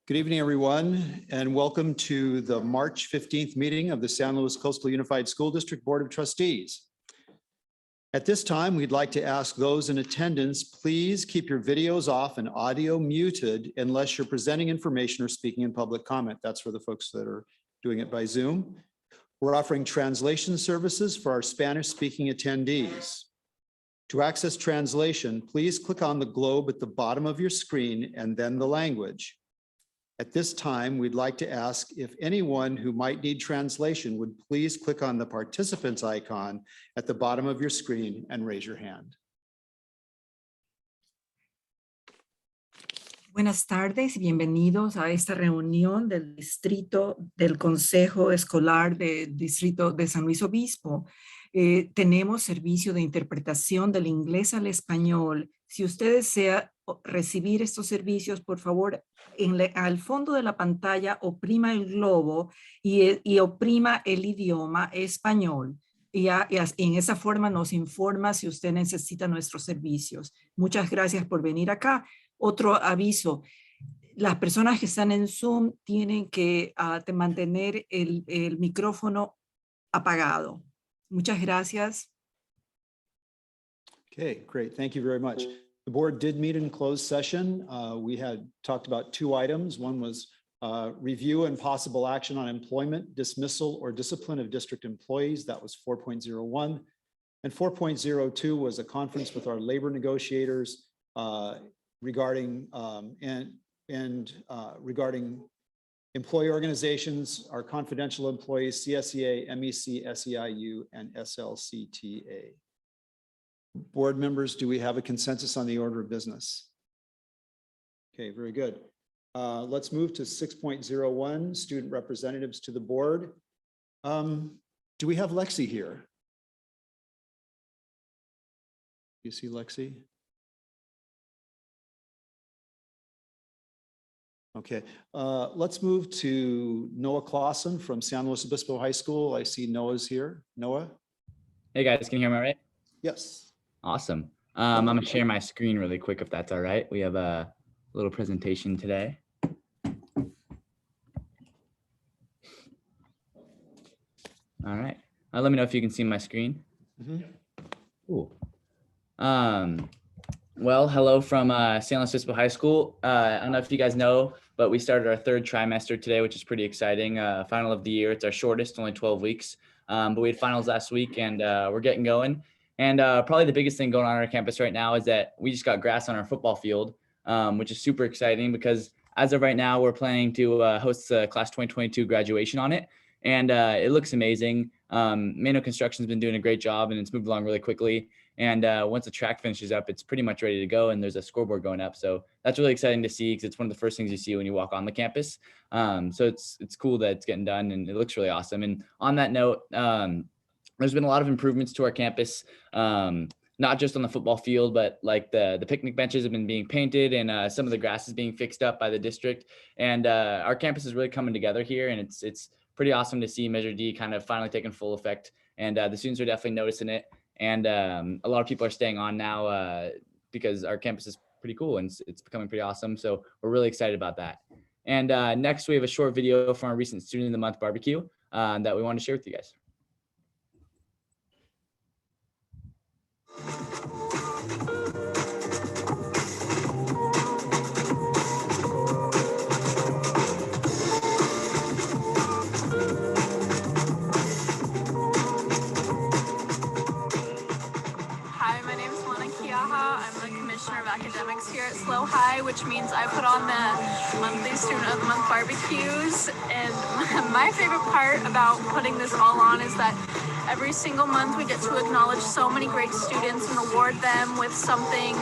Good evening, everyone, and welcome to the March 15th meeting of the San Luis Coastal Unified School District Board of Trustees. At this time, we'd like to ask those in attendance, please keep your videos off and audio muted unless you're presenting information or speaking in public comment. That's for the folks that are doing it by Zoom. We're offering translation services for our Spanish-speaking attendees. To access translation, please click on the globe at the bottom of your screen and then the language. At this time, we'd like to ask if anyone who might need translation would please click on the participants icon at the bottom of your screen and raise your hand. Buenas tardes y bienvenidos a esta reunión del distrito del Consejo Escolar del Distrito de San Luis Obispo. Tenemos servicio de interpretación del inglés al español. Si usted desea recibir estos servicios, por favor, al fondo de la pantalla oprima el globo y oprima el idioma español. Y en esa forma nos informa si usted necesita nuestros servicios. Muchas gracias por venir acá. Otro aviso, las personas que están en Zoom tienen que mantener el micrófono apagado. Muchas gracias. Okay, great. Thank you very much. The board did meet in closed session. We had talked about two items. One was review and possible action on employment, dismissal, or discipline of district employees. That was 4.01. And 4.02 was a conference with our labor negotiators regarding regarding employee organizations, our confidential employees, CSEA, MEC, SEIU, and SLCTA. Board members, do we have a consensus on the order of business? Okay, very good. Let's move to 6.01, student representatives to the board. Do we have Lexi here? Do you see Lexi? Okay, let's move to Noah Clausen from San Luis Obispo High School. I see Noah's here. Noah? Hey guys, can you hear me all right? Yes. Awesome. I'm gonna share my screen really quick if that's all right. We have a little presentation today. All right, let me know if you can see my screen. Cool. Well, hello from San Luis Obispo High School. I don't know if you guys know, but we started our third trimester today, which is pretty exciting. Final of the year. It's our shortest, only 12 weeks. But we had finals last week and we're getting going. And probably the biggest thing going on our campus right now is that we just got grass on our football field, which is super exciting because as of right now, we're planning to host the class 2022 graduation on it. And it looks amazing. Mano Construction's been doing a great job and it's moved along really quickly. And once the track finishes up, it's pretty much ready to go and there's a scoreboard going up. So that's really exciting to see because it's one of the first things you see when you walk on the campus. So it's cool that it's getting done and it looks really awesome. And on that note, there's been a lot of improvements to our campus, not just on the football field, but like the picnic benches have been being painted and some of the grass is being fixed up by the district. And our campus is really coming together here and it's pretty awesome to see Measure D kind of finally taking full effect. And the students are definitely noticing it. And a lot of people are staying on now because our campus is pretty cool and it's becoming pretty awesome. So we're really excited about that. And next we have a short video from our recent Student of the Month barbecue that we want to share with you guys. Of Academics here at SLO High, which means I put on the monthly Student of the Month barbecues. And my favorite part about putting this all on is that every single month we get to acknowledge so many great students and award them with something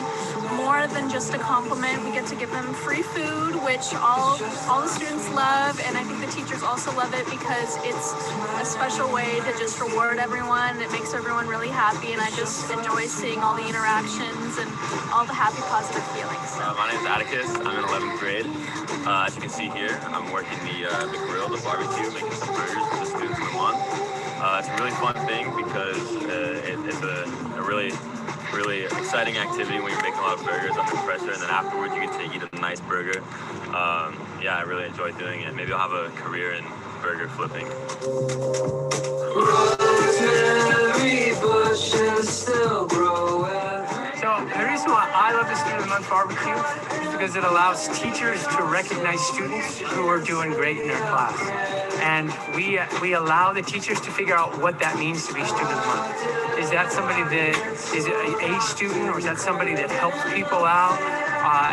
more than just a compliment. We get to give them free food, which all the students love, and I think the teachers also love it because it's a special way to just reward everyone. It makes everyone really happy, and I just enjoy seeing all the interactions and all the happy, positive feelings. My name is Atticus. I'm in 11th grade. As you can see here, I'm working the grill, the barbecue, making some burgers for the students of the month. It's a really fun thing because it's a really really exciting activity when you're making a lot of burgers under pressure, and then afterwards you get to eat a nice burger. Yeah, I really enjoy doing it. Maybe I'll have a career in burger flipping. So the reason why I love the Student of the Month barbecue is because it allows teachers to recognize students who are doing great in their class. And we allow the teachers to figure out what that means to be Student of the Month. Is that somebody that is a student, or is that somebody that helps people out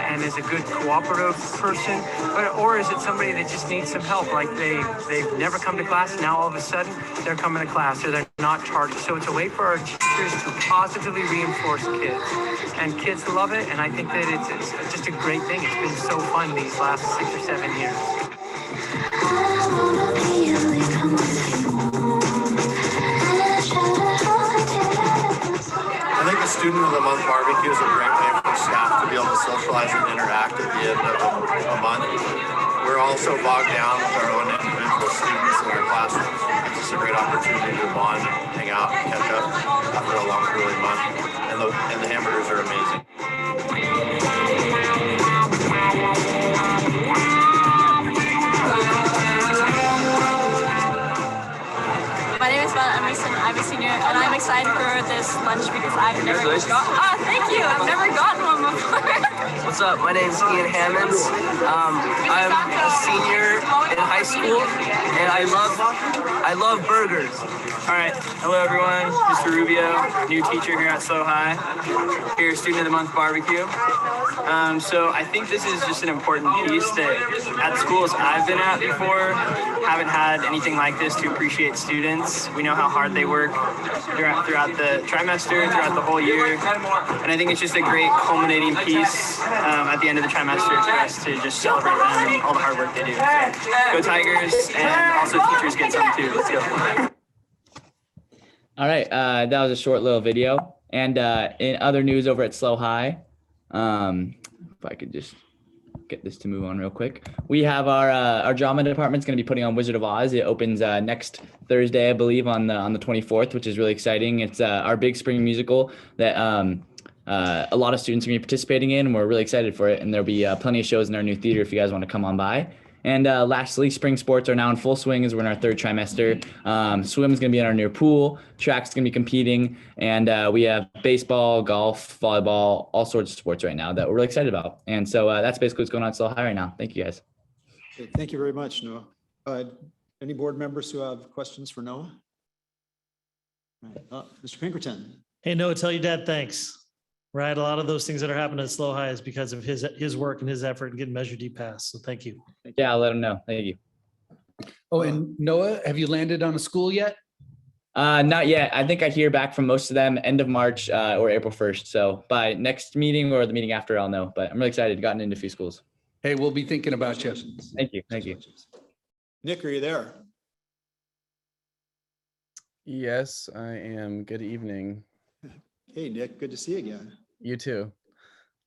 and is a good cooperative person? Or is it somebody that just needs some help, like they've never come to class, and now all of a sudden they're coming to class, or they're not charged. So it's a way for our teachers to positively reinforce kids. And kids love it, and I think that it's just a great thing. It's been so fun these last 6 or 7 years. I think the Student of the Month barbecue is a great way for staff to be able to socialize and interact at the end of a month. We're also bogged down with our own individual students in our classrooms. It's just a great opportunity to bond and hang out and catch up after a long, grueling month. And the hamburgers are amazing. My name is Bella Emerson. I'm a senior, and I'm excited for this lunch because I've never gotten. Thank you. I've never gotten one before. What's up? My name's Ian Hammonds. I'm a senior in high school, and I love burgers. All right. Hello, everyone. Mr. Rubio, new teacher here at SLO High. Here, Student of the Month barbecue. So I think this is just an important piece that at schools I've been at before haven't had anything like this to appreciate students. We know how hard they work throughout the trimester, throughout the whole year. And I think it's just a great culminating piece at the end of the trimester for us to just celebrate them and all the hard work they do. So, go Tigers, and also teachers get some too. Let's go. All right, that was a short little video. And in other news over at SLO High, if I could just get this to move on real quick. We have our drama department's going to be putting on Wizard of Oz. It opens next Thursday, I believe, on the 24th, which is really exciting. It's our big spring musical that a lot of students are going to be participating in, and we're really excited for it. And there'll be plenty of shows in our new theater if you guys want to come on by. And lastly, spring sports are now in full swing as we're in our third trimester. Swim is going to be in our new pool. Track's going to be competing. And we have baseball, golf, volleyball, all sorts of sports right now that we're really excited about. And so that's basically what's going on at SLO High right now. Thank you, guys. Okay, thank you very much, Noah. Any board members who have questions for Noah? Mr. Pinkerton. Hey, Noah, tell your dad thanks. Right, a lot of those things that are happening at SLO High is because of his work and his effort in getting Measure D passed. So thank you. Yeah, I'll let him know. Thank you. Oh, and Noah, have you landed on a school yet? Not yet. I think I hear back from most of them end of March or April 1st. So by next meeting or the meeting after, I'll know. But I'm really excited. Gotten into a few schools. Hey, we'll be thinking about you. Thank you. Thank you. Nick, are you there? Yes, I am. Good evening. Hey, Nick, good to see you again. You too.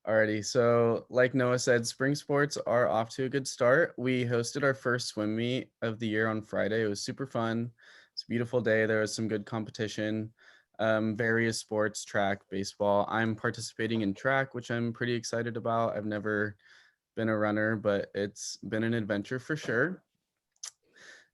Alrighty, so like Noah said, spring sports are off to a good start. We hosted our first swim meet of the year on Friday. It was super fun. It's a beautiful day. There was some good competition, various sports, track, baseball. I'm participating in track, which I'm pretty excited about. I've never been a runner, but it's been an adventure for sure.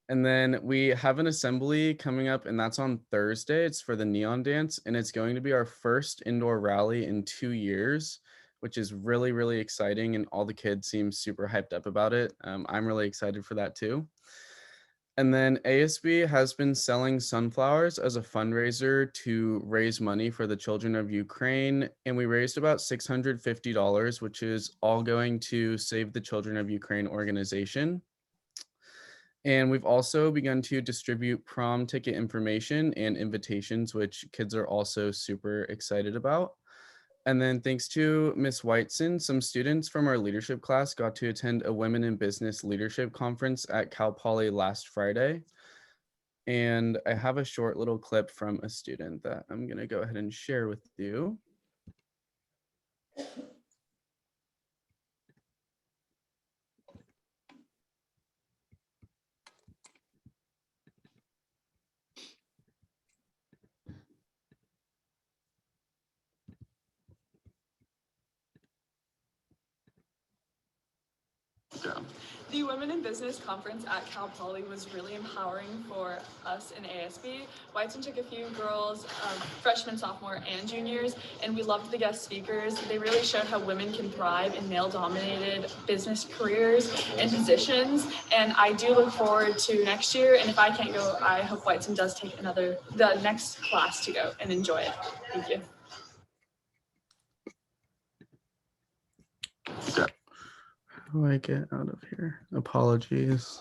And then we have an assembly coming up, and that's on Thursday. It's for the Neon Dance, and it's going to be our first indoor rally in 2 years, which is really, really exciting. And all the kids seem super hyped up about it. I'm really excited for that too. And then ASB has been selling sunflowers as a fundraiser to raise money for the children of Ukraine. And we raised about $650, which is all going to Save the Children of Ukraine organization. And we've also begun to distribute prom ticket information and invitations, which kids are also super excited about. And then thanks to Miss Whiteson, some students from our leadership class got to attend a Women in Business Leadership Conference at Cal Poly last Friday. And I have a short little clip from a student that I'm going to go ahead and share with you. The Women in Business Conference at Cal Poly was really empowering for us in ASB. Whiteson took a few girls, freshmen, sophomore, and juniors, and we loved the guest speakers. They really showed how women can thrive in male-dominated business careers and positions, and I do look forward to next year, and if I can't go, I hope Whiteson does take the next class to go and enjoy it. Thank you. How do I get out of here? Apologies.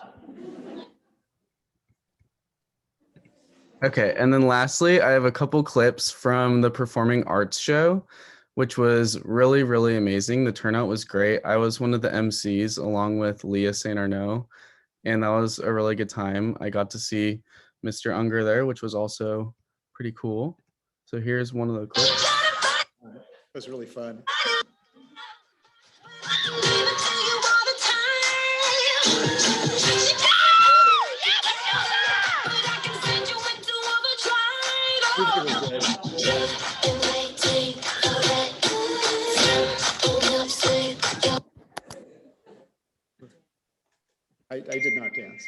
Okay, and then lastly, I have a couple clips from the performing arts show, which was really, really amazing. The turnout was great. I was one of the MCs along with Leah St. Arnaud, and that was a really good time. I got to see Mr. Unger there, which was also pretty cool. So here's one of the clips. It was really fun. I did not dance.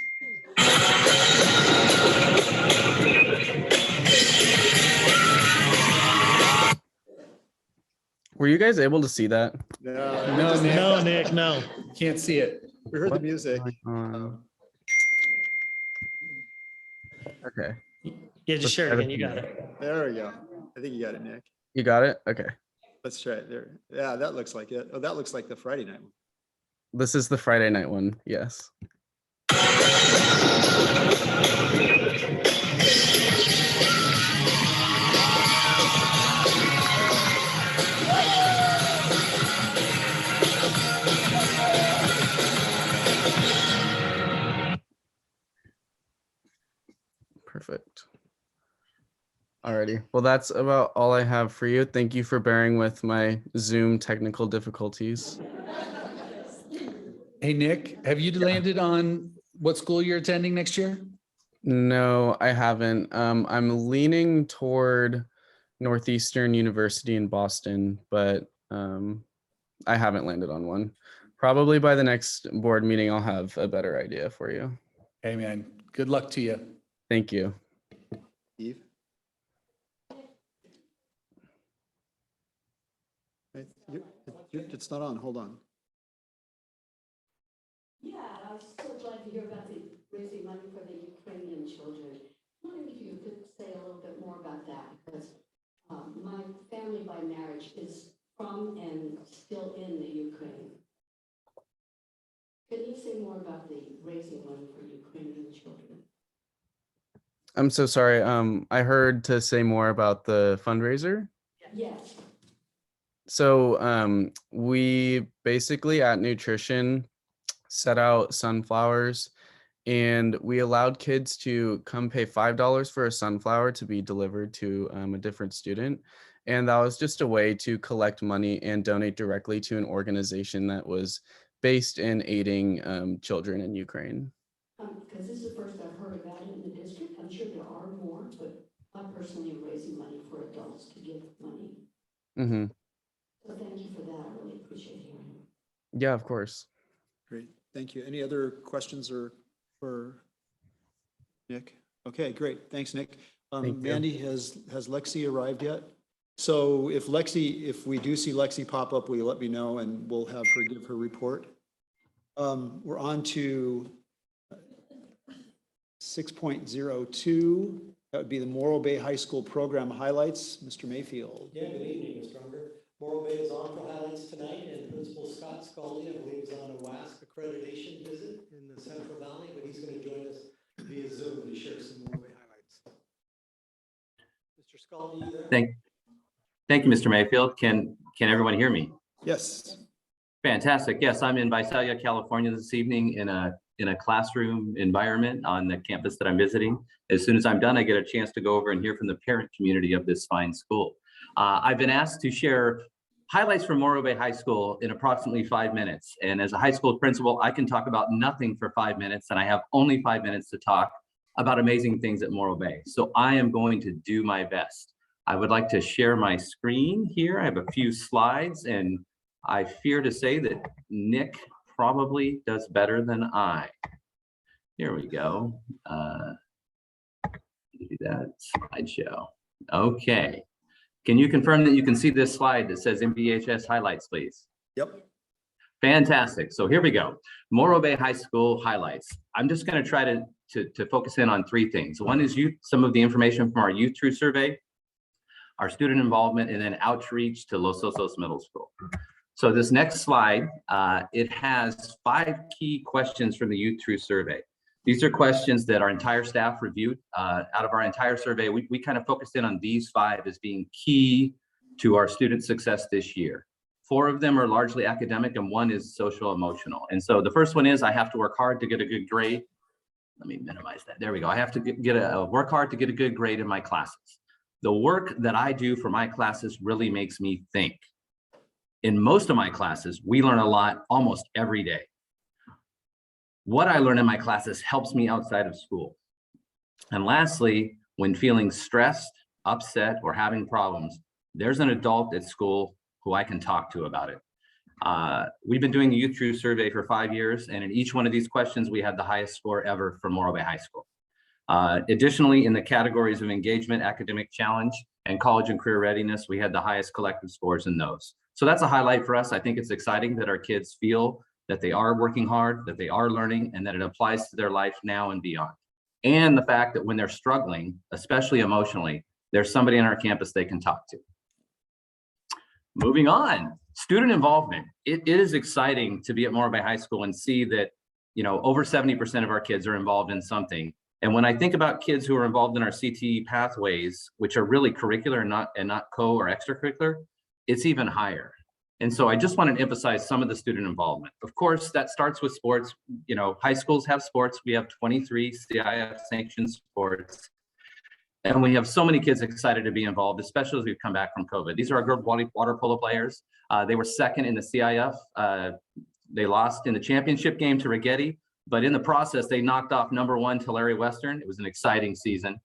Were you guys able to see that? No, Nick, no. Can't see it. We heard the music. Okay. Yeah, just share it again. You got it. There we go. I think you got it, Nick. You got it? Okay. Let's try it there. Yeah, that looks like it. Oh, that looks like the Friday night one. This is the Friday night one. Yes. Perfect. Alrighty. Well, that's about all I have for you. Thank you for bearing with my Zoom technical difficulties. Hey, Nick, have you landed on what school you're attending next year? No, I haven't. I'm leaning toward Northeastern University in Boston, but I haven't landed on one. Probably by the next board meeting, I'll have a better idea for you. Hey, man, good luck to you. Thank you. Eve? It's not on. Hold on. Yeah, I was so glad to hear about the raising money for the Ukrainian children. I'm wondering if you could say a little bit more about that, because my family by marriage is from and still in the Ukraine. Can you say more about the raising money for Ukrainian children? I'm so sorry. I heard to say more about the fundraiser. Yes. So we basically at Nutrition set out sunflowers, and we allowed kids to come pay $5 for a sunflower to be delivered to a different student. And that was just a way to collect money and donate directly to an organization that was based in aiding children in Ukraine. Because this is the first I've heard about it in the district. I'm sure there are more, but I personally am raising money for adults to give money. Mm-hmm. So thank you for that. I really appreciate hearing it. Yeah, of course. Great. Thank you. Any other questions or for Nick? Okay, great. Thanks, Nick. Thank you. Mandy, has Lexi arrived yet? So if we do see Lexi pop up, will you let me know and we'll have her give her report? We're on to 6.02. That would be the Morro Bay High School program highlights. Mr. Mayfield. Yeah, good evening, Mr. Unger. Morro Bay is on for highlights tonight, and Principal Scott Scaldi, I believe, is on a WASC accreditation visit in the Central Valley, but he's going to join us via Zoom to share some Morro Bay highlights. Mr. Scaldi, you there? Thank you, Mr. Mayfield. Can everyone hear me? Yes. Fantastic. Yes, I'm in Visalia, California this evening in a classroom environment on the campus that I'm visiting. As soon as I'm done, I get a chance to go over and hear from the parent community of this fine school. I've been asked to share highlights from Morro Bay High School in approximately 5 minutes. And as a high school principal, I can talk about nothing for 5 minutes, and I have only 5 minutes to talk about amazing things at Morro Bay. So I am going to do my best. I would like to share my screen here. I have a few slides, and I fear to say that Nick probably does better than I. Here we go. Do that slideshow. Okay. Can you confirm that you can see this slide that says MBHS highlights, please? Yep. Fantastic. So here we go. Morro Bay High School highlights. I'm just going to try to focus in on three things. One is some of the information from our Youth True Survey, our student involvement, and then outreach to Los Osos Middle School. So this next slide, it has 5 key questions from the Youth True Survey. These are questions that our entire staff reviewed. Out of our entire survey, we kind of focused in on these 5 as being key to our student success this year. 4 of them are largely academic and 1 is social emotional. And so the first one is I have to work hard to get a good grade. Let me minimize that. There we go. I have to work hard to get a good grade in my classes. The work that I do for my classes really makes me think. In most of my classes, we learn a lot almost every day. What I learn in my classes helps me outside of school. And lastly, when feeling stressed, upset, or having problems, there's an adult at school who I can talk to about it. We've been doing the Youth True Survey for 5 years, and in each one of these questions, we had the highest score ever for Morro Bay High School. Additionally, in the categories of engagement, academic challenge, and college and career readiness, we had the highest collective scores in those. So that's a highlight for us. I think it's exciting that our kids feel that they are working hard, that they are learning, and that it applies to their life now and beyond. And the fact that when they're struggling, especially emotionally, there's somebody on our campus they can talk to. Moving on, student involvement. It is exciting to be at Morro Bay High School and see that, over 70% of our kids are involved in something. And when I think about kids who are involved in our CTE pathways, which are really curricular and not co or extracurricular, it's even higher. And so I just want to emphasize some of the student involvement. Of course, that starts with sports. High schools have sports. We have 23 CIF sanctioned sports. And we have so many kids excited to be involved, especially as we've come back from COVID. These are our girls water polo players. They were second in the CIF. They lost in the championship game to Rigetti, but in the process, they knocked off #1 Tulare Western. It was an exciting season.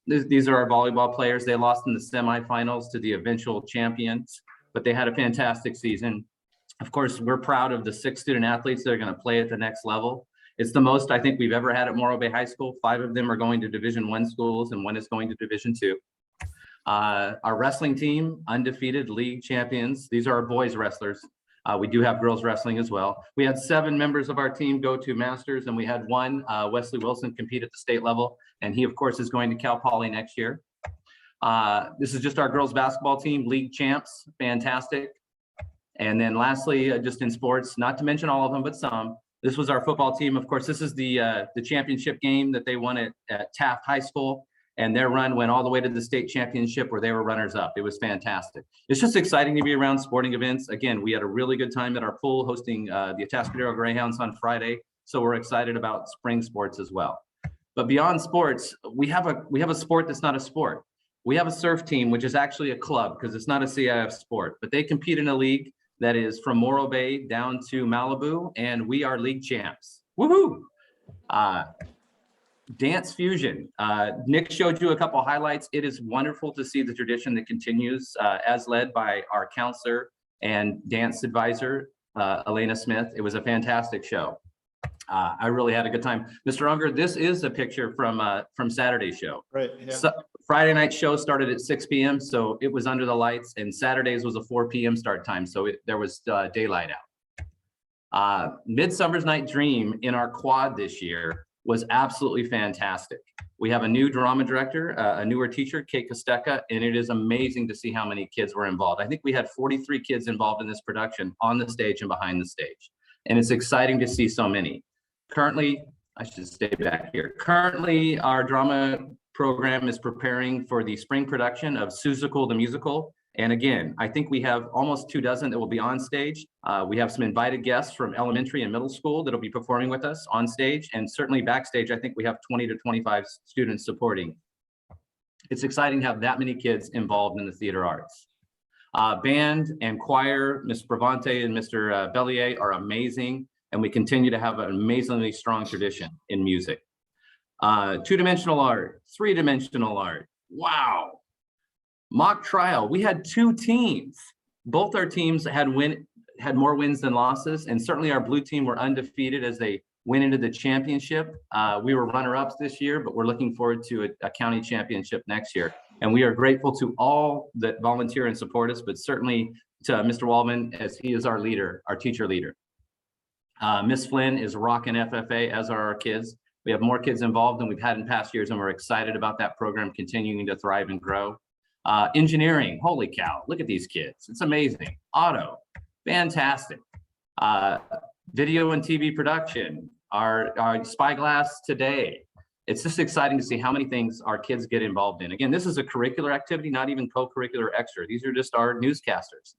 These are our volleyball players. They lost in the semifinals to the eventual champions, but they had a fantastic season. Of course, we're proud of the 6 student athletes that are going to play at the next level. It's the most I think we've ever had at Morro Bay High School. 5 of them are going to Division I schools and 1 is going to Division II. Our wrestling team, undefeated league champions. These are our boys wrestlers. We do have girls wrestling as well. We had 7 members of our team go to Masters, and we had 1, Wesley Wilson, compete at the state level. And he, of course, is going to Cal Poly next year. This is just our girls basketball team, league champs, fantastic. And then lastly, just in sports, not to mention all of them, but some, this was our football team. Of course, this is the championship game that they won at Taft High School, and their run went all the way to the state championship where they were runners up. It was fantastic. It's just exciting to be around sporting events. Again, we had a really good time at our pool hosting the Atascadero Greyhounds on Friday. So we're excited about spring sports as well. But beyond sports, we have a sport that's not a sport. We have a surf team, which is actually a club because it's not a CIF sport, but they compete in a league that is from Morro Bay down to Malibu, and we are league champs. Woohoo! Dance Fusion. Nick showed you a couple highlights. It is wonderful to see the tradition that continues as led by our counselor and dance advisor, Elena Smith. It was a fantastic show. I really had a good time. Mr. Unger, this is a picture from Saturday's show. Right. Yeah. So, Friday night show started at 6 p.m. So it was under the lights, and Saturdays was a 4 p.m. start time. So there was daylight out. Midsummer's Night Dream in our quad this year was absolutely fantastic. We have a new drama director, a newer teacher, Kate Kosteka, and it is amazing to see how many kids were involved. I think we had 43 kids involved in this production on the stage and behind the stage. And it's exciting to see so many. Currently, I should stay back here. Currently, our drama program is preparing for the spring production of Seussical the Musical. And again, I think we have almost 24 that will be on stage. We have some invited guests from elementary and middle school that'll be performing with us on stage, and certainly backstage, I think we have 20 to 25 students supporting. It's exciting to have that many kids involved in the theater arts. Band and choir, Ms. Bravante and Mr. Bellier are amazing, and we continue to have an amazingly strong tradition in music. 2-dimensional art, 3-dimensional art, wow. Mock trial, we had 2 teams. Both our teams had had more wins than losses, and certainly our blue team were undefeated as they went into the championship. We were runner-ups this year, but we're looking forward to a county championship next year. And we are grateful to all that volunteer and support us, but certainly to Mr. Waldman, as he is our leader, our teacher leader. Miss Flynn is rocking FFA, as are our kids. We have more kids involved than we've had in past years, and we're excited about that program continuing to thrive and grow. Engineering, holy cow, look at these kids. It's amazing. Auto, fantastic. Video and TV production, our Spyglass Today. It's just exciting to see how many things our kids get involved in. Again, this is a curricular activity, not even co-curricular extra. These are just our newscasters.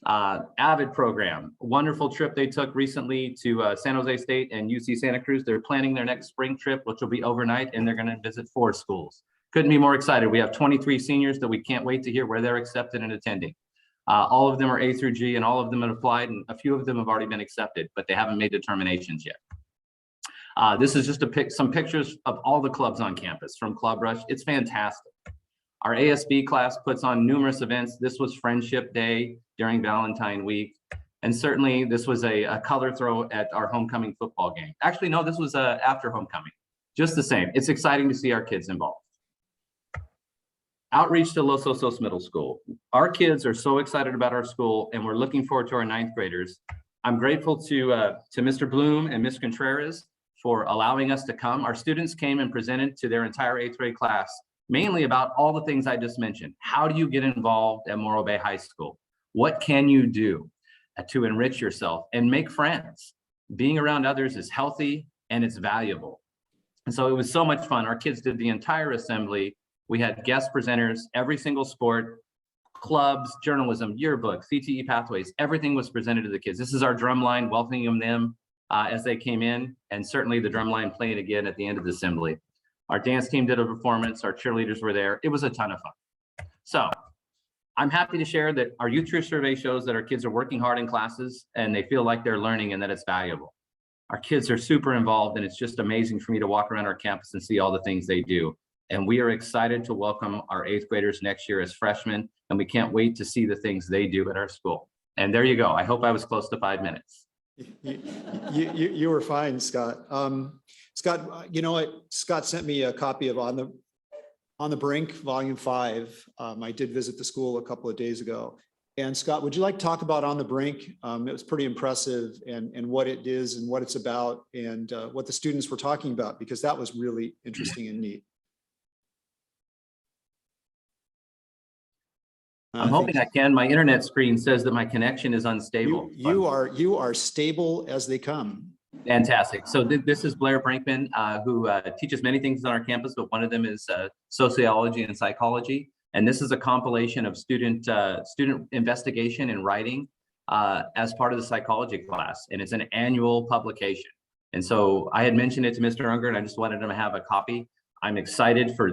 AVID program, wonderful trip they took recently to San Jose State and UC Santa Cruz. They're planning their next spring trip, which will be overnight, and they're going to visit 4 schools. Couldn't be more excited. We have 23 seniors that we can't wait to hear where they're accepted and attending. All of them are A through G, and all of them have applied, and a few of them have already been accepted, but they haven't made determinations yet. This is just some pictures of all the clubs on campus from Club Rush. It's fantastic. Our ASB class puts on numerous events. This was Friendship Day during Valentine Week. And certainly this was a color throw at our homecoming football game. Actually, no, this was after homecoming. Just the same. It's exciting to see our kids involved. Outreach to Los Osos Middle School. Our kids are so excited about our school, and we're looking forward to our 9th graders. I'm grateful to Mr. Bloom and Ms. Contreras for allowing us to come. Our students came and presented to their entire 8th grade class, mainly about all the things I just mentioned. How do you get involved at Morro Bay High School? What can you do to enrich yourself and make friends? Being around others is healthy and it's valuable. And so it was so much fun. Our kids did the entire assembly. We had guest presenters, every single sport, clubs, journalism, yearbook, CTE pathways, everything was presented to the kids. This is our drum line welcoming them as they came in, and certainly the drum line playing again at the end of the assembly. Our dance team did a performance, our cheerleaders were there. It was a ton of fun. So I'm happy to share that our Youth Truth Survey shows that our kids are working hard in classes and they feel like they're learning and that it's valuable. Our kids are super involved, and it's just amazing for me to walk around our campus and see all the things they do. And we are excited to welcome our 8th graders next year as freshmen, and we can't wait to see the things they do at our school. And there you go. I hope I was close to 5 minutes. You were fine, Scott. Scott, you know what? Scott sent me a copy of On the Brink, Volume 5. I did visit the school a couple of days ago. And Scott, would you like to talk about On the Brink? It was pretty impressive, and what it is and what it's about, and what the students were talking about, because that was really interesting and neat. I'm hoping I can. My internet screen says that my connection is unstable. You are stable as they come. Fantastic. So this is Blair Brinkman, who teaches many things on our campus, but one of them is sociology and psychology. And this is a compilation of student investigation and writing as part of the psychology class. And it's an annual publication. And so I had mentioned it to Mr. Unger, and I just wanted him to have a copy. I'm excited for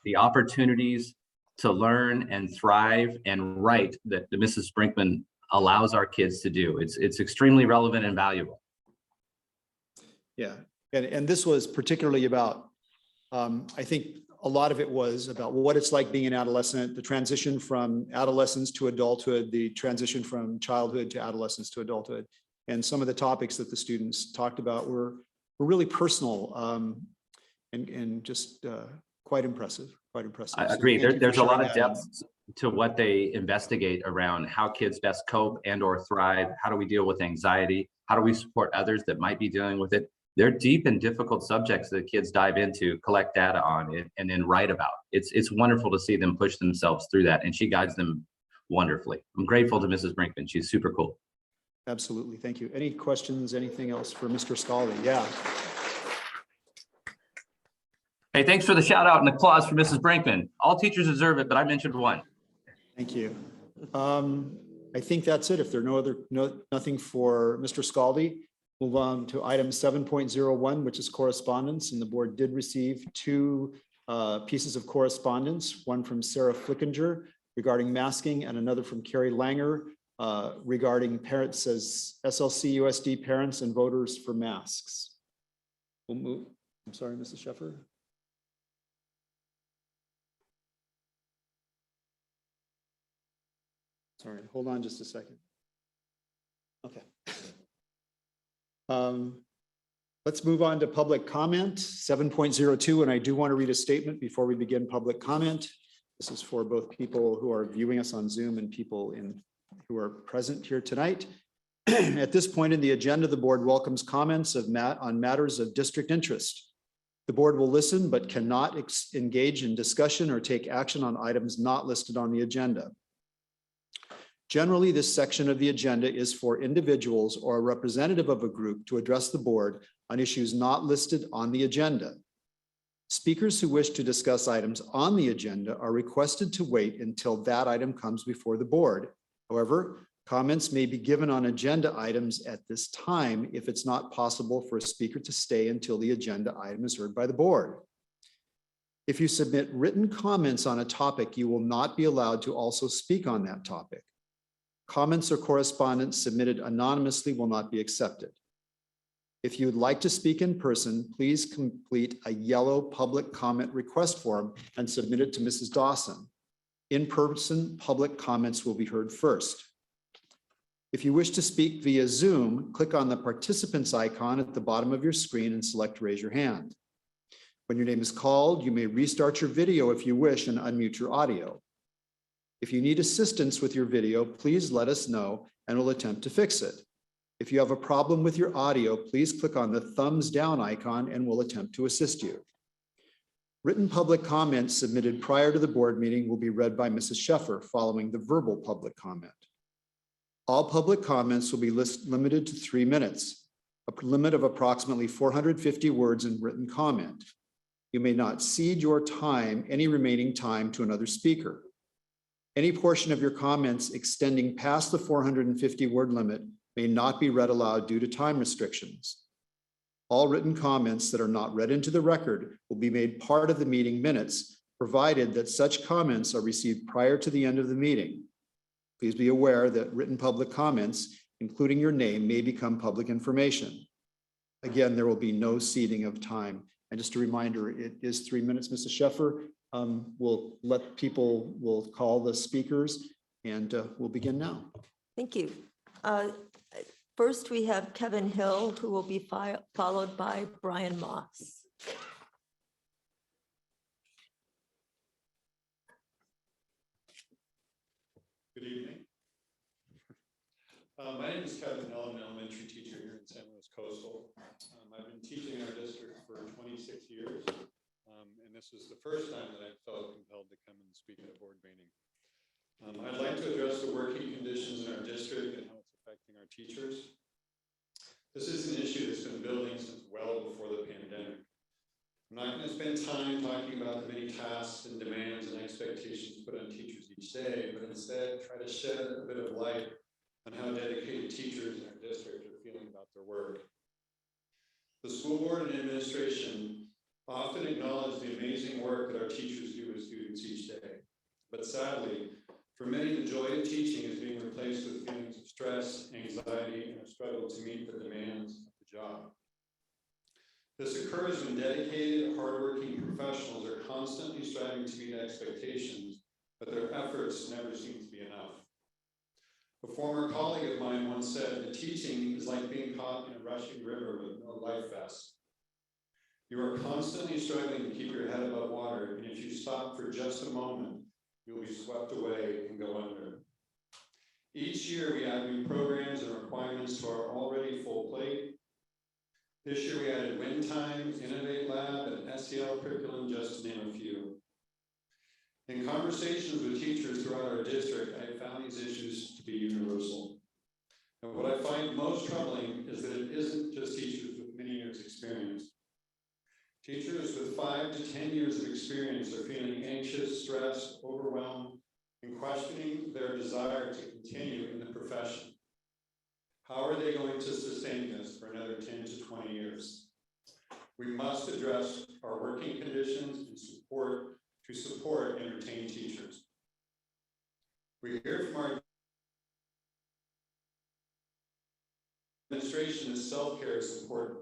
the opportunities to learn and thrive and write that Mrs. Brinkman allows our kids to do. It's extremely relevant and valuable. Yeah, and this was particularly about, I think a lot of it was about what it's like being an adolescent, the transition from adolescence to adulthood, the transition from childhood to adolescence to adulthood. And some of the topics that the students talked about were really personal and just quite impressive. Quite impressive. I agree. There's a lot of depth to what they investigate around how kids best cope and or thrive. How do we deal with anxiety? How do we support others that might be dealing with it? They're deep and difficult subjects that kids dive into, collect data on it, and then write about. It's wonderful to see them push themselves through that, and she guides them wonderfully. I'm grateful to Mrs. Brinkman. She's super cool. Absolutely. Thank you. Any questions, anything else for Mr. Scully? Yeah. Hey, thanks for the shout out and applause for Mrs. Brinkman. All teachers deserve it, but I mentioned one. Thank you. I think that's it. If there are nothing for Mr. Scaldi, move on to item 7.01, which is correspondence. And the board did receive 2 pieces of correspondence, one from Sarah Flickinger regarding masking, and another from Carrie Langer regarding parents as SLC USD parents and voters for masks. We'll move. I'm sorry, Mrs. Sheffer. Sorry, hold on just a second. Okay. Let's move on to public comment, 7.02, and I do want to read a statement before we begin public comment. This is for both people who are viewing us on Zoom and people who are present here tonight. At this point in the agenda, the board welcomes comments on matters of district interest. The board will listen but cannot engage in discussion or take action on items not listed on the agenda. Generally, this section of the agenda is for individuals or a representative of a group to address the board on issues not listed on the agenda. Speakers who wish to discuss items on the agenda are requested to wait until that item comes before the board. However, comments may be given on agenda items at this time if it's not possible for a speaker to stay until the agenda item is heard by the board. If you submit written comments on a topic, you will not be allowed to also speak on that topic. Comments or correspondence submitted anonymously will not be accepted. If you would like to speak in person, please complete a yellow public comment request form and submit it to Mrs. Dawson. In-person public comments will be heard first. If you wish to speak via Zoom, click on the participants icon at the bottom of your screen and select raise your hand. When your name is called, you may restart your video if you wish and unmute your audio. If you need assistance with your video, please let us know and we'll attempt to fix it. If you have a problem with your audio, please click on the thumbs down icon and we'll attempt to assist you. Written public comments submitted prior to the board meeting will be read by Mrs. Sheffer following the verbal public comment. All public comments will be limited to 3 minutes, a limit of approximately 450 words in written comment. You may not cede your time, any remaining time, to another speaker. Any portion of your comments extending past the 450 word limit may not be read aloud due to time restrictions. All written comments that are not read into the record will be made part of the meeting minutes, provided that such comments are received prior to the end of the meeting. Please be aware that written public comments, including your name, may become public information. Again, there will be no ceding of time. And just a reminder, it is 3 minutes, Mrs. Sheffer. We'll call the speakers and we'll begin now. Thank you. First, we have Kevin Hill, who will be followed by Brian Moss. Good evening. My name is Kevin Hill. I'm an elementary teacher here in San Luis Coastal. I've been teaching in our district for 26 years. And this is the first time that I felt compelled to come and speak at a board meeting. I'd like to address the working conditions in our district and how it's affecting our teachers. This is an issue that's been building since well before the pandemic. I'm not going to spend time talking about the many tasks and demands and expectations put on teachers each day, but instead try to shed a bit of light on how dedicated teachers in our district are feeling about their work. The school board and administration often acknowledge the amazing work that our teachers do with students each day. But sadly, for many, the joy of teaching is being replaced with feelings of stress, anxiety, and a struggle to meet the demands of the job. This occurs when dedicated, hardworking professionals are constantly striving to meet expectations, but their efforts never seem to be enough. A former colleague of mine once said that teaching is like being caught in a rushing river with no life vest. You are constantly struggling to keep your head above water, and if you stop for just a moment, you'll be swept away and go under. Each year, we add new programs and requirements to our already full plate. This year, we added Win Time, Innovate Lab, and SEL curriculum, just to name a few. In conversations with teachers throughout our district, I have found these issues to be universal. And what I find most troubling is that it isn't just teachers with many years' experience. Teachers with 5 to 10 years of experience are feeling anxious, stressed, overwhelmed, and questioning their desire to continue in the profession. How are they going to sustain this for another 10 to 20 years? We must address our working conditions and support and retain teachers. We hear from our administration that self-care is important.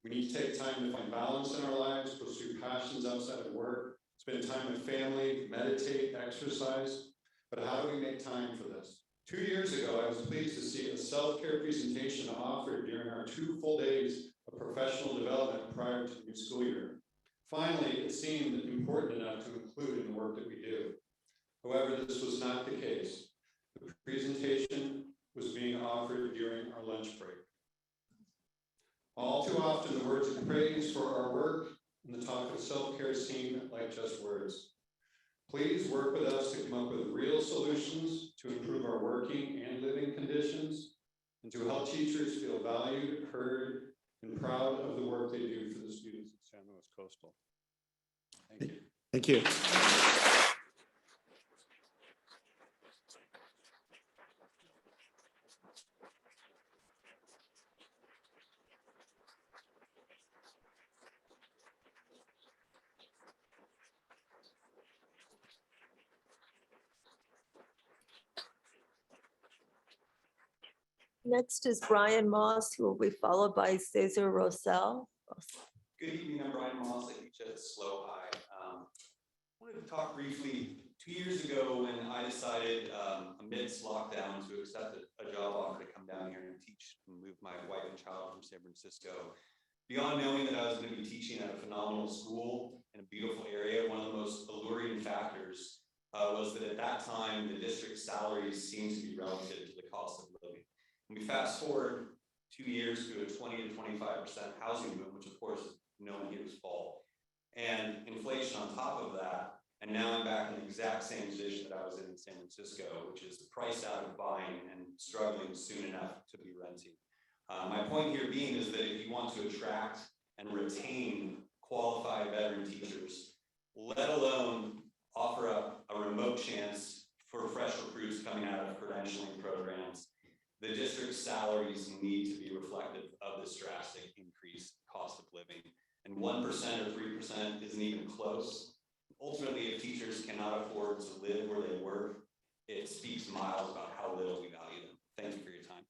We need to take time to find balance in our lives, pursue passions outside of work, spend time with family, meditate, exercise. But how do we make time for this? 2 years ago, I was pleased to see a self-care presentation offered during our 2 full days of professional development prior to the new school year. Finally, it seemed important enough to include in the work that we do. However, this was not the case. The presentation was being offered during our lunch break. All too often, the words of praise for our work and the talk of self-care seem like just words. Please work with us to come up with real solutions to improve our working and living conditions and to help teachers feel valued, heard, and proud of the work they do for the students at San Luis Coastal. Thank you. Thank you. Next is Brian Moss, who will be followed by Cesar Rosell. Good evening, I'm Brian Moss. I teach at Slow High. I wanted to talk briefly. 2 years ago, when I decided amidst lockdown to accept a job offer to come down here and teach and move my wife and child from San Francisco, beyond knowing that I was going to be teaching at a phenomenal school in a beautiful area, one of the most alluring factors was that at that time, the district's salaries seemed to be relative to the cost of living. And we fast forward 2 years to a 20 to 25% housing boom, which of course is no one here's fault, and inflation on top of that. And now I'm back in the exact same position that I was in San Francisco, which is priced out of buying and struggling soon enough to be renting. My point here being is that if you want to attract and retain qualified veteran teachers, let alone offer up a remote chance for fresh recruits coming out of credentialing programs, the district's salaries need to be reflective of this drastic increased cost of living. And 1% or 3% isn't even close. Ultimately, if teachers cannot afford to live where they work, it speaks miles about how little we value them. Thank you for your time.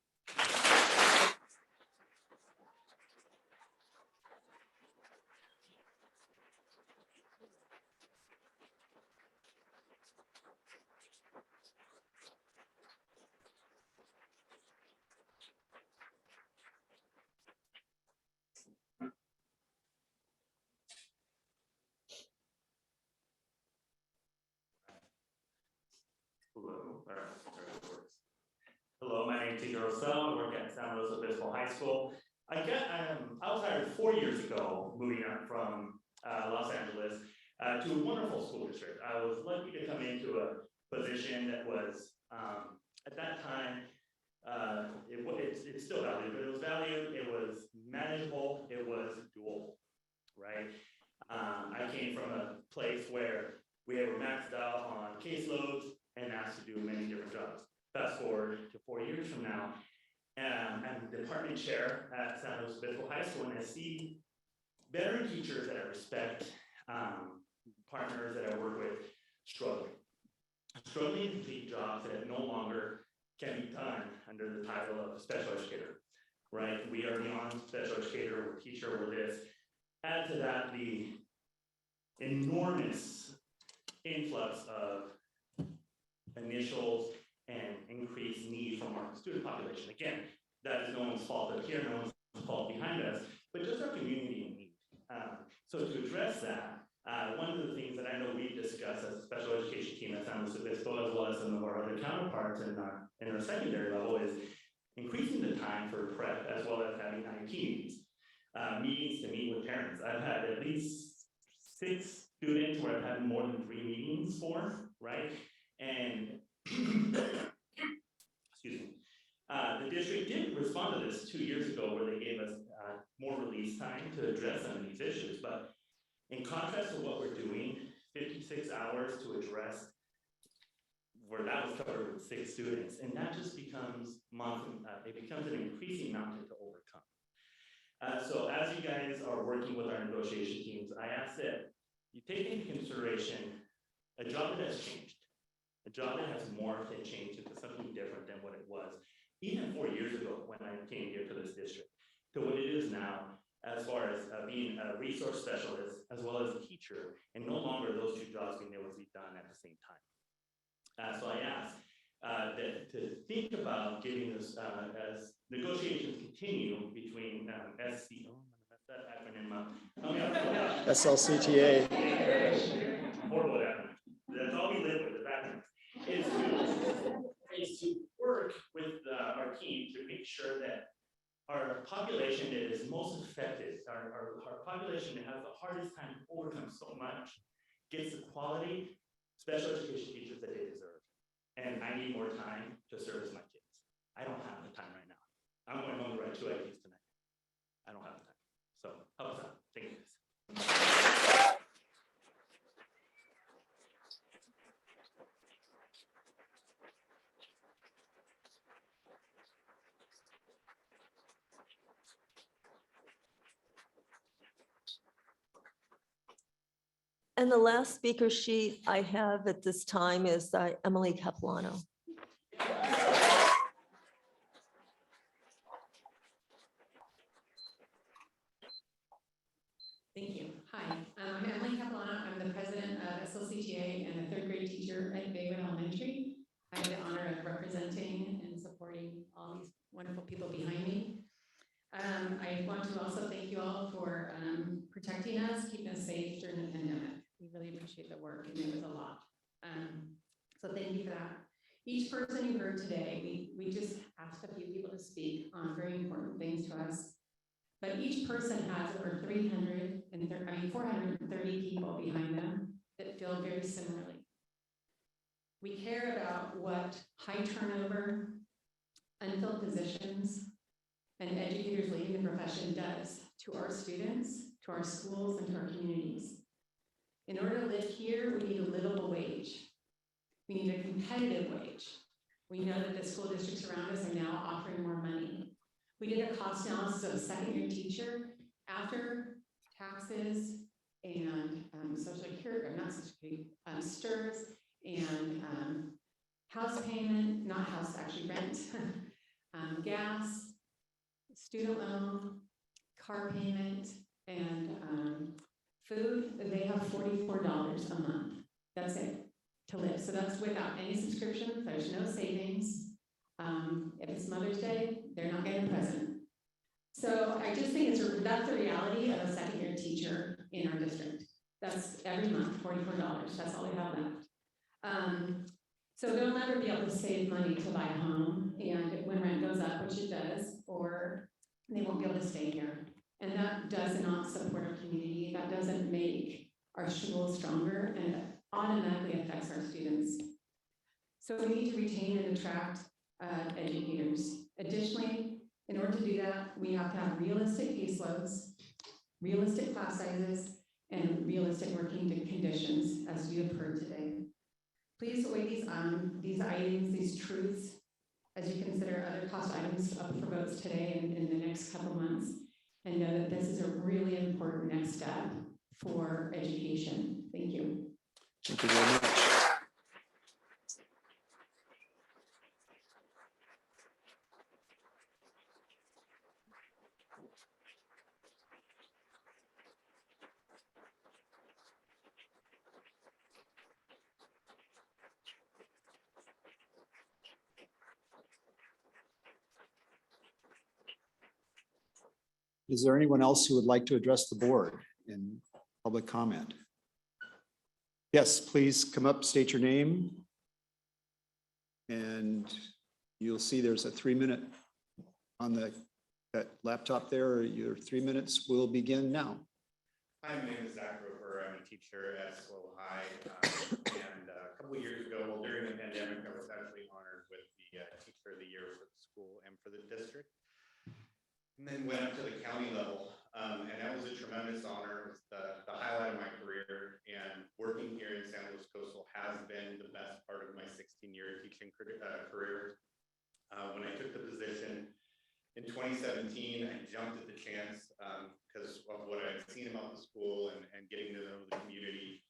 Hello, my name is Cesar Rosell. I work at San Luis Obispo High School. I was hired 4 years ago, moving up from Los Angeles to a wonderful school district. I was lucky to come into a position that was, at that time, it's still valued, but it was valued, it was manageable, it was doable, right? I came from a place where we were maxed out on caseloads and asked to do many different jobs. Fast forward to 4 years from now, I'm the department chair at San Luis Obispo High School, and I see veteran teachers that I respect, partners that I work with, struggling to complete jobs that no longer can be done under the title of special educator, right? We are beyond special educator, we're teacher, we're this. Add to that the enormous influx of initials and increased need from our student population. Again, that is no one's fault up here, no one's fault behind us, but just our community in need. So to address that, one of the things that I know we've discussed as a special education team at San Luis Obispo, as well as some of our other counterparts in our secondary level, is increasing the time for prep, as well as having IEP meetings. Meetings to meet with parents. I've had at least 6 students where I've had more than 3 meetings for, right? And excuse me. The district did respond to this 2 years ago, where they gave us more release time to address some of these issues. But in contrast to what we're doing, 56 hours to address where that was covered with 6 students, and that just becomes it becomes an increasing mountain to overcome. So as you guys are working with our negotiation teams, I ask that you take into consideration a job that has changed. A job that has morphed and changed into something different than what it was even 4 years ago when I came here to this district, to what it is now, as far as being a resource specialist as well as a teacher, and no longer those 2 jobs being able to be done at the same time. So I ask to think about giving us, as negotiations continue between SC, oh, that acronym up. SLCTA. Horrible acronym. That's all we live with, is acronyms. Is to work with our team to make sure that our population that is most affected, our population that has the hardest time to overcome so much, gets the quality special education teachers that they deserve. And I need more time to service my kids. I don't have the time right now. I'm going home to write 2 IPs tonight. I don't have the time. So help us out. Thank you. And the last speaker sheet I have at this time is Emily Capuano. Thank you. Hi, I'm Emily Capuano. I'm the president of SLCTA and a 3rd grade teacher at Baywood Elementary. I have the honor of representing and supporting all these wonderful people behind me. I want to also thank you all for protecting us, keeping us safe during the pandemic. We really appreciate the work, and it was a lot. So thank you for that. Each person you heard today, we just asked a few people to speak on very important things to us. But each person has over 430 people behind them that feel very similarly. We care about what high turnover, unfilled positions, and educators leading the profession does to our students, to our schools, and to our communities. In order to live here, we need a livable wage. We need a competitive wage. We know that the school districts around us are now offering more money. We did a cost analysis of a 2nd-year teacher after taxes and social security, or not social security, STRS and house payment, not house, actually rent, gas, student loan, car payment, and food. They have $44 a month. That's it to live. So that's without any subscriptions. There's no savings. If it's Mother's Day, they're not getting a present. So I just think that's the reality of a 2nd-year teacher in our district. That's every month, $44. That's all we have left. So they'll never be able to save money to buy a home, and when rent goes up, which it does, or they won't be able to stay here. And that does not support our community. That doesn't make our schools stronger, and it automatically affects our students. So we need to retain and attract educators. Additionally, in order to do that, we have to have realistic caseloads, realistic class sizes, and realistic working conditions, as you have heard today. Please weigh these items, these truths, as you consider other cost items up for votes today and in the next couple months, and know that this is a really important next step for education. Thank you. Thank you very much. Is there anyone else who would like to address the board in public comment? Yes, please come up, state your name. And you'll see there's a 3-minute on that laptop there. Your 3 minutes will begin now. Hi, my name is Zach Roper. I'm a teacher at SLO High. And a couple of years ago, well, during the pandemic, I was actually honored with the Teacher of the Year for the school and for the district. And then went up to the county level. And that was a tremendous honor. It was the highlight of my career. And working here in San Luis Coastal has been the best part of my 16-year teaching career. When I took the position in 2017, I jumped at the chance because of what I'd seen about the school and getting to know the community.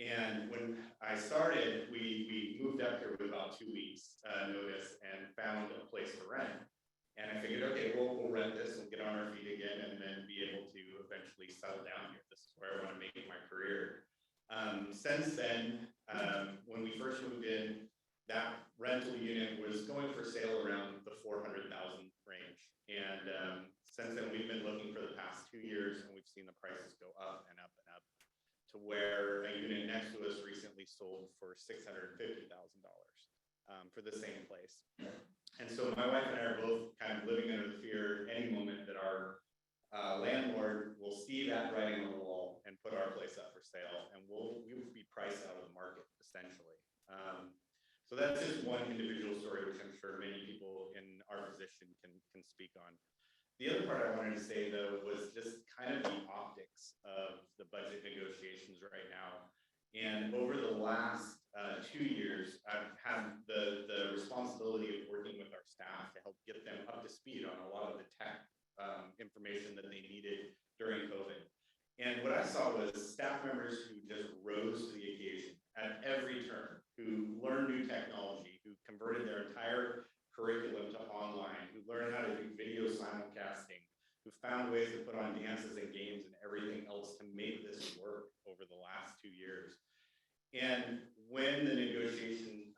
And when I started, we moved up here with about 2 weeks notice and found a place to rent. And I figured, okay, we'll rent this and get on our feet again and then be able to eventually settle down here. This is where I want to make my career. Since then, when we first moved in, that rental unit was going for sale around the 400,000 range. And since then, we've been looking for the past 2 years, and we've seen the prices go up and up and up to where a unit next to us recently sold for $650,000 for the same place. And so my wife and I are both kind of living under the fear any moment that our landlord will see that writing on the wall and put our place up for sale, and we will be priced out of the market essentially. So that's just one individual story, which I'm sure many people in our position can speak on. The other part I wanted to say, though, was just kind of the optics of the budget negotiations right now. And over the last 2 years, I've had the responsibility of working with our staff to help get them up to speed on a lot of the tech information that they needed during COVID. And what I saw was staff members who just rose to the occasion at every turn, who learned new technology, who converted their entire curriculum to online, who learned how to do video simulcasting, who found ways to put on dances and games and everything else to make this work over the last 2 years. And when the negotiation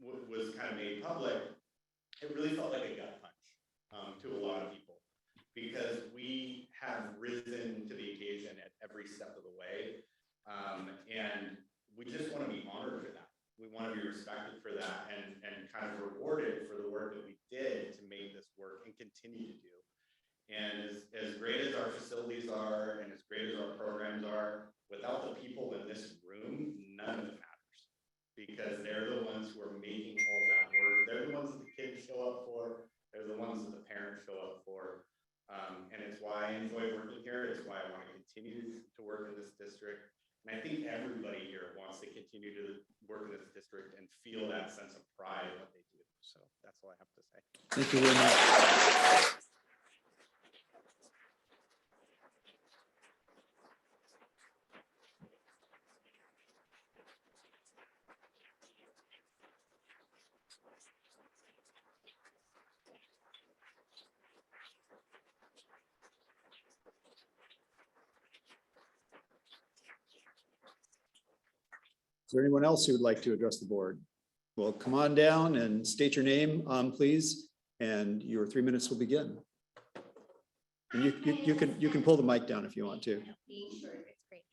was kind of made public, it really felt like a gut punch to a lot of people, because we have risen to the occasion at every step of the way. And we just want to be honored for that. We want to be respected for that and kind of rewarded for the work that we did to make this work and continue to do. And as great as our facilities are and as great as our programs are, without the people in this room, none of it matters, because they're the ones who are making all that work. They're the ones that the kids show up for. They're the ones that the parents show up for. And it's why I enjoy working here. It's why I want to continue to work in this district. And I think everybody here wants to continue to work in this district and feel that sense of pride in what they do. So that's all I have to say. Thank you very much. Is there anyone else who would like to address the board? Well, come on down and state your name, please, and your 3 minutes will begin. And you can pull the mic down if you want to. Being short, it's great.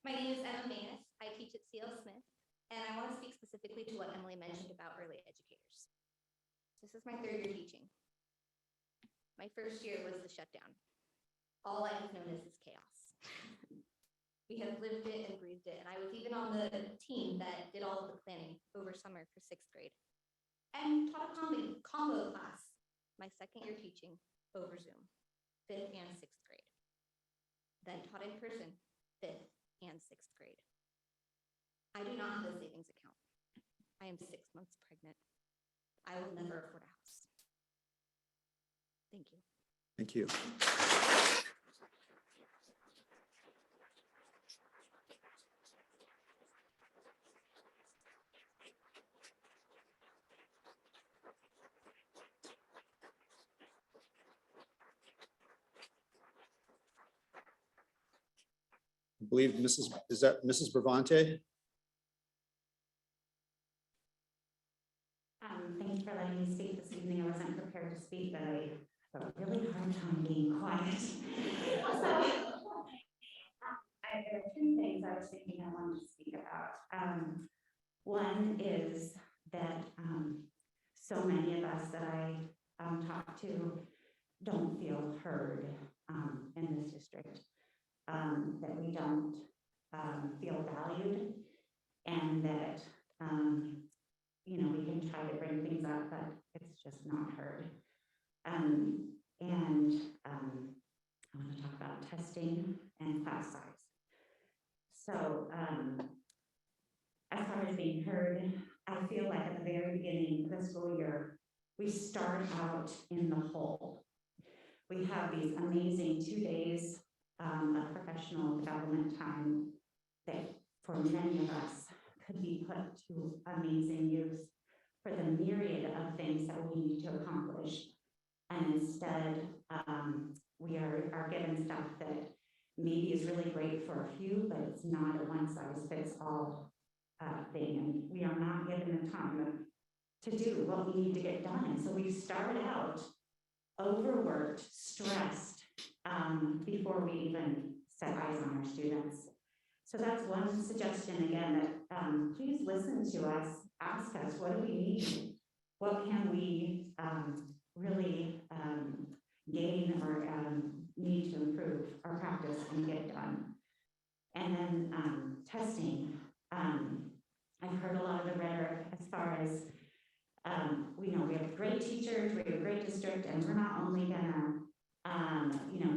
My name is Emma Manus. I teach at C.L. Smith, and I want to speak specifically to what Emily mentioned about early educators. This is my 3rd year teaching. My first year was the shutdown. All I have known is this chaos. We have lived it and breathed it, and I was even on the team that did all of the planning over summer for 6th grade and taught a combo class my 2nd year teaching over Zoom, 5th and 6th grade. Then taught in person, 5th and 6th grade. I do not have a savings account. I am 6 months pregnant. I will never afford a house. Thank you. Thank you. I believe is that Mrs. Bravante? Thank you for letting me speak this evening. I wasn't prepared to speak, but I have a really hard time being quiet. So, there are 2 things I was thinking I wanted to speak about. One is that so many of us that I talk to don't feel heard in this district. That we don't feel valued, and that we can try to bring things up, but it's just not heard. And I want to talk about testing and class size. So as far as being heard, I feel like at the very beginning of the school year, we start out in the hole. We have these amazing 2 days of professional development time that for many of us could be put to amazing use for the myriad of things that we need to accomplish. And instead, we are given stuff that maybe is really great for a few, but it's not a one-size-fits-all thing, and we are not given the time to do what we need to get done. And so we start out overworked, stressed, before we even set eyes on our students. So that's one suggestion again, that please listen to us, ask us, what do we need? What can we really gain or need to improve our practice and get done? And then testing. I've heard a lot of the rhetoric as far as we know we have great teachers, we have a great district, and we're not only gonna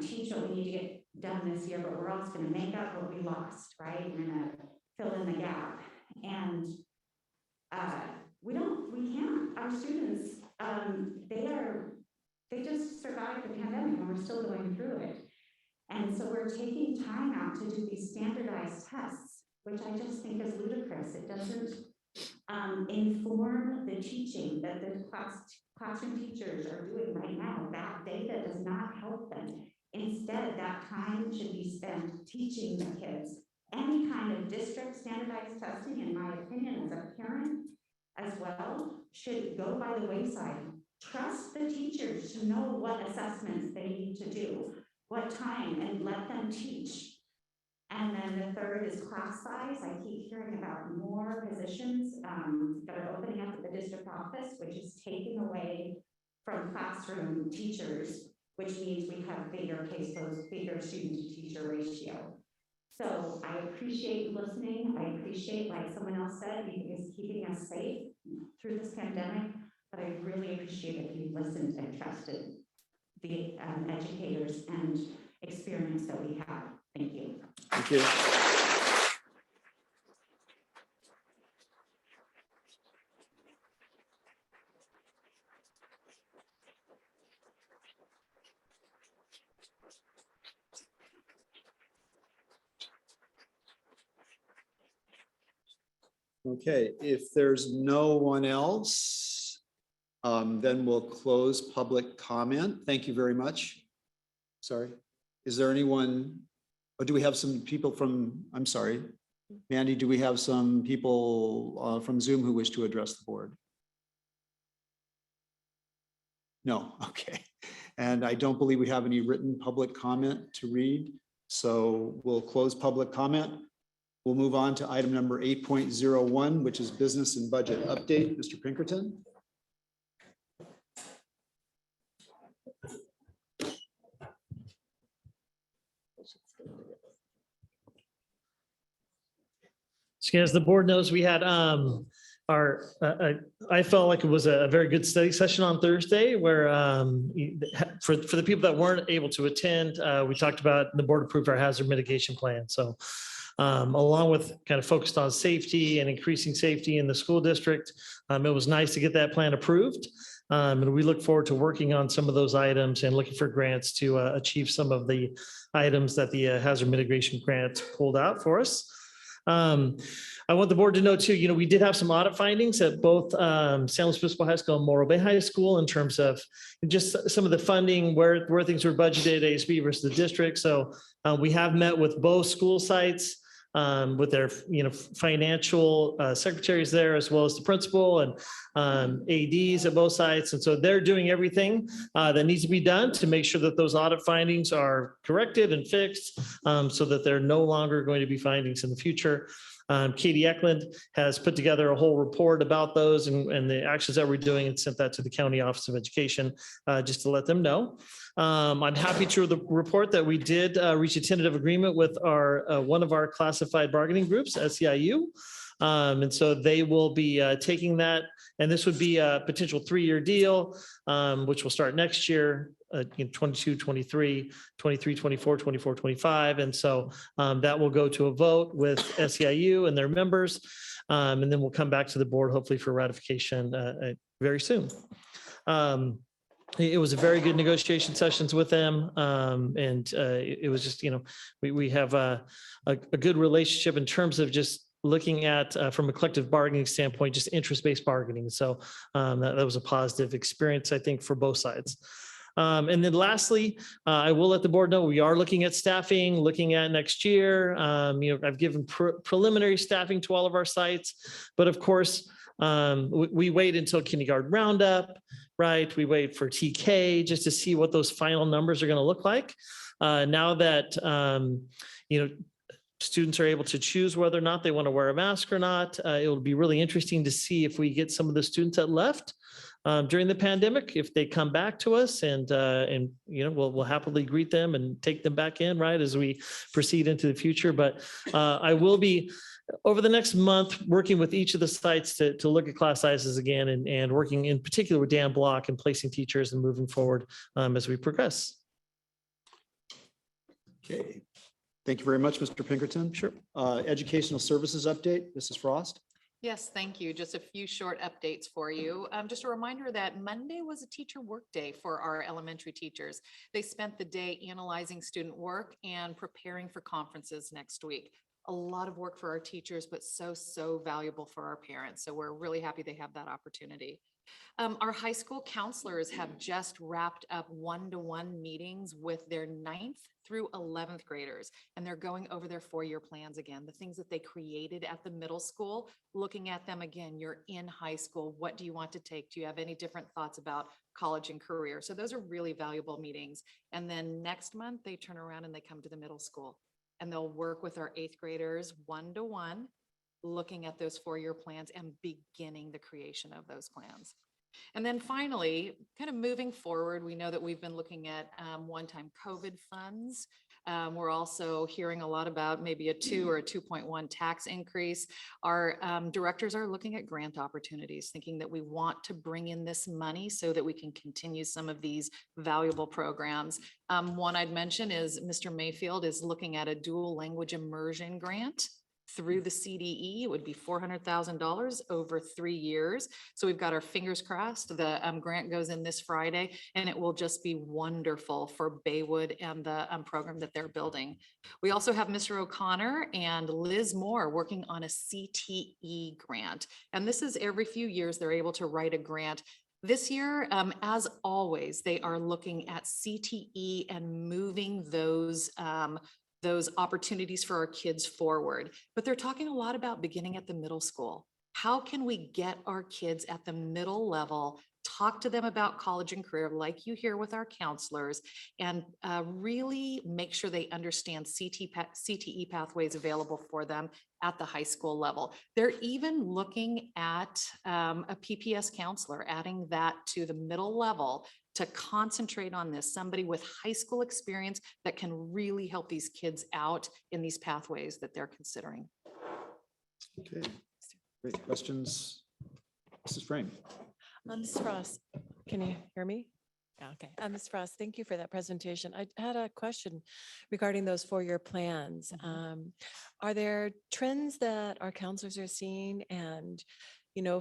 teach what we need to get done this year, but we're also gonna make up what we lost, right? We're gonna fill in the gap. And we can't. Our students, they just survived the pandemic and we're still going through it. And so we're taking time out to do these standardized tests, which I just think is ludicrous. It doesn't inform the teaching that the classroom teachers are doing right now. That data does not help them. Instead, that time should be spent teaching the kids. Any kind of district standardized testing, in my opinion, as a parent as well, should go by the wayside. Trust the teachers to know what assessments they need to do, what time, and let them teach. And then the third is class size. I keep hearing about more positions that are opening up at the district office, which is taking away from classroom teachers, which means we have bigger caseloads, bigger student to teacher ratio. So I appreciate listening. I appreciate, like someone else said, is keeping us safe through this pandemic, but I really appreciate if you listened and trusted the educators and experience that we have. Thank you. Thank you. Okay, if there's no one else, then we'll close public comment. Thank you very much. Sorry, is there anyone, or do we have some people from, I'm sorry, Mandy, do we have some people from Zoom who wish to address the board? No, okay. And I don't believe we have any written public comment to read. So we'll close public comment. We'll move on to item number 8.01, which is business and budget update. Mr. Pinkerton. So as the board knows, we had I felt like it was a very good study session on Thursday where for the people that weren't able to attend, we talked about the board approved our hazard mitigation plan. So along with kind of focused on safety and increasing safety in the school district, it was nice to get that plan approved. And we look forward to working on some of those items and looking for grants to achieve some of the items that the hazard mitigation grant pulled out for us. I want the board to know too, we did have some audit findings at both San Luis Obispo High School and Morro Bay High School in terms of just some of the funding, where things were budgeted, ASB versus the district. So we have met with both school sites with their financial secretaries there, as well as the principal and ADs at both sites. And so they're doing everything that needs to be done to make sure that those audit findings are corrected and fixed so that they're no longer going to be findings in the future. Katie Eklund has put together a whole report about those and the actions that we're doing and sent that to the County Office of Education just to let them know. I'm happy to report that we did reach a tentative agreement with our one of our classified bargaining groups, SEIU. And so they will be taking that, and this would be a potential 3-year deal, which will start next year, in 22, 23, 23, 24, 24, 25. And so that will go to a vote with SEIU and their members. And then we'll come back to the board, hopefully for ratification very soon. It was a very good negotiation sessions with them. And it was just, we have a good relationship in terms of just looking at from a collective bargaining standpoint, just interest-based bargaining. So that was a positive experience, I think, for both sides. And then lastly, I will let the board know, we are looking at staffing, looking at next year. I've given preliminary staffing to all of our sites, but of course, we wait until kindergarten roundup, right? We wait for TK just to see what those final numbers are going to look like. Now that, students are able to choose whether or not they want to wear a mask or not, it will be really interesting to see if we get some of the students that left during the pandemic, if they come back to us and we'll happily greet them and take them back in, right, as we proceed into the future. But I will be over the next month working with each of the sites to look at class sizes again and working in particular with Dan Block and placing teachers and moving forward as we progress. Okay. Thank you very much, Mr. Pinkerton. Sure. Educational services update, Mrs. Frost. Yes, thank you. Just a few short updates for you. Just a reminder that Monday was a teacher work day for our elementary teachers. They spent the day analyzing student work and preparing for conferences next week. A lot of work for our teachers, but so valuable for our parents. So we're really happy they have that opportunity. Our high school counselors have just wrapped up one-to-one meetings with their 9th through 11th graders, and they're going over their 4-year plans again, the things that they created at the middle school, looking at them again. You're in high school. What do you want to take? Do you have any different thoughts about college and career? So those are really valuable meetings. And then next month, they turn around and they come to the middle school, and they'll work with our 8th graders one-to-one, looking at those 4-year plans and beginning the creation of those plans. And then finally, kind of moving forward, we know that we've been looking at one-time COVID funds. We're also hearing a lot about maybe a 2 or a 2.1 tax increase. Our directors are looking at grant opportunities, thinking that we want to bring in this money so that we can continue some of these valuable programs. One I'd mention is Mr. Mayfield is looking at a dual language immersion grant through the CDE. It would be $400,000 over 3 years. So we've got our fingers crossed. The grant goes in this Friday, and it will just be wonderful for Baywood and the program that they're building. We also have Mr. O'Connor and Liz Moore working on a CTE grant. And this is every few years they're able to write a grant. This year, as always, they are looking at CTE and moving those opportunities for our kids forward. But they're talking a lot about beginning at the middle school. How can we get our kids at the middle level, talk to them about college and career like you hear with our counselors, and really make sure they understand CTE pathways available for them at the high school level. They're even looking at a PPS counselor, adding that to the middle level to concentrate on this, somebody with high school experience that can really help these kids out in these pathways that they're considering. Okay, great. Questions? Mrs. Frame. Ms. Frost, can you hear me? Yeah, okay. Ms. Frost, thank you for that presentation. I had a question regarding those 4-year plans. Are there trends that our counselors are seeing, and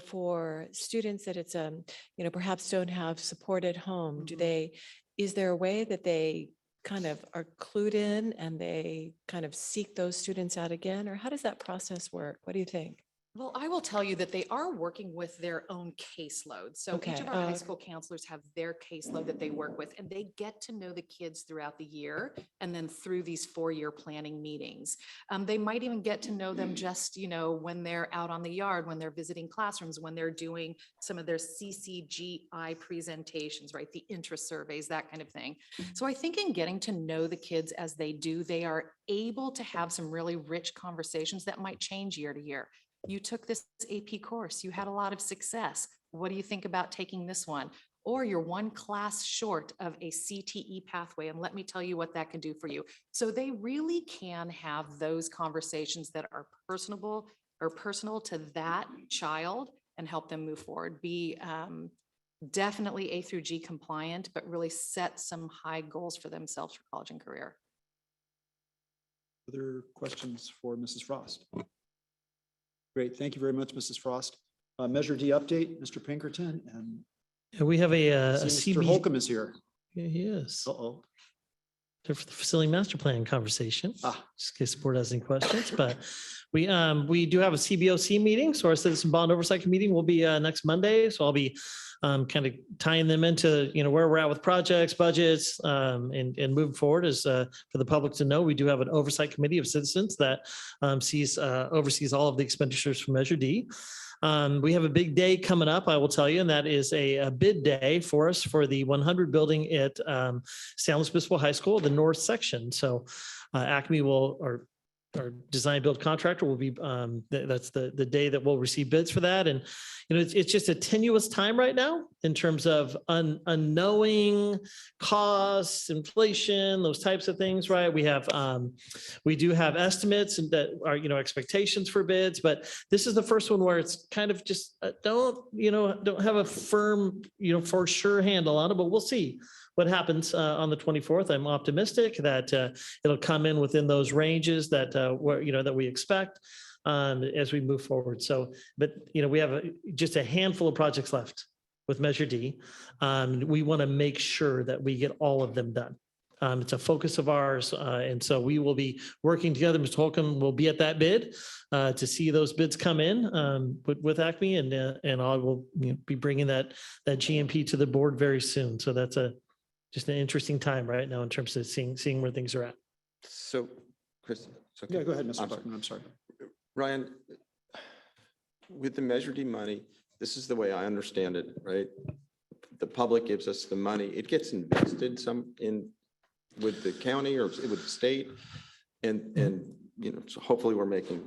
for students that it's perhaps don't have support at home, is there a way that they kind of are clued in and they kind of seek those students out again, or how does that process work? What do you think? Well, I will tell you that they are working with their own caseload. So each of our high school counselors have their caseload that they work with, and they get to know the kids throughout the year and then through these 4-year planning meetings. They might even get to know them just, when they're out on the yard, when they're visiting classrooms, when they're doing some of their CCGI presentations, right? The interest surveys, that kind of thing. So I think in getting to know the kids as they do, they are able to have some really rich conversations that might change year to year. You took this AP course, you had a lot of success. What do you think about taking this one? Or you're one class short of a CTE pathway, and let me tell you what that can do for you. So they really can have those conversations that are personable or personal to that child and help them move forward. Be definitely A through G compliant, but really set some high goals for themselves for college and career. Other questions for Mrs. Frost? Great. Thank you very much, Mrs. Frost. Measure D update, Mr. Pinkerton. And we have a Mr. Holcomb is here. Yeah, he is. Uh-oh. For the facility master plan conversation, just in case the board has any questions, but we do have a CBOC meeting. So our citizen bond oversight meeting will be next Monday. So I'll be kind of tying them into, where we're at with projects, budgets, and moving forward is for the public to know, we do have an oversight committee of citizens that oversees all of the expenditures for Measure D. We have a big day coming up, I will tell you, and that is a bid day for us for the 100 building at San Luis Obispo High School, the north section. So Acme our design build contractor will be, that's the day that we'll receive bids for that. And, it's just a tenuous time right now in terms of unknowing costs, inflation, those types of things, right? We do have estimates and that are, expectations for bids, but this is the first one where it's kind of just don't have a firm, for sure handle on it, but we'll see what happens on the 24th. I'm optimistic that it'll come in within those ranges that that we expect as we move forward. So, but we have just a handful of projects left with Measure D. We want to make sure that we get all of them done. It's a focus of ours, and so we will be working together. Mr. Holcomb will be at that bid to see those bids come in with Acme, and I will be bringing that GMP to the board very soon. So that's just an interesting time right now in terms of seeing where things are at. So, Chris. Okay. Yeah, go ahead, Mr. Buckman. I'm sorry. Ryan, with the Measure D money, this is the way I understand it, right? The public gives us the money. It gets invested with the county or with the state. And so hopefully we're making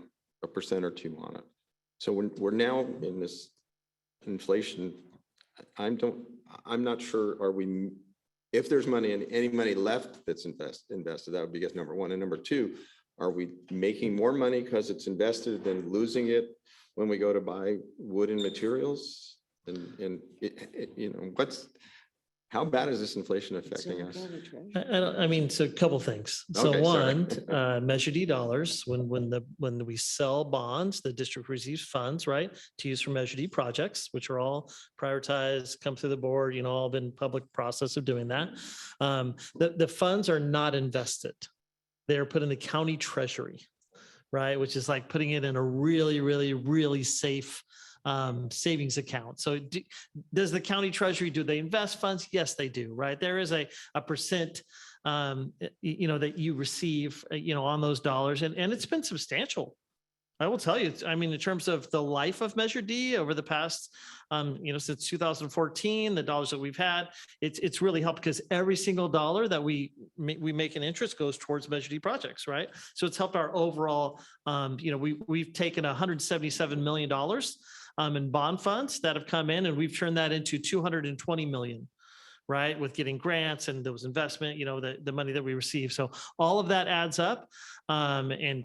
1% or 2% on it. So we're now in this inflation. I'm not sure, if there's any money left that's invested, that would be guess number one. And number two, are we making more money because it's invested than losing it when we go to buy wood and materials? And how bad is this inflation affecting us? So a couple things. So Okay, one, sorry. Measure D dollars, when we sell bonds, the district receives funds, right, to use for Measure D projects, which are all prioritized, come through the board, all been public process of doing that. The funds are not invested. They're put in the county treasury, right, which is like putting it in a really, really, really safe savings account. So does the county treasury, do they invest funds? Yes, they do, right? There is a percent, that you receive, on those dollars, and it's been substantial. I will tell you, in terms of the life of Measure D over the past, since 2014, the dollars that we've had, it's really helped because every single dollar that we make in interest goes towards Measure D projects, right? So it's helped our overall, we've taken $177 million in bond funds that have come in, and we've turned that into $220 million. Right, with getting grants and those investment, the money that we receive. So all of that adds up, and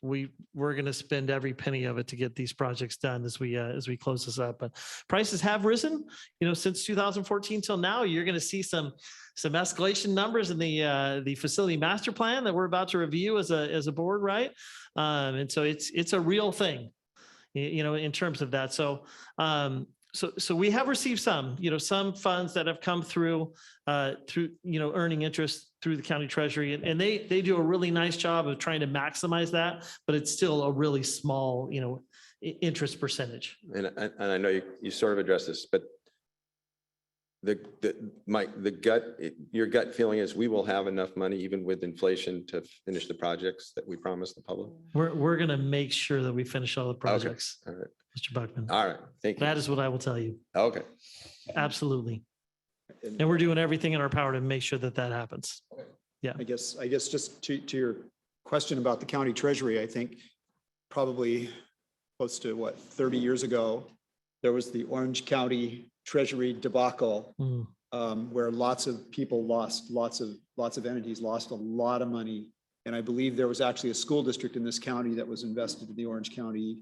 we're going to spend every penny of it to get these projects done as we close this up. But prices have risen, since 2014 till now. You're going to see some escalation numbers in the facility master plan that we're about to review as a board, right? And so it's a real thing, in terms of that. So. So we have received some funds that have come through earning interest through the county treasury, and they do a really nice job of trying to maximize that, but it's still a really small, interest percentage. And I know you sort of addressed this, but your gut feeling is we will have enough money even with inflation to finish the projects that we promised the public? We're going to make sure that we finish all the projects. Okay. All right. Mr. Buckman. All right. Thank you. That is what I will tell you. Okay. Absolutely. And we're doing everything in our power to make sure that happens. Yeah. I guess just to your question about the county treasury, I think probably close to 30 years ago, there was the Orange County Treasury debacle, where lots of people lost, lots of entities lost a lot of money. And I believe there was actually a school district in this county that was invested in the Orange County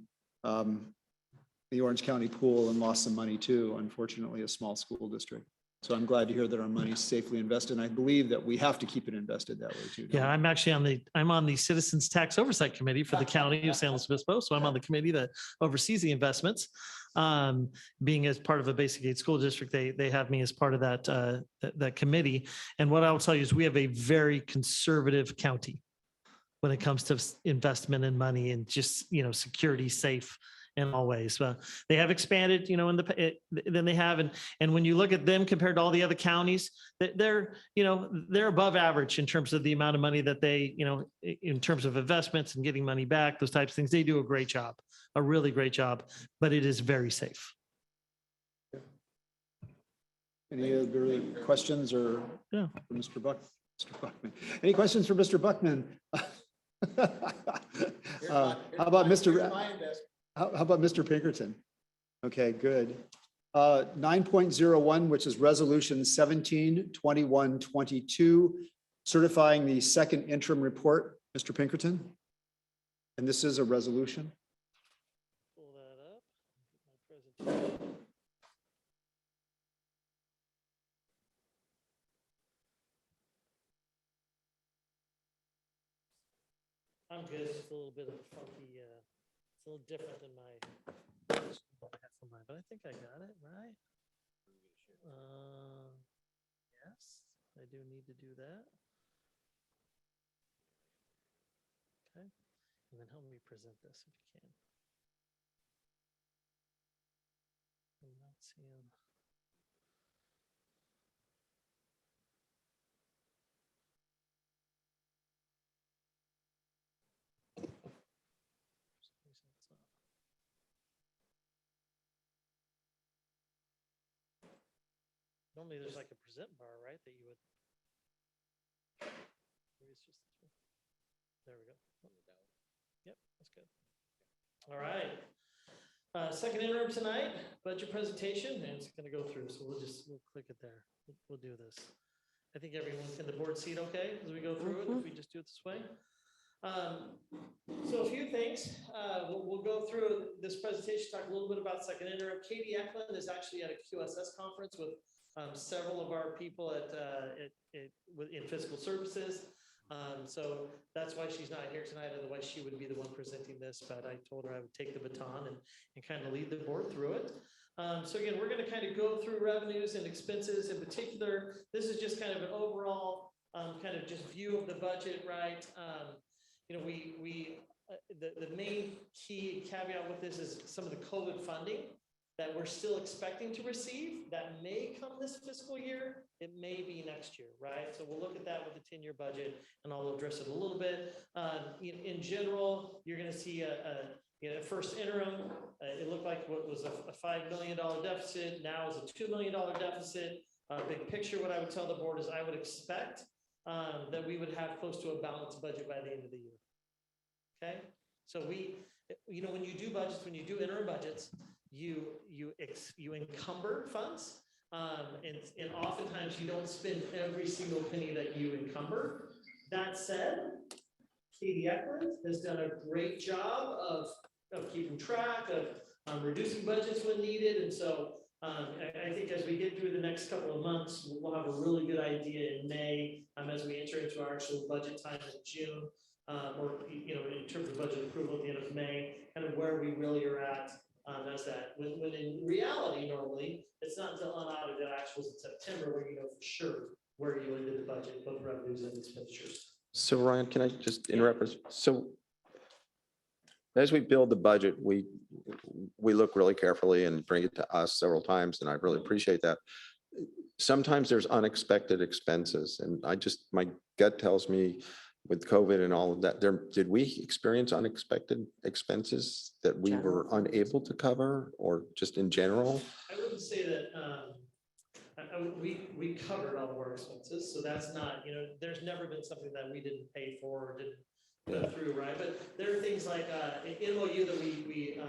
pool and lost some money too, unfortunately, a small school district. So I'm glad to hear that our money is safely invested. And I believe that we have to keep it invested that way too. Yeah, I'm actually on the Citizens Tax Oversight Committee for the County of San Luis Obispo. So I'm on the committee that oversees the investments. Being as part of a basic aid school district, they have me as part of that committee. And what I will tell you is we have a very conservative county when it comes to investment and money and just, security, safe in all ways. They have expanded, you know, than they have. And when you look at them compared to all the other counties, they're, you know, they're above average in terms of the amount of money that they, you know, in terms of investments and getting money back, those types of things. They do a great job, a really great job, but it is very safe. Any other questions or yeah, for Mr. Buckman? Any questions for Mr. Buckman? How about Mr. How about Mr. Pinkerton? Okay, good. 9.01, which is resolution 172122, certifying the second interim report, Mr. Pinkerton. And this is a resolution. Pull that up. I'm good. It's a little bit of a funky, it's a little different than my, what I have for mine, but I think I got it right. Yes, I do need to do that. Okay, and then help me present this if you can. I'm not seeing. Normally there's like a present bar, right? That you would. Maybe it's just this one. There we go. Yep, that's good. All right. Second interim tonight, budget presentation, and it's going to go through. So we'll click it there. We'll do this. I think everyone can the board see it okay as we go through it, if we just do it this way. So a few things. We'll go through this presentation, talk a little bit about second interim. Katie Eklund is actually at a QSS conference with several of our people in fiscal services. So that's why she's not here tonight. Otherwise, she would be the one presenting this. But I told her I would take the baton and kind of lead the board through it. So again, we're going to kind of go through revenues and expenses in particular. This is just kind of an overall kind of just view of the budget, right? You know, the main key caveat with this is some of the COVID funding that we're still expecting to receive. That may come this fiscal year. It may be next year, right? So we'll look at that with the 10-year budget, and I'll address it a little bit. In general, you're going to see a first interim. It looked like what was a $5 million deficit. Now is a $2 million deficit. Big picture, what I would tell the board is I would expect that we would have close to a balanced budget by the end of the year. Okay, so when you do budgets, when you do interim budgets, you encumber funds, and oftentimes you don't spend every single penny that you encumber. That said, Katie Eklund has done a great job of keeping track of reducing budgets when needed, and so I think as we get through the next couple of months, we'll have a really good idea in May as we enter into our actual budget time in June. Or in terms of budget approval at the end of May, kind of where we really are at as that. When in reality, normally, it's not until unaudited actuals in September where you know for sure where you ended the budget, both revenues and expenditures. So Ryan, can I just interrupt? So as we build the budget, we look really carefully and bring it to us several times, and I really appreciate that. Sometimes there's unexpected expenses, and my gut tells me with COVID and all of that, did we experience unexpected expenses that we were unable to cover, or just in general? I wouldn't say that we covered all of our expenses, so that's not, there's never been something that we didn't pay for or didn't go through, right? But there are things like an MOU that we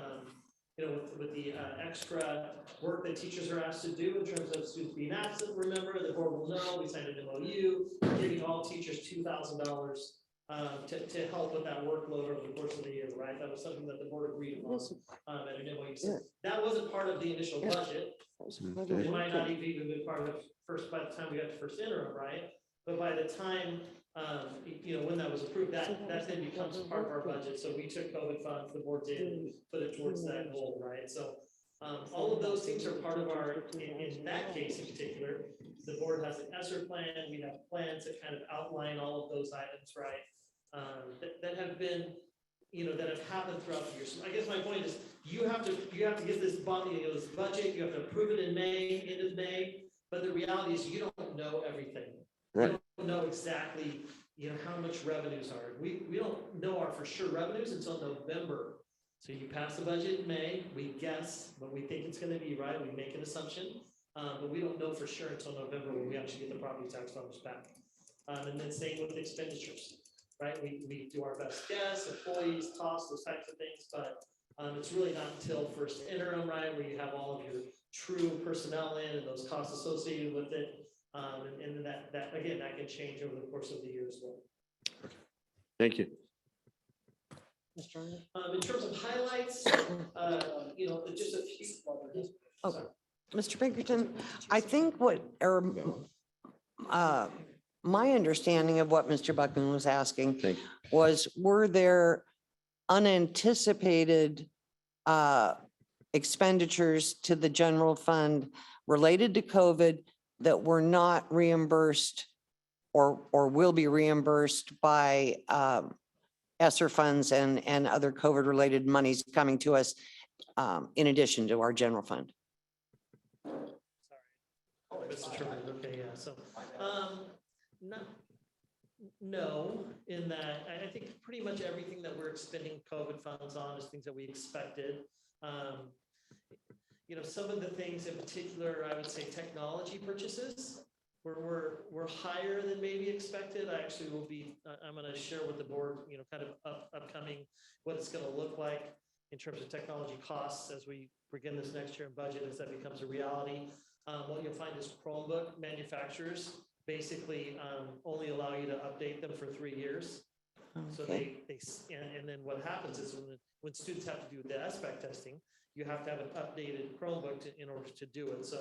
with the extra work that teachers are asked to do in terms of students being absent. Remember, the board will know we signed an MOU, giving all teachers $2,000 to help with that workload over the course of the year, right? That was something that the board agreed upon at an MOU. So that wasn't part of the initial budget. It might not even been part of by the time we got to first interim, right? But by the time when that was approved, that then becomes part of our budget. So we took COVID funds, the board did put it towards that goal, right? So all of those things are part of our, in that case in particular, the board has an ESSER plan. We have plans that kind of outline all of those items, right? That have been, that have happened throughout the year. So I guess my point is, you have to get this this budget, you have to approve it in May, end of May, but the reality is you don't know everything. Right. You don't know exactly, how much revenues are. We don't know our for sure revenues until November. So you pass the budget in May, we guess what we think it's gonna be, right? We make an assumption, but we don't know for sure until November when we actually get the property tax dollars back. And then same with expenditures, right? We do our best guess, employees, costs, those types of things, but it's really not until first interim, right, where you have all of your true personnel in and those costs associated with it. And then that again, that can change over the course of the year as well. Thank you. In terms of highlights, just a few. Oh, Mr. Pinkerton, I think my understanding of what Mr. Buckman was asking was, were there unanticipated expenditures to the general fund related to COVID that were not reimbursed or will be reimbursed by ESSER funds and other COVID-related monies coming to us in addition to our general fund? Okay, yeah, so, no, in that, I think pretty much everything that we're expending COVID funds on is things that we expected. Some of the things in particular, I would say technology purchases were higher than maybe expected. I actually will be, I'm gonna share with the board, kind of upcoming, what it's gonna look like in terms of technology costs as we begin this next year in budget, as that becomes a reality. What you'll find is Chromebook manufacturers basically only allow you to update them for 3 years. So and then what happens is when students have to do the SBAC testing, you have to have an updated Chromebook in order to do it. So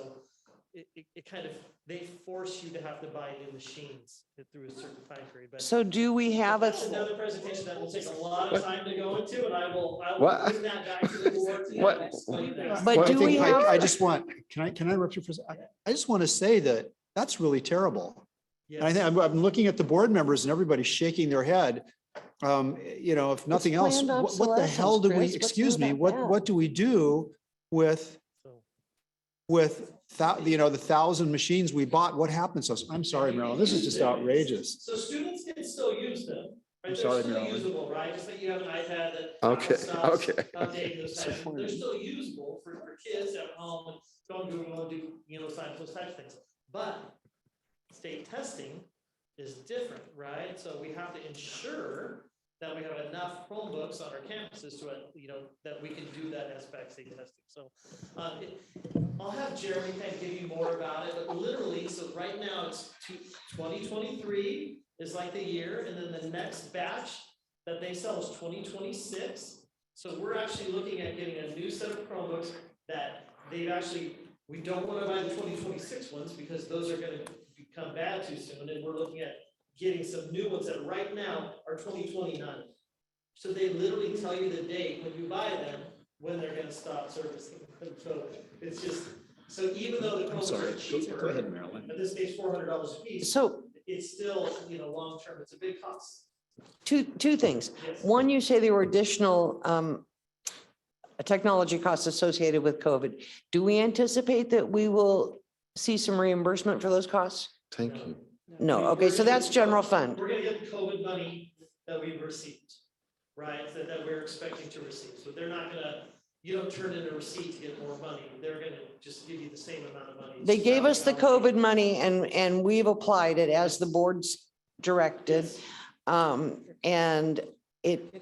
it kind of, they force you to have to buy new machines through a certain time period. But So do we have a? that's another presentation that will take a lot of time to go into, and I will bring that back to the board. What? But do we have? I just want, can I interrupt you for a second? I just want to say that that's really terrible. And I think I'm looking at the board members and everybody's shaking their head. If nothing else, planned what the hell do we, obsolescence, Chris. What's excuse new me, about that? what do we do with the 1,000 machines we bought? What happens to us? I'm sorry, Marilyn, this is just outrageous. So students can still use them. Right? I'm They're sorry, still Marilyn. usable, right? Just like you have an iPad that Okay, stops okay. updating those types of things. They're still usable for kids at home and go on Google and do science, those types of things. But state testing is different, right? So we have to ensure that we have enough Chromebooks on our campuses to, that we can do that SBAC state testing. So I'll have Jeremy kind of give you more about it, but literally, so right now it's 2023 is like the year, and then the next batch that they sell is 2026. So we're actually looking at getting a new set of Chromebooks that we don't want to buy the 2026 ones because those are going to become bad too soon, and we're looking at getting some new ones that right now are 2029. So they literally tell you the date when you buy them, when they're gonna stop servicing. So it's just, so even though the Chromebooks are cheaper, Go ahead, Marilyn. at this stage $400 a piece, So it's still, long term, it's a big cost. two things. Yes. One, you say there were additional technology costs associated with COVID. Do we anticipate that we will see some reimbursement for those costs? Thank you. No, okay, so that's general fund. We're gonna get the COVID money that we've received, right, that we're expecting to receive. So they're not gonna, you don't turn in a receipt to get more money. They're gonna just give you the same amount of money. They gave us the COVID money and we've applied it as the board's directed. And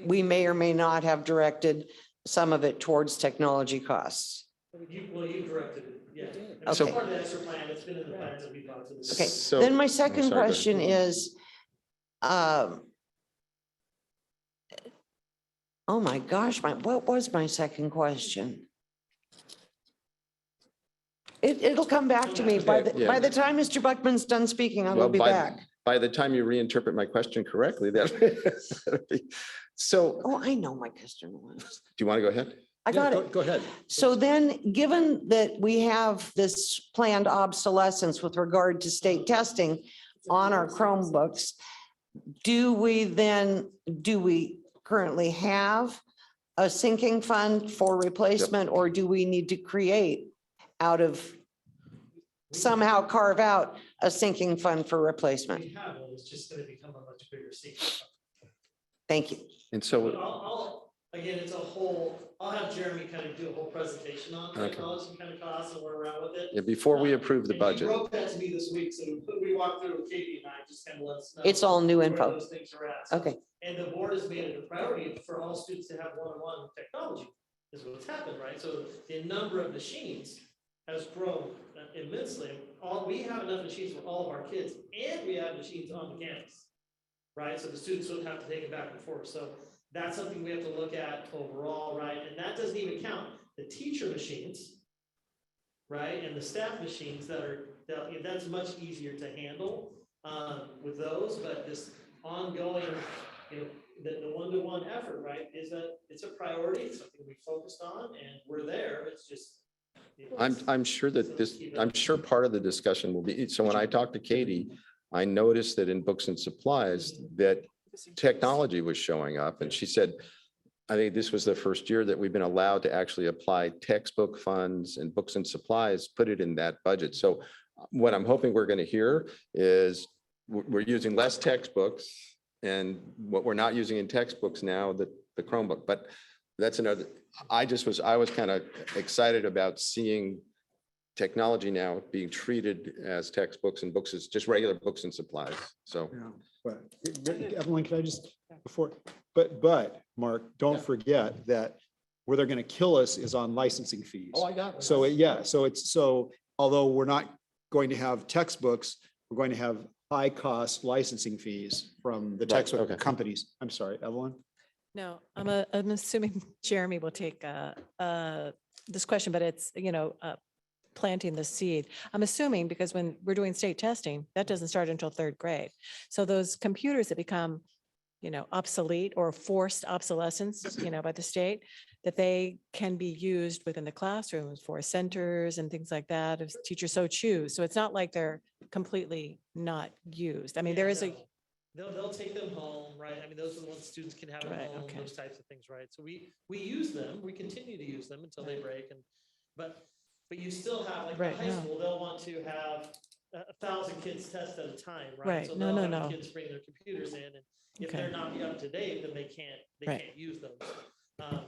we may or may not have directed some of it towards technology costs. You directed it, yeah. And Okay. it's part of the extra plan, it's been in the plans that we brought to the. Okay, So- then my I'm second sorry, go ahead. question is, oh my gosh, what was my second question? It'll come back to me by Yeah. the time Mr. Buckman's done speaking, I will be back. By the time you reinterpret my question correctly, that'll be. So, Oh, I know my question was. do you want to go ahead? I got it. Go ahead. So then, given that we have this planned obsolescence with regard to state testing on our Chromebooks, do we currently have a sinking fund for replacement, or do we need to create out of, somehow carve out a sinking fund for replacement? We have one, it's just gonna become a much bigger secret. Thank you. And But so, again, it's a whole, I'll have Jeremy kind of do a whole presentation on Okay. technology kind of costs and where we're at with it. yeah, before we approve the And budget. he wrote that to me this week, so we walked through with Katie and I, just kind of let us know. It's all new where info. Those things are at. So- Okay. And the board has made it a priority for all students to have one-on-one technology, is what's happened, right? So the number of machines has grown immensely. We have enough machines for all of our kids, and we have machines on the campus, right? So the students don't have to take it back and forth. So that's something we have to look at overall, right? And that doesn't even count the teacher machines, right? And the staff machines that's much easier to handle with those, but this ongoing, the one-to-one effort, right, is that it's a priority, it's something we focused on, and we're there. It's just. I'm sure that I'm sure part of the discussion will be, so when I talked to Katie, I noticed that in books and supplies that technology was showing up, and she said, I think this was the first year that we've been allowed to actually apply textbook funds and books and supplies, put it in that budget. So what I'm hoping we're going to hear is we're using less textbooks, and what we're not using in textbooks now, the Chromebook, but that's another, I was kind of excited about seeing technology now being treated as textbooks and books as just regular books and supplies. So. But Evelyn, can I just, but Mark, don't forget that where they're going to kill us is on licensing fees. Oh, I got it. So, although we're not going to have textbooks, we're going to have high cost licensing fees from the textbook okay. companies. I'm sorry, Evelyn? No, I'm assuming Jeremy will take this question, but it's, planting the seed. I'm assuming because when we're doing state testing, that doesn't start until third grade. So those computers that become, obsolete or forced obsolescence, by the state, that they can be used within the classrooms for centers and things like that, if teachers so choose. So it's not like they're completely not used. I mean, there is a, They'll take them home, right? I mean, those are the ones students can have at Right, home, okay. those types of things, right? So we use them, we continue to use them until they break, but you still have, like, Right, in high no. school, they'll want to have 1,000 kids test at a time, right? Right, So no, they'll no, have no. Kids bring their computers in, and if Okay. they're not up to date, then they Right. can't use those.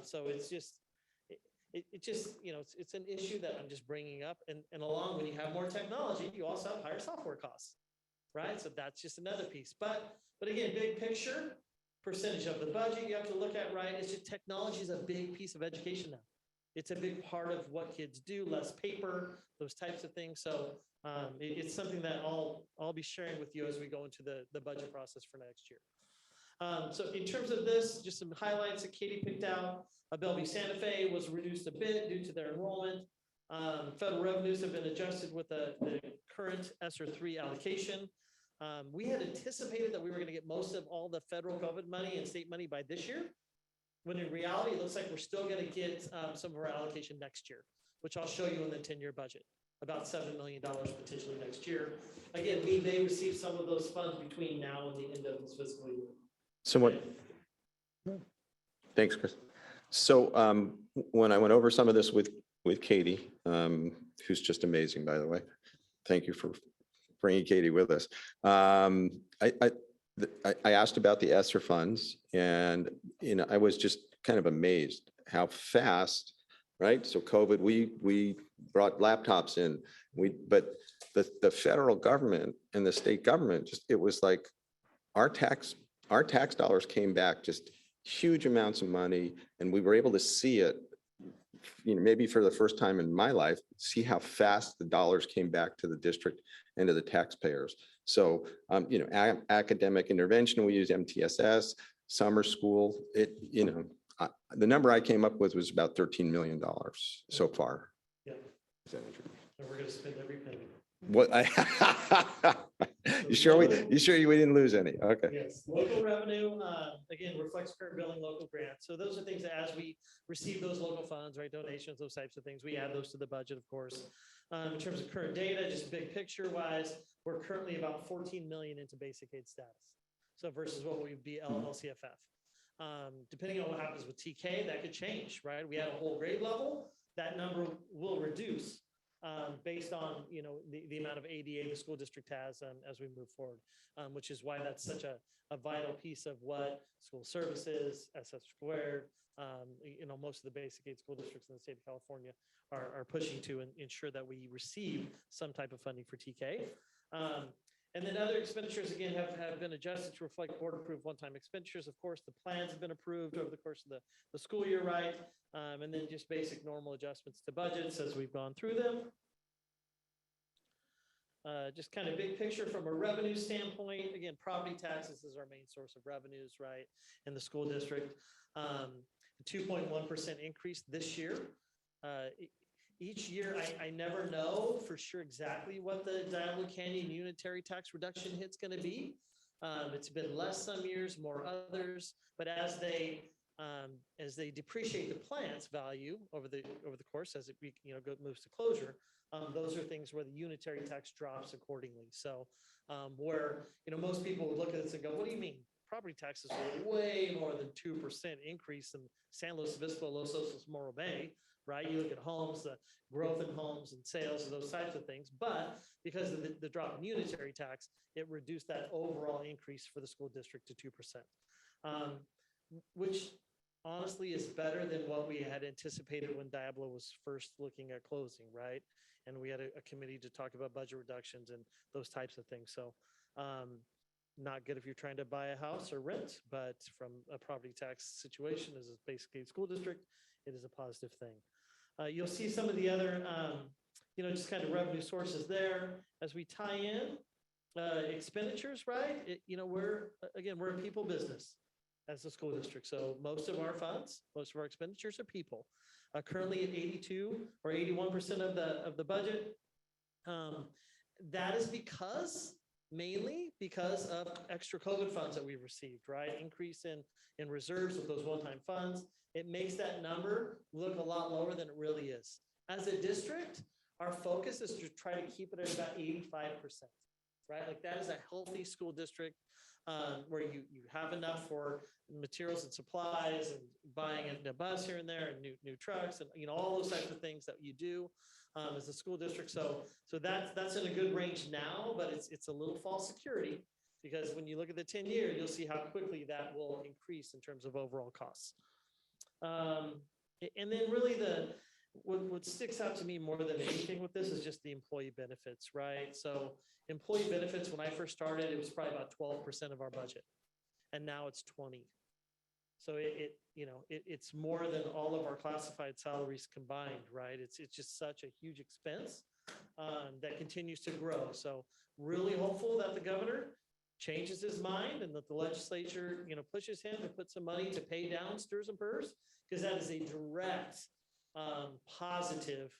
So it's just, it just, it's an issue that I'm just bringing up, and along, when you have more technology, you also have higher software costs, right? So that's just another piece, but again, big picture, percentage of the budget you have to look at, right? It's just technology is a big piece of education now. It's a big part of what kids do, less paper, those types of things. So it's something that I'll be sharing with you as we go into the budget process for next year. So in terms of this, just some highlights that Katie picked out. Bellevue Santa Fe was reduced a bit due to their enrollment. Federal revenues have been adjusted with the current ESSER 3 allocation. We had anticipated that we were going to get most of all the federal COVID money and state money by this year, when in reality, it looks like we're still going to get some of our allocation next year, which I'll show you in the 10-year budget, about $7 million potentially next year. Again, we may receive some of those funds between now and the end of this fiscal year. So thanks, Chris. So when I went over some of this with Katie, who's just amazing, by the way, thank you for bringing Katie with us. I asked about the ESSER funds, and I was just kind of amazed how fast, right? So COVID, we brought laptops in, but the federal government and the state government, it was like our tax dollars came back just huge amounts of money, and we were able to see it, maybe for the first time in my life, see how fast the dollars came back to the district and to the taxpayers. So, academic intervention, we use MTSS, summer school, the number I came up with was about $13 million so far. Yeah. And we're going to spend every penny. What? You sure we didn't lose any? Okay. Yes, local revenue, again, reflects current billing, local grants. So those are things that as we receive those local funds, right, donations, those types of things, we add those to the budget, of course. In terms of current data, just big picture wise, we're currently about 14 million into basic aid status. So versus what would be LCFF. Depending on what happens with TK, that could change, right? We had a whole grade level, that number will reduce based on, the amount of ADA the school district has as we move forward, which is why that's such a vital piece of what school services, SF squared, most of the basic aid school districts in the state of California are pushing to ensure that we receive some type of funding for TK. And then other expenditures, again, have been adjusted to reflect board-approved one-time expenditures. Of course, the plans have been approved over the course of the school year, right? And then just basic normal adjustments to budgets as we've gone through them. Just kind of big picture from a revenue standpoint. Again, property taxes is our main source of revenues, right, in the school district. 2.1% increase this year. Each year, I never know for sure exactly what the Diablo Canyon unitary tax reduction hit's going to be. It's been less some years, more others, but as they depreciate the plant's value over the course as it moves to closure, those are things where the unitary tax drops accordingly. So where most people would look at this and go, "What do you mean? Property taxes were way more than 2% increase in San Luis Obispo, Los Osos, Morro Bay." Right? You look at homes, the growth in homes and sales and those types of things. But because of the drop in unitary tax, it reduced that overall increase for the school district to 2%, which honestly is better than what we had anticipated when Diablo was first looking at closing, right? And we had a committee to talk about budget reductions and those types of things. So not good if you're trying to buy a house or rent, but from a property tax situation as a basically a school district, it is a positive thing. You'll see some of the other, just kind of revenue sources there as we tie in expenditures, right? We're a people business as a school district. So most of our funds, most of our expenditures are people. Currently at 82 or 81% of the budget. That is mainly because of extra COVID funds that we've received, right? Increase in reserves with those one-time funds. It makes that number look a lot lower than it really is. As a district, our focus is to try to keep it at about 85%, right? Like that is a healthy school district where you have enough for materials and supplies and buying a bus here and there and new trucks and all those types of things that you do as a school district. So that's in a good range now, but it's a little false security because when you look at the 10-year, you'll see how quickly that will increase in terms of overall costs. And then really what sticks out to me more than anything with this is just the employee benefits, right? So employee benefits, when I first started, it was probably about 12% of our budget, and now it's 20. So it's more than all of our classified salaries combined, right? It's just such a huge expense that continues to grow. So really hopeful that the governor changes his mind and that the legislature, pushes him to put some money to pay down STRS and PERS, because that is a direct positive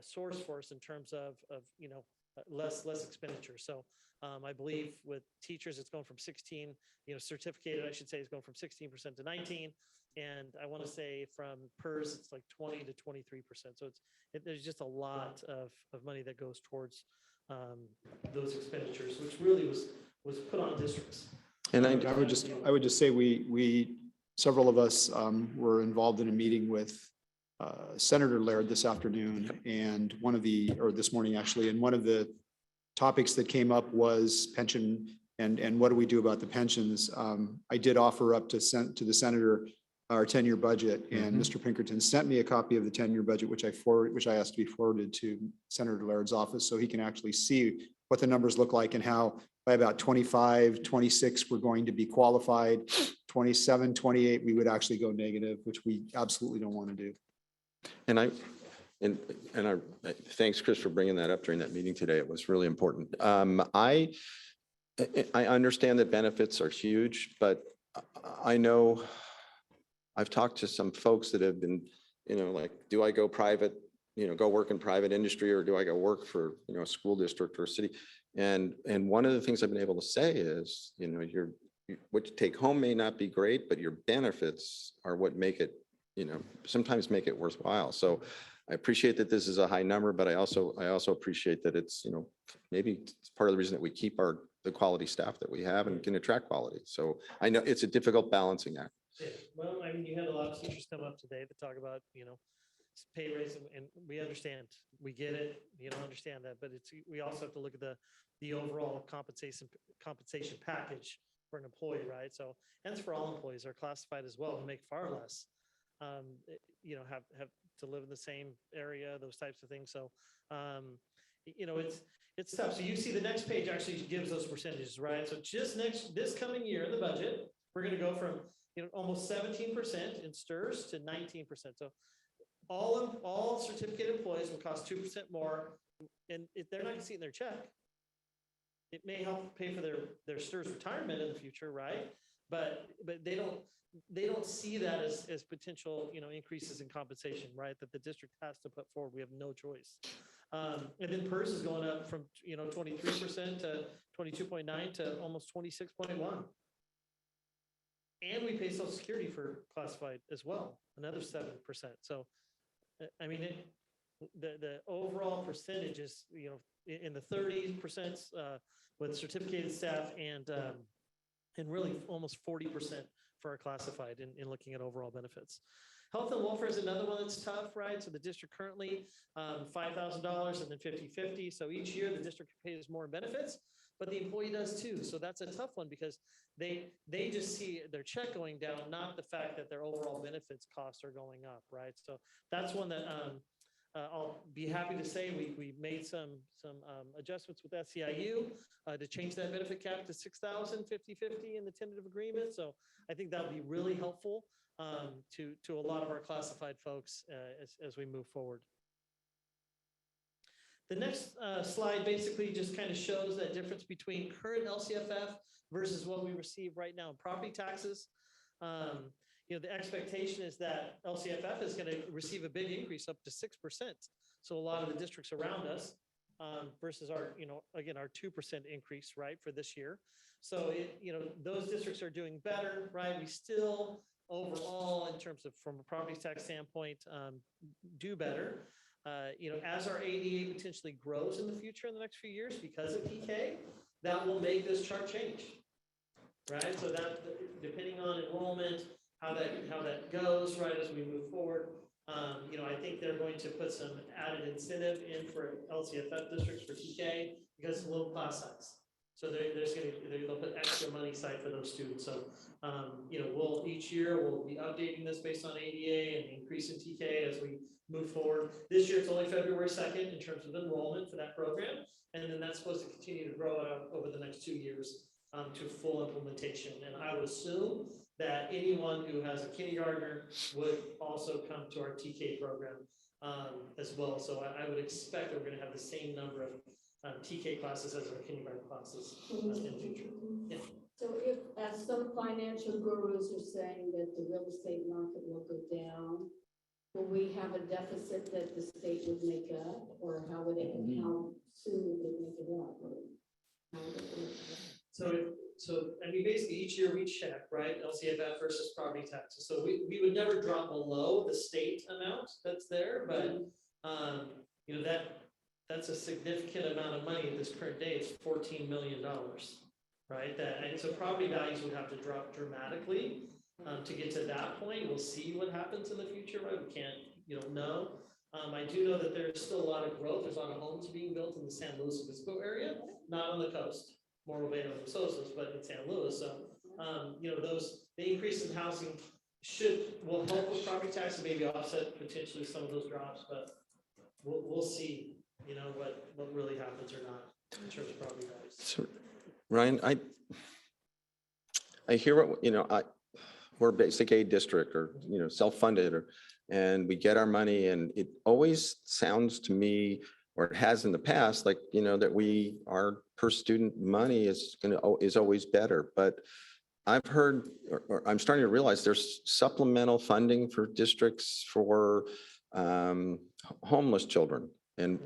source for us in terms of less expenditure. So I believe with teachers, it's going from 16, certificated, I should say, is going from 16% to 19. And I want to say from PERS, it's like 20 to 23%. So there's just a lot of money that goes towards those expenditures, which really was put on districts. And I would just say we several of us were involved in a meeting with Senator Laird this afternoon and this morning actually, and one of the topics that came up was pension and what do we do about the pensions. I did offer up to the senator our 10-year budget, and Mr. Pinkerton sent me a copy of the 10-year budget, which I asked to be forwarded to Senator Laird's office so he can actually see what the numbers look like and how by about 25, 26, we're going to be qualified. 27, 28, we would actually go negative, which we absolutely don't want to do. And thanks, Chris, for bringing that up during that meeting today. It was really important. I understand that benefits are huge, but I know I've talked to some folks that have been, like, do I go private, go work in private industry, or do I go work for, a school district or a city? And one of the things I've been able to say is, what you take home may not be great, but your benefits are what make it, sometimes make it worthwhile. So I appreciate that this is a high number, but I also appreciate that it's, maybe it's part of the reason that we keep the quality staff that we have and can attract quality. So I know it's a difficult balancing act. Yeah, well, I mean, you had a lot of teachers come up today to talk about, pay raise, and we understand, we get it, you don't understand that, but we also have to look at the overall compensation package for an employee, right? So, and it's for all employees are classified as well, who make far less. Have to live in the same area, those types of things. So, it's tough. So you see the next page actually gives those percentages, right? So just this coming year in the budget, we're going to go from, almost 17% in STIRS to 19%. So all certificate employees will cost 2% more, and if they're not going to see it in their check, it may help pay for their STIRS retirement in the future, right? But they don't see that as potential, increases in compensation, right? That the district has to put forward. We have no choice. And then PERS is going up from 23% to 22.9 to almost 26.1. And we pay Social Security for classified as well, another 7%. So, I mean, the overall percentage is, in the 30% with certificated staff and really almost 40% for our classified in looking at overall benefits. Health and welfare is another one that's tough, right? So the district currently $5,000 and then 50/50. So each year the district pays more in benefits, but the employee does too. So that's a tough one because they just see their check going down, not the fact that their overall benefits costs are going up, right? So that's one that I'll be happy to say we made some adjustments with SEIU to change that benefit cap to 6,000 50/50 in the tentative agreement. So I think that'll be really helpful to a lot of our classified folks as we move forward. The next slide basically just kind of shows that difference between current LCFF versus what we receive right now in property taxes. The expectation is that LCFF is going to receive a big increase up to 6%. So a lot of the districts around us versus our, again, our 2% increase, right, for this year. So, those districts are doing better, right? We still overall, in terms of from a property tax standpoint, do better. As our ADA potentially grows in the future in the next few years because of TK, that will make this chart change, right? So that depending on enrollment, how that goes, right, as we move forward, I think they're going to put some added incentive in for LCFF districts for TK because it's a little class size. So they'll put extra money aside for those students. So, each year we'll be updating this based on ADA and the increase in TK as we move forward. This year it's only February 2nd in terms of enrollment for that program. And then that's supposed to continue to grow out over the next 2 years to full implementation. And I would assume that anyone who has a kindergartner would also come to our TK program as well. So I would expect that we're going to have the same number of TK classes as our kindergarten classes in the future. Yeah. So if, as some financial gurus are saying that the real estate market will go down, will we have a deficit that the state would make up, or how would it, how soon would it make it up? Or how would it work? So I mean, basically each year we check, right, LCFF versus property taxes. So we would never drop below the state amount that's there, but that's a significant amount of money at this current day. It's $14 million, right? And so property values would have to drop dramatically to get to that point. We'll see what happens in the future, right? We can't, know. I do know that there's still a lot of growth. There's a lot of homes being built in the San Luis Obispo area, not on the coast, Morro Bay and Sosos, but in San Luis. So, the increase in housing will help with property tax and maybe offset potentially some of those drops, but we'll see, what really happens or not in terms of property values. So, Ryan, I hear what, we're a basic aid district or, self-funded and we get our money, and it always sounds to me, or it has in the past, like, that our per student money is always better. But I've heard, or I'm starting to realize there's supplemental funding for districts for homeless children and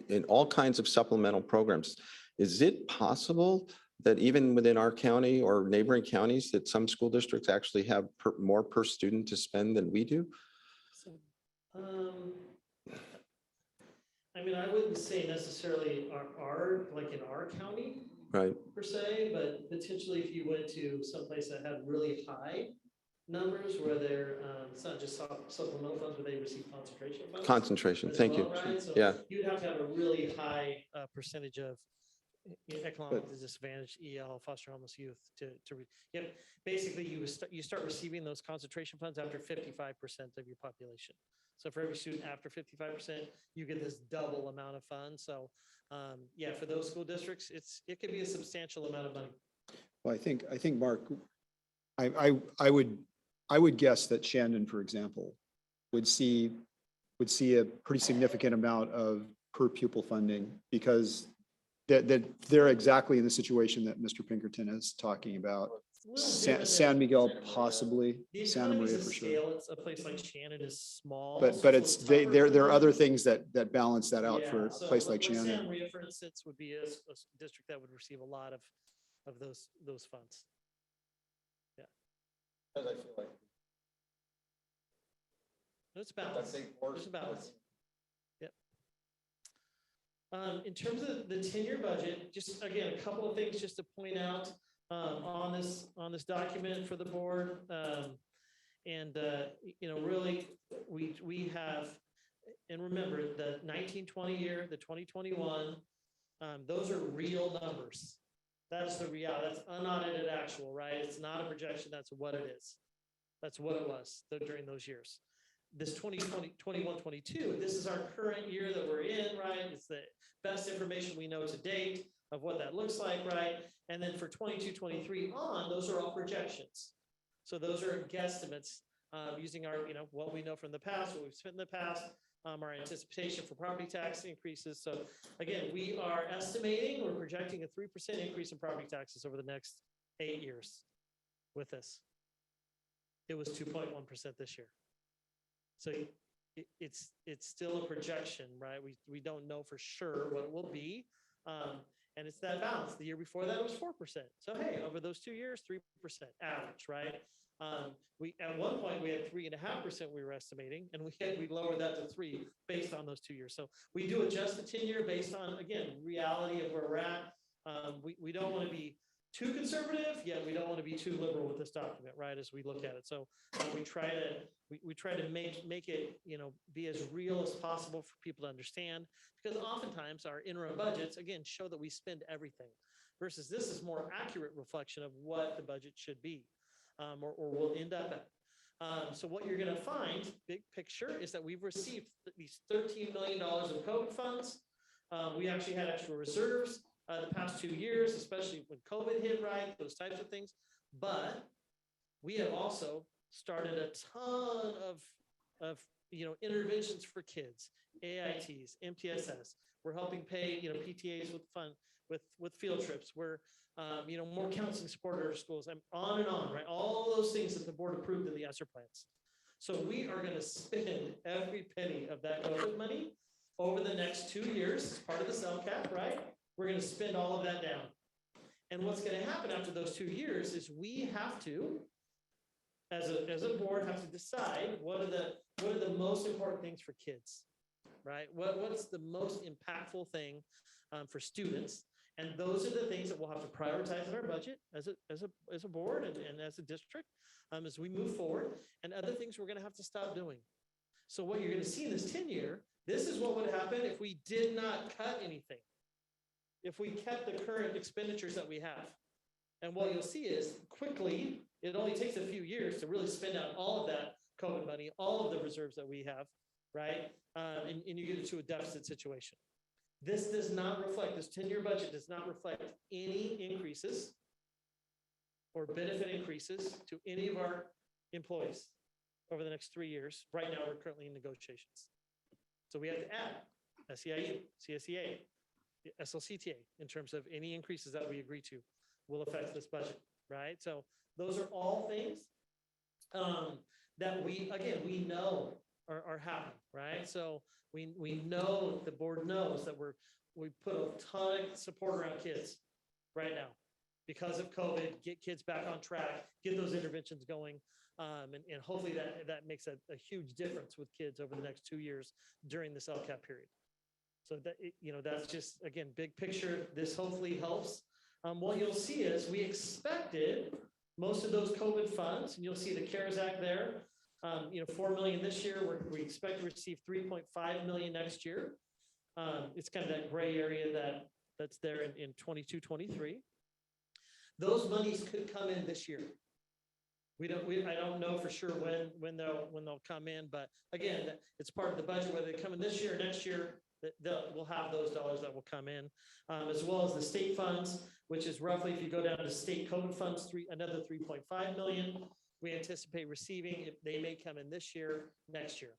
in all kinds of supplemental programs. Is it possible that even within our county or neighboring counties that some school districts actually have more per student to spend than we do? I mean, I wouldn't say necessarily like in our county, right, per se, but potentially if you went to someplace that had really high numbers where they're, it's not just supplemental funds, but they receive concentration funds. Concentration, as thank you. well, right? So Yeah. you'd have to have a really high percentage of economically disadvantaged EL foster homeless youth yep. Basically, you start receiving those concentration funds after 55% of your population. So for every student after 55%, you get this double amount of funds. So yeah, for those school districts, it could be a substantial amount of money. Well, I think, Mark, I would guess that Shandon, for example, would see a pretty significant amount of per pupil funding because that they're exactly in the situation that Mr. Pinkerton is talking about. San Miguel, possibly, Santa Maria for sure. It's a place like Shannon is small. But it's, there are other things that balance that out for a So place like Santa Shannon. Maria, for instance, would be a district that would receive a lot of those funds. Yeah. As I feel like. It's balanced. There's a balance. Yep. In terms of the 10-year budget, just again, a couple of things just to point out on this document for the board. Really, we have, and remember the 1920 year, the 2021, those are real numbers. That's the reality. That's unaudited actual, right? It's not a projection. That's what it is. That's what it was during those years. This 2020, 21, 22, this is our current year that we're in, right? It's the best information we know to date of what that looks like, right? And then for 22, 23 on, those are all projections. So those are guesstimates using our, what we know from the past, what we've spent in the past, our anticipation for property tax increases. So again, we are estimating, we're projecting a 3% increase in property taxes over the next 8 years with this. It was 2.1% this year. So it's still a projection, right? We don't know for sure what it will be. And it's that balance. The year before that was 4%. So hey, over those 2 years, 3% average, right? We at one point we had 3.5% we were estimating, and we lowered that to 3 based on those 2 years. So we do adjust the 10-year based on, again, reality of where we're at. We don't want to be too conservative, yet we don't want to be too liberal with this document, right? As we look at it, so we try to make it be as real as possible for people to understand, because oftentimes our interim budgets again show that we spend everything, versus this is more accurate reflection of what the budget should be, or will end up at. So what you're going to find, big picture, is that we've received these $13 million of COVID funds. We actually had extra reserves the past 2 years, especially when COVID hit, right? Those types of things. But we have also started a ton of interventions for kids, AITs, MTSS. We're helping pay PTAs with field trips. We're more counseling support at our schools. I'm on and on, right? All those things that the board approved in the ESSER plans. So we are going to spend every penny of that COVID money over the next 2 years as part of the LCAP, right? We're going to spend all of that down. And what's going to happen after those 2 years is we have to, as a board, have to decide what are the most important things for kids, right? What's the most impactful thing for students? And those are the things that we'll have to prioritize in our budget as a board and as a district as we move forward, and other things we're going to have to stop doing. So what you're going to see in this 10-year, this is what would happen if we did not cut anything. If we kept the current expenditures that we have. And what you'll see is quickly, it only takes a few years to really spend out all of that COVID money, all of the reserves that we have, right? And you get into a deficit situation. This does not reflect, this 10-year budget does not reflect any increases or benefit increases to any of our employees over the next 3 years. Right now, we're currently in negotiations. So we have to add SEIU, CSEA, SLCTA in terms of any increases that we agree to will affect this budget, right? So those are all things that we know are happening, right? So we know, the board knows that we put a ton of support around kids right now because of COVID, get kids back on track, get those interventions going. And hopefully that makes a huge difference with kids over the next 2 years during this LCAP period. So that, that's just, again, big picture. This hopefully helps. What you'll see is we expected most of those COVID funds, and you'll see the CARES Act there. 4 million this year. We expect to receive 3.5 million next year. It's kind of that gray area that's there in 22, 23. Those monies could come in this year. I don't know for sure when they'll come in, but again, it's part of the budget, whether they come in this year or next year, we'll have those dollars that will come in, as well as the state funds, which is roughly, if you go down to state COVID funds, another 3.5 million. We anticipate receiving. They may come in this year, next year.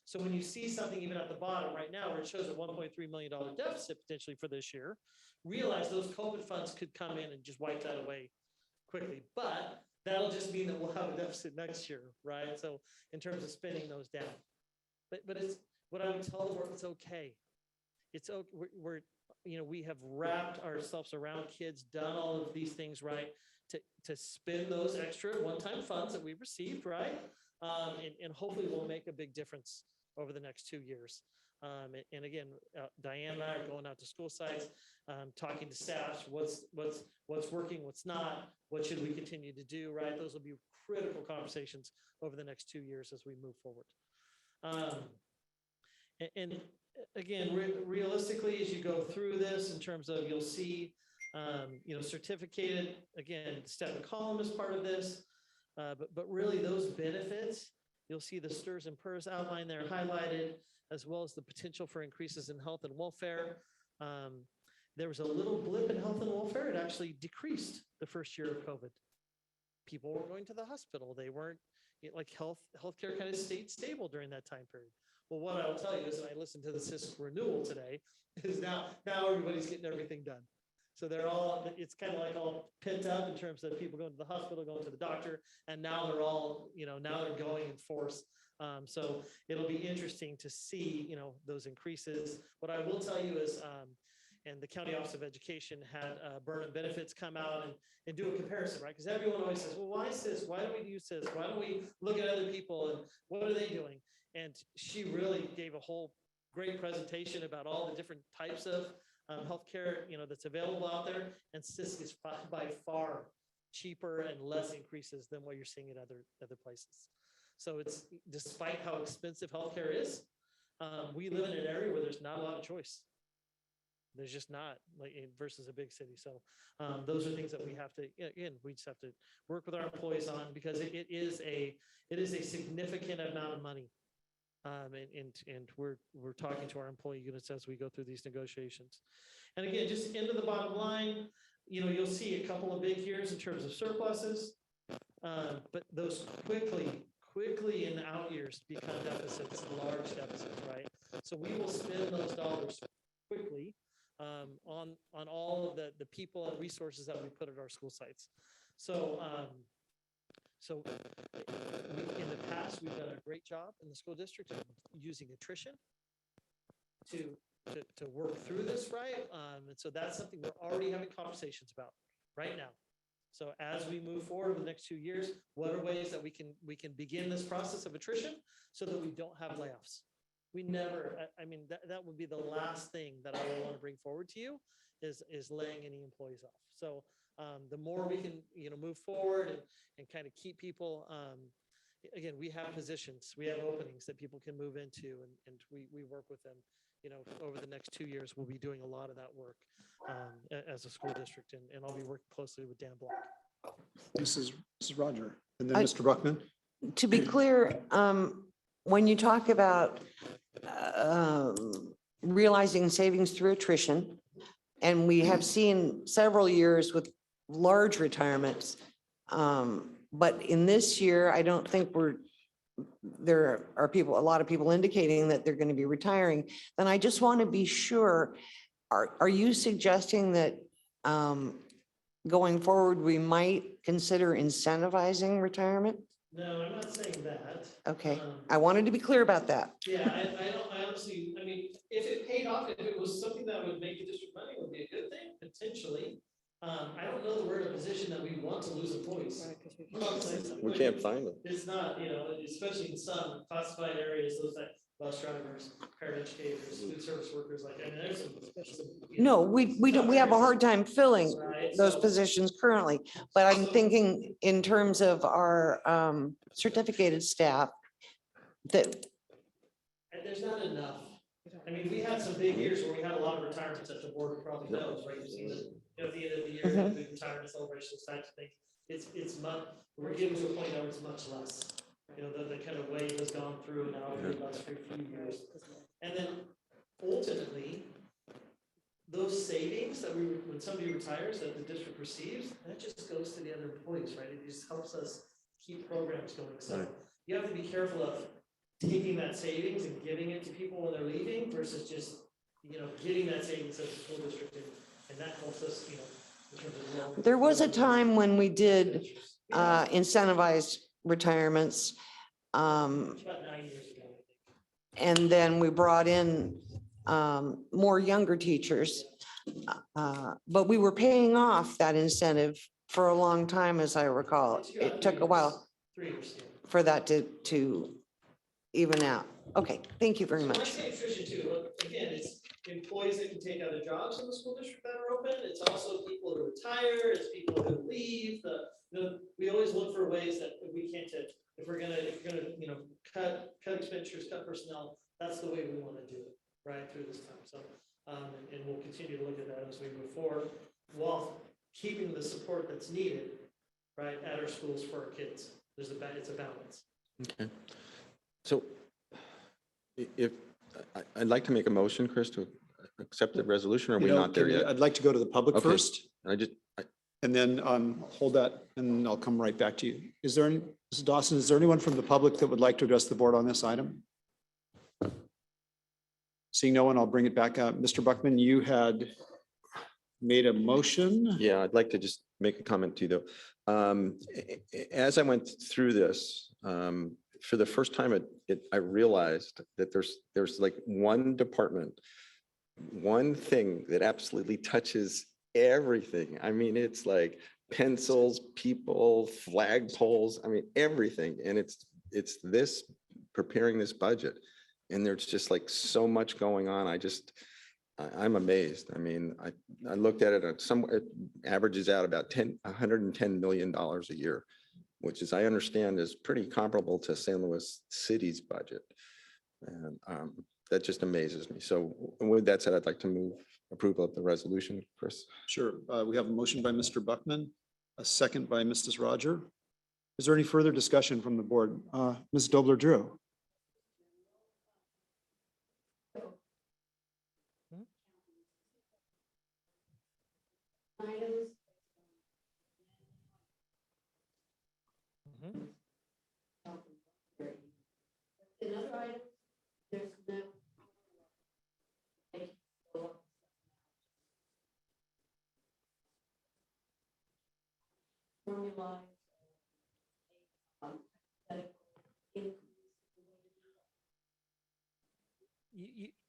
So when you see something even at the bottom right now, where it shows a $1.3 million deficit potentially for this year, realize those COVID funds could come in and just wipe that away quickly. But that'll just mean that we'll have a deficit next year, right? So in terms of spending those down, but it's what I would tell the board, it's okay. It's okay. We have wrapped ourselves around kids, done all of these things right to spend those extra one-time funds that we've received, right? And hopefully we'll make a big difference over the next 2 years. And again, Diane and I are going out to school sites, talking to staffs, what's working, what's not, what should we continue to do, right? Those will be critical conversations over the next 2 years as we move forward. And again, realistically, as you go through this, in terms of you'll see, certificated, again, step and column is part of this, but really those benefits, you'll see the STRS and PERS outline there highlighted, as well as the potential for increases in health and welfare. There was a little blip in health and welfare. It actually decreased the first year of COVID. People were going to the hospital. They weren't like healthcare kind of stayed stable during that time period. Well, what I will tell you is, and I listened to the CISC renewal today, is now everybody's getting everything done. So it's kind of like all pent up in terms of people going to the hospital, going to the doctor, and now they're all, now they're going in force. So it'll be interesting to see, those increases. What I will tell you is, and the County Office of Education had Burnham Benefits come out and do a comparison, right? Because everyone always says, well, why CISC? Why do we use CISC? Why don't we look at other people and what are they doing? And she really gave a whole great presentation about all the different types of healthcare, that's available out there. And CISC is by far cheaper and less increases than what you're seeing at other places. So it's, despite how expensive healthcare is, we live in an area where there's not a lot of choice. There's just not, versus a big city. So those are things that we have to, again, we just have to work with our employees on, because it is a significant amount of money. And we're talking to our employee units as we go through these negotiations. And again, just into the bottom line, you'll see a couple of big years in terms of surpluses, but those quickly in the out years become deficits, large deficits, right? So we will spend those dollars quickly on all of the people and resources that we put at our school sites. So in the past, we've done a great job in the school district of using attrition to work through this, right? And so that's something we're already having conversations about right now. So as we move forward over the next 2 years, what are ways that we can begin this process of attrition so that we don't have layoffs? We never, that would be the last thing that I would want to bring forward to you is laying any employees off. So the more we can, move forward and kind of keep people, again, we have positions, we have openings that people can move into, and we work with them. Over the next 2 years, we'll be doing a lot of that work as a school district, and I'll be working closely with Dan Block. This is Roger, and then Mr. Bruckman. To be clear, when you talk about realizing savings through attrition, and we have seen several years with large retirements, but in this year, I don't think there are a lot of people indicating that they're going to be retiring. Then I just want to be sure, are you suggesting that going forward, we might consider incentivizing retirement? No, I'm not saying that. Okay, I wanted to be clear about that. Yeah, I honestly, if it paid off, if it was something that would make the district money, would be a good thing, potentially. I don't know that we're in a position that we want to lose employees. We can't find them. It's not, especially in some classified areas, bus drivers, paraeducators, food service workers, like, I mean, there's some. No, we don't, we have a hard time filling Right, those so- positions currently, but I'm thinking in terms of our certificated staff that, And there's not enough. I mean, we had some big years where we had a lot of retirements that the board probably knows, right? You've seen the, at the end of the year, Mhm. the retirement celebrations, types of things. It's much, we're getting to a point now where it's much less. You know, the kind of wave has gone through now for the last few years. And then ultimately, those savings that when somebody retires, that the district receives, that just goes to the other employees, right? It just helps us keep programs going. So Right. you have to be careful of taking that savings and giving it to people when they're leaving versus just, you know, getting that savings as a school district. And that helps us, you know, in terms of. there was a time when we did incentivized retirements. About 9 years ago. And then we brought in more younger teachers. But we were paying off that incentive for a long time, as I recall. It took a while 3 years. for that to even out. Okay, thank you very So when I much. say attrition too, look, again, it's employees that can take other jobs in the school district that are open. It's also people who retire, it's people who leave, we always look for ways that we can't take. If we're gonna, you know, cut expenditures, cut personnel, that's the way we want to do it, right, through this time. So, and we'll continue to look at that as we move forward, while keeping the support that's needed, right, at our schools for our kids. It's a balance. Okay. So if, I'd like to make a motion, Chris, to accept the resolution, or are we You know, not there can- yet? I'd like to go to the public Okay. first, I and then hold that, and I'll come right back to you. Is there, Mrs. Dawson, is there anyone from the public that would like to address the board on this item? Seeing no one, I'll bring it back up. Mr. Buckman, you had made a motion. Yeah, I'd like to just make a comment too, though. As I went through this, for the first time, I realized that there's like one department, one thing that absolutely touches everything. I mean, it's like pencils, people, flagpoles, I mean, everything. And it's this, preparing this budget. And there's just like so much going on. I'm amazed. I mean, I looked at it, it averages out about $110 million a year, which is, I understand, is pretty comparable to San Luis City's budget. And that just amazes me. So with that said, I'd like to move approval of the resolution, Chris. Sure. We have a motion by Mr. Buckman, a second by Mrs. Roger. Is there any further discussion from the board? Ms. Dobler-Drew? Items. In other items, there's no. Formula.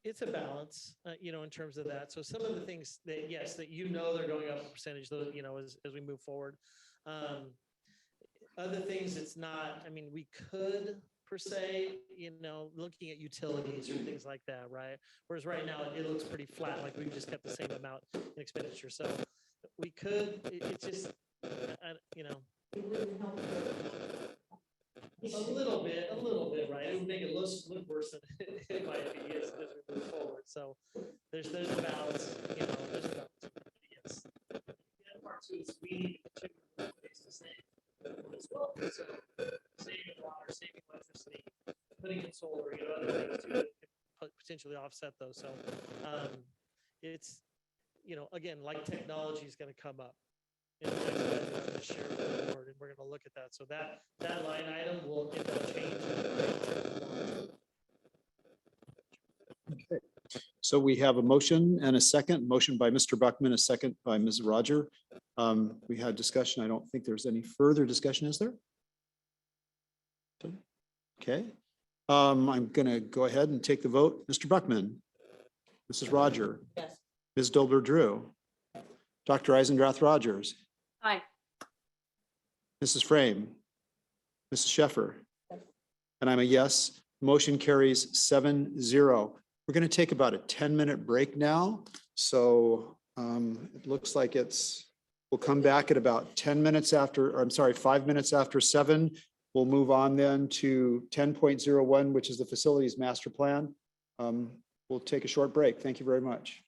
It's a balance, you know, in terms of that. So some of the things that, yes, that you know they're going up a percentage, though, you know, as we move forward. Other things, it's not, I mean, we could per se, you know, looking at utilities or things like that, right? Whereas right now, it looks pretty flat, like we've just kept the same amount in expenditure. So we could, it's just, you know. A little bit, right? It would make it look worse than it might be as we move forward. So there's a balance, you know, there's a balance. Yes. The other part too is we need to continue to look ways to save as well. So saving water, saving electricity, putting in solar, you know, other things too that can potentially offset those. So it's, you know, again, like technology is going to come up. In the next budget, I'm going to share with the board, and we're going to look at that. So that line item will, it will change. Okay. So we have a motion and a second. Motion by Mr. Buckman, a second by Ms. Roger. We had discussion. I don't think there's any further discussion, is there? Okay. I'm going to go ahead and take the vote. Mr. Buckman, Mrs. Roger. Yes. Ms. Dobler-Drew. Dr. Eisendrath Rogers. Aye. Mrs. Frame. Mrs. Sheffer. And I'm a yes. Motion carries 7-0. We're going to take about a 10-minute break now. So it looks like we'll come back at about 10 minutes after, or I'm sorry, 5 minutes after 7. We'll move on then to 10.01, which is the facilities master plan. We'll take a short break. Thank you very much.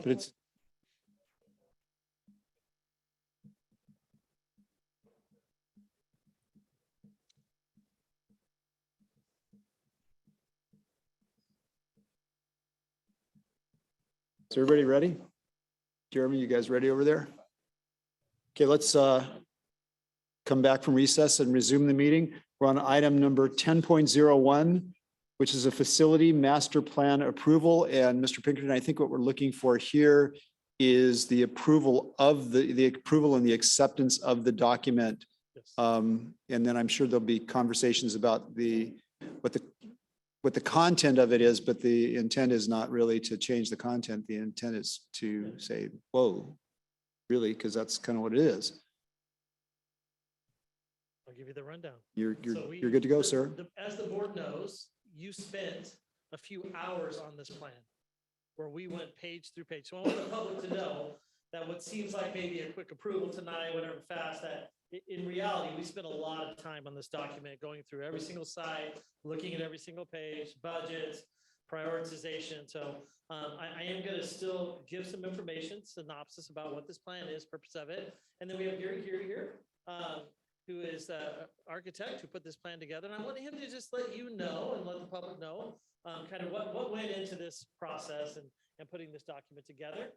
But it's, is everybody ready? Jeremy, you guys ready over there? Okay, let's come back from recess and resume the meeting. We're on item number 10.01, which is a facility master plan approval. And Mr. Pinkerton, I think what we're looking for here is the approval of the approval and the acceptance of the document. And then I'm sure there'll be conversations about what the content of it is, but the intent is not really to change the content. The intent is to say, whoa, really, because that's kind of what it is. I'll give you the rundown. You're So we- good to go, sir. As the board knows, you spent a few hours on this plan where we went page through page. So I want the public to know that what seems like maybe a quick approval tonight, whatever fast, that in reality, we spent a lot of time on this document, going through every single site, looking at every single page, budgets, prioritization. So I am going to still give some information, synopsis about what this plan is, purpose of it. And then we have Gary here, who is the architect who put this plan together. And I want him to just let you know and let the public know kind of what went into this process and putting this document together.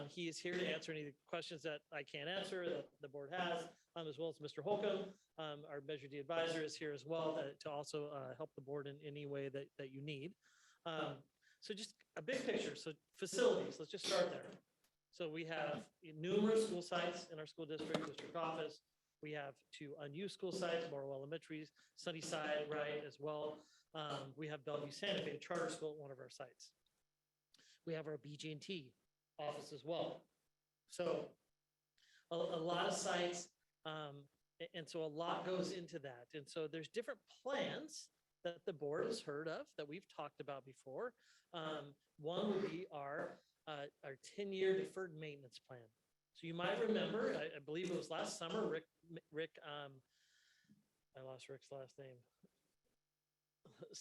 He is here to answer any questions that I can't answer that the board has, as well as Mr. Holcomb, our Measure D advisor is here as well to also help the board in any way that you need. So just a big picture. So facilities, let's just start there. So we have numerous school sites in our school district office. We have 2 unused school sites, Morrow Elementary, Sunnyside, right, as well. We have Bellevue Santa Fe, a charter school at one of our sites. We have our BG&T office as well. So a lot of sites, and so a lot goes into that. And so there's different plans that the board has heard of that we've talked about before. One would be our 10-year deferred maintenance plan. So you might remember, I believe it was last summer, Rick, I lost Rick's last name.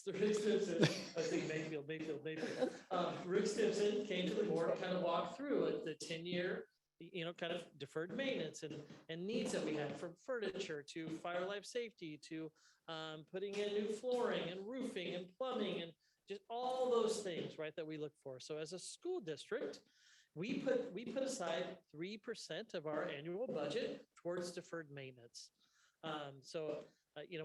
Rick Stimson, I was thinking Mayfield. Rick Stimson came to the board and kind of walked through it, the 10-year, kind of deferred maintenance and needs that we had, from furniture to fire life safety to putting in new flooring and roofing and plumbing and just all those things, right, that we look for. So as a school district, we put aside 3% of our annual budget towards deferred maintenance.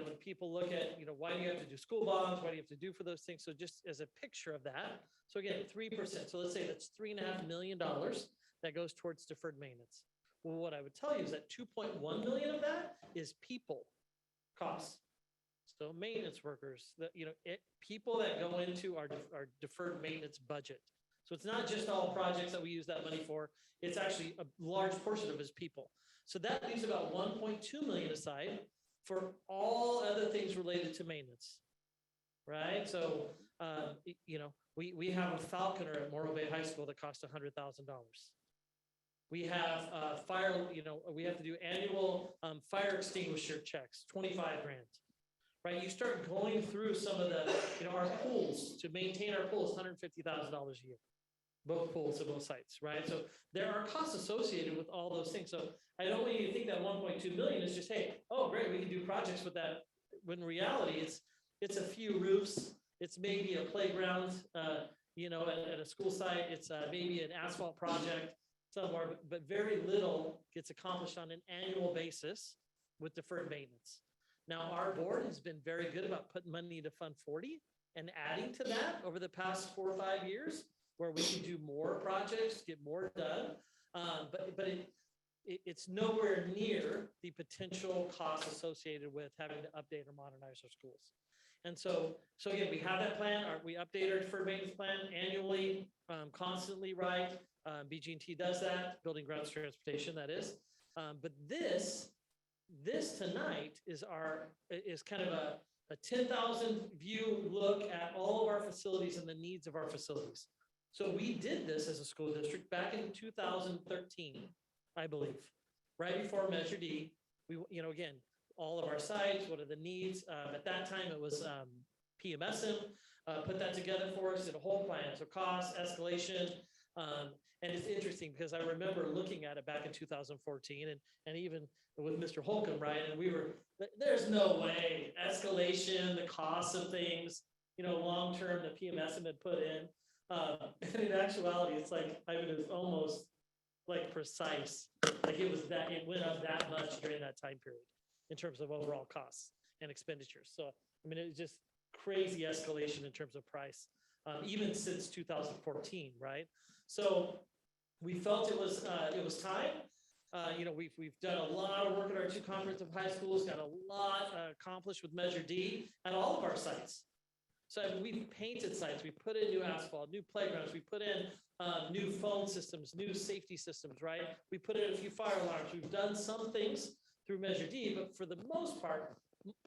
When people look at, why do you have to do school bonds? Why do you have to do for those things? So just as a picture of that. So again, 3%. So let's say that's $3.5 million that goes towards deferred maintenance. Well, what I would tell you is that 2.1 million of that is people costs. So maintenance workers, people that go into our deferred maintenance budget. So it's not just all projects that we use that money for. It's actually a large portion of it is people. So that leaves about 1.2 million aside for all other things related to maintenance, right? So, we have a Falconer at Morro Bay High School that costs $100,000. We have fire, we have to do annual fire extinguisher checks, 25 grand, right? You start going through some of the, our pools, to maintain our pools, $150,000 a year. Both pools at both sites, right? So there are costs associated with all those things. So I don't want you to think that 1.2 million is just, hey, oh, great, we can do projects with that. When in reality, it's a few roofs. It's maybe a playground, at a school site. It's maybe an asphalt project somewhere, but very little gets accomplished on an annual basis with deferred maintenance. Now, our board has been very good about putting money into Fund 40 and adding to that over the past 4 or 5 years, where we can do more projects, get more done, but it's nowhere near the potential costs associated with having to update or modernize our schools. And so again, we have that plan. We update our deferred maintenance plan annually, constantly, right? BG&T does that, building grounds transportation, that is. But this tonight is kind of a 10,000 view look at all of our facilities and the needs of our facilities. So we did this as a school district back in 2013, I believe, right before Measure D. We, again, all of our sites, what are the needs? At that time, it was PMSM, put that together for us, did a whole plan. So cost, escalation, And it's interesting because I remember looking at it back in 2014 and even with Mr. Holcomb, right? And we were, there's no way escalation, the cost of things, long-term that PMS had been put in. And in actuality, it's like, I mean, it's almost like precise. Like it went up that much during that time period in terms of overall costs and expenditures. So, I mean, it was just crazy escalation in terms of price, even since 2014, right? So we felt it was time. We've done a lot of work at our 2 comprehensive high schools, got a lot accomplished with Measure D at all of our sites. So we've painted sites, we put in new asphalt, new playgrounds, we put in new phone systems, new safety systems, right? We put in a few fire alarms. We've done some things through Measure D, but for the most part,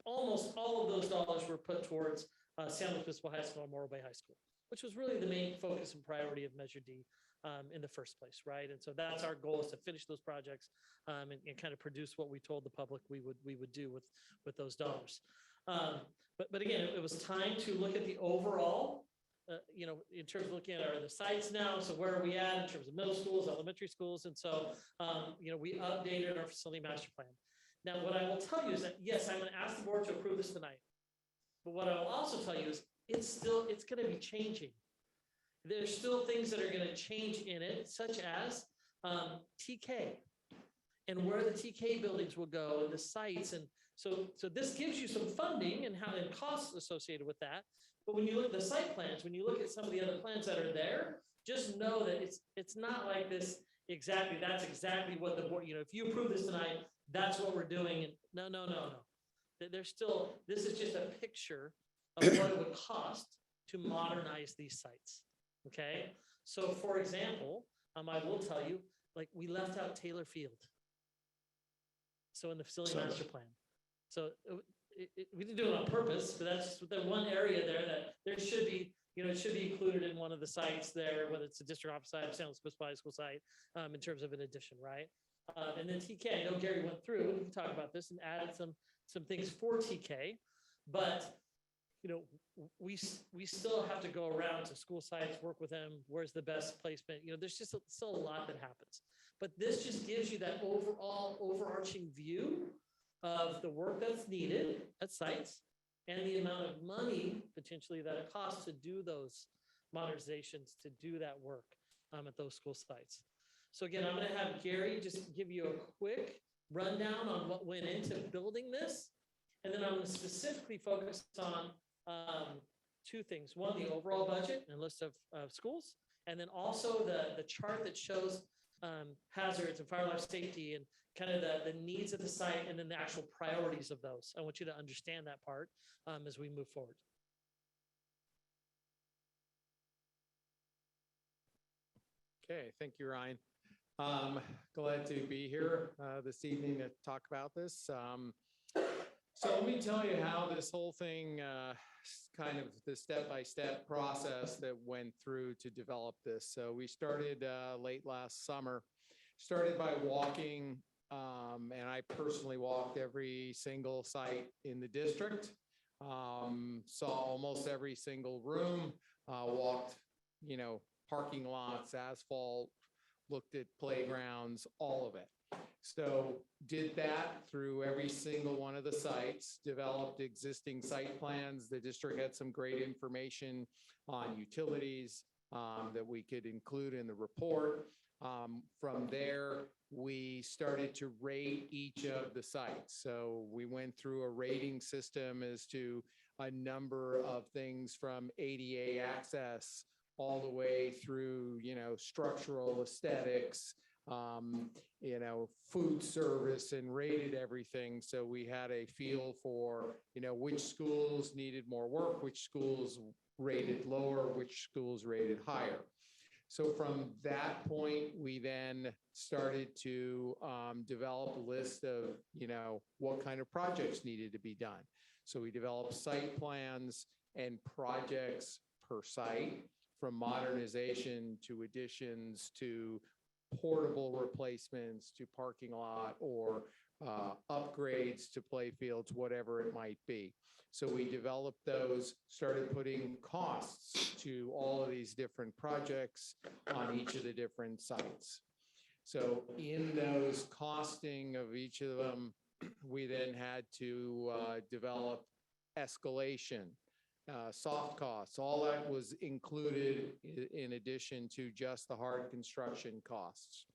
almost all of those dollars were put towards San Luis Obispo High School and Morro Bay High School, which was really the main focus and priority of Measure D in the first place, right? And so that's our goal, is to finish those projects and kind of produce what we told the public we would do with those dollars. But again, it was time to look at the overall, in terms of looking at the sites now. So where are we at in terms of middle schools, elementary schools? And so, we updated our facility master plan. Now, what I will tell you is that, yes, I'm going to ask the board to approve this tonight. But what I will also tell you is it's going to be changing. There's still things that are going to change in it, such as TK and where the TK buildings will go and the sites. And so this gives you some funding and costs associated with that. But when you look at the site plans, when you look at some of the other plans that are there, just know that it's not like this exactly. That's exactly what the board, if you approve this tonight, that's what we're doing. And no. There's still, this is just a picture of what it would cost to modernize these sites. Okay. So for example, I will tell you, like we left out Taylor Field. So in the facility master plan. So we didn't do it on purpose, but that's the one area there that there should be, it should be included in one of the sites there, whether it's a district office site, San Luis Obispo High School site, in terms of an addition, right? And then TK, I know Gary went through, and we can talk about this, and added some things for TK, but we still have to go around to school sites, work with them. Where's the best placement? There's just still a lot that happens. But this just gives you that overarching view of the work that's needed at sites and the amount of money potentially that it costs to do those modernizations, to do that work at those school sites. So again, I'm going to have Gary just give you a quick rundown on what went into building this. And then I'm going to specifically focus on 2 things. One, the overall budget and list of schools, and then also the chart that shows hazards and fire life safety and kind of the needs of the site, and then the actual priorities of those. I want you to understand that part as we move forward. Okay, thank you, Ryan. Glad to be here this evening to talk about this. So let me tell you how this whole thing, kind of the step-by-step process that went through to develop this. So we started late last summer, started by walking, and I personally walked every single site in the district, saw almost every single room, walked, parking lots, asphalt, looked at playgrounds, all of it. So did that through every single one of the sites, developed existing site plans. The district had some great information on utilities that we could include in the report. From there, we started to rate each of the sites. So we went through a rating system as to a number of things from ADA access all the way through, structural aesthetics, food service, and rated everything. So we had a feel for, which schools needed more work, which schools rated lower, which schools rated higher. So from that point, we then started to develop a list of, what kind of projects needed to be done. So we developed site plans and projects per site, from modernization to additions to portable replacements to parking lot or upgrades to play fields, whatever it might be. So we developed those, started putting costs to all of these different projects on each of the different sites. So in those costing of each of them, we then had to develop escalation, soft costs. All that was included in addition to just the hard construction costs.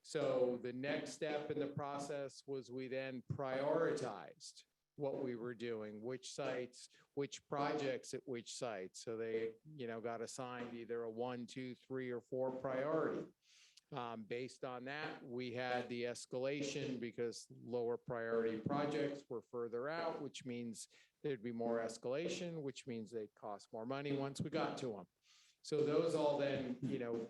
So the next step in the process was we then prioritized what we were doing, which sites, which projects at which sites. So they, got assigned either a 1, 2, 3, or 4 priority. Based on that, we had the escalation because lower priority projects were further out, which means there'd be more escalation, which means they'd cost more money once we got to them. So those all then,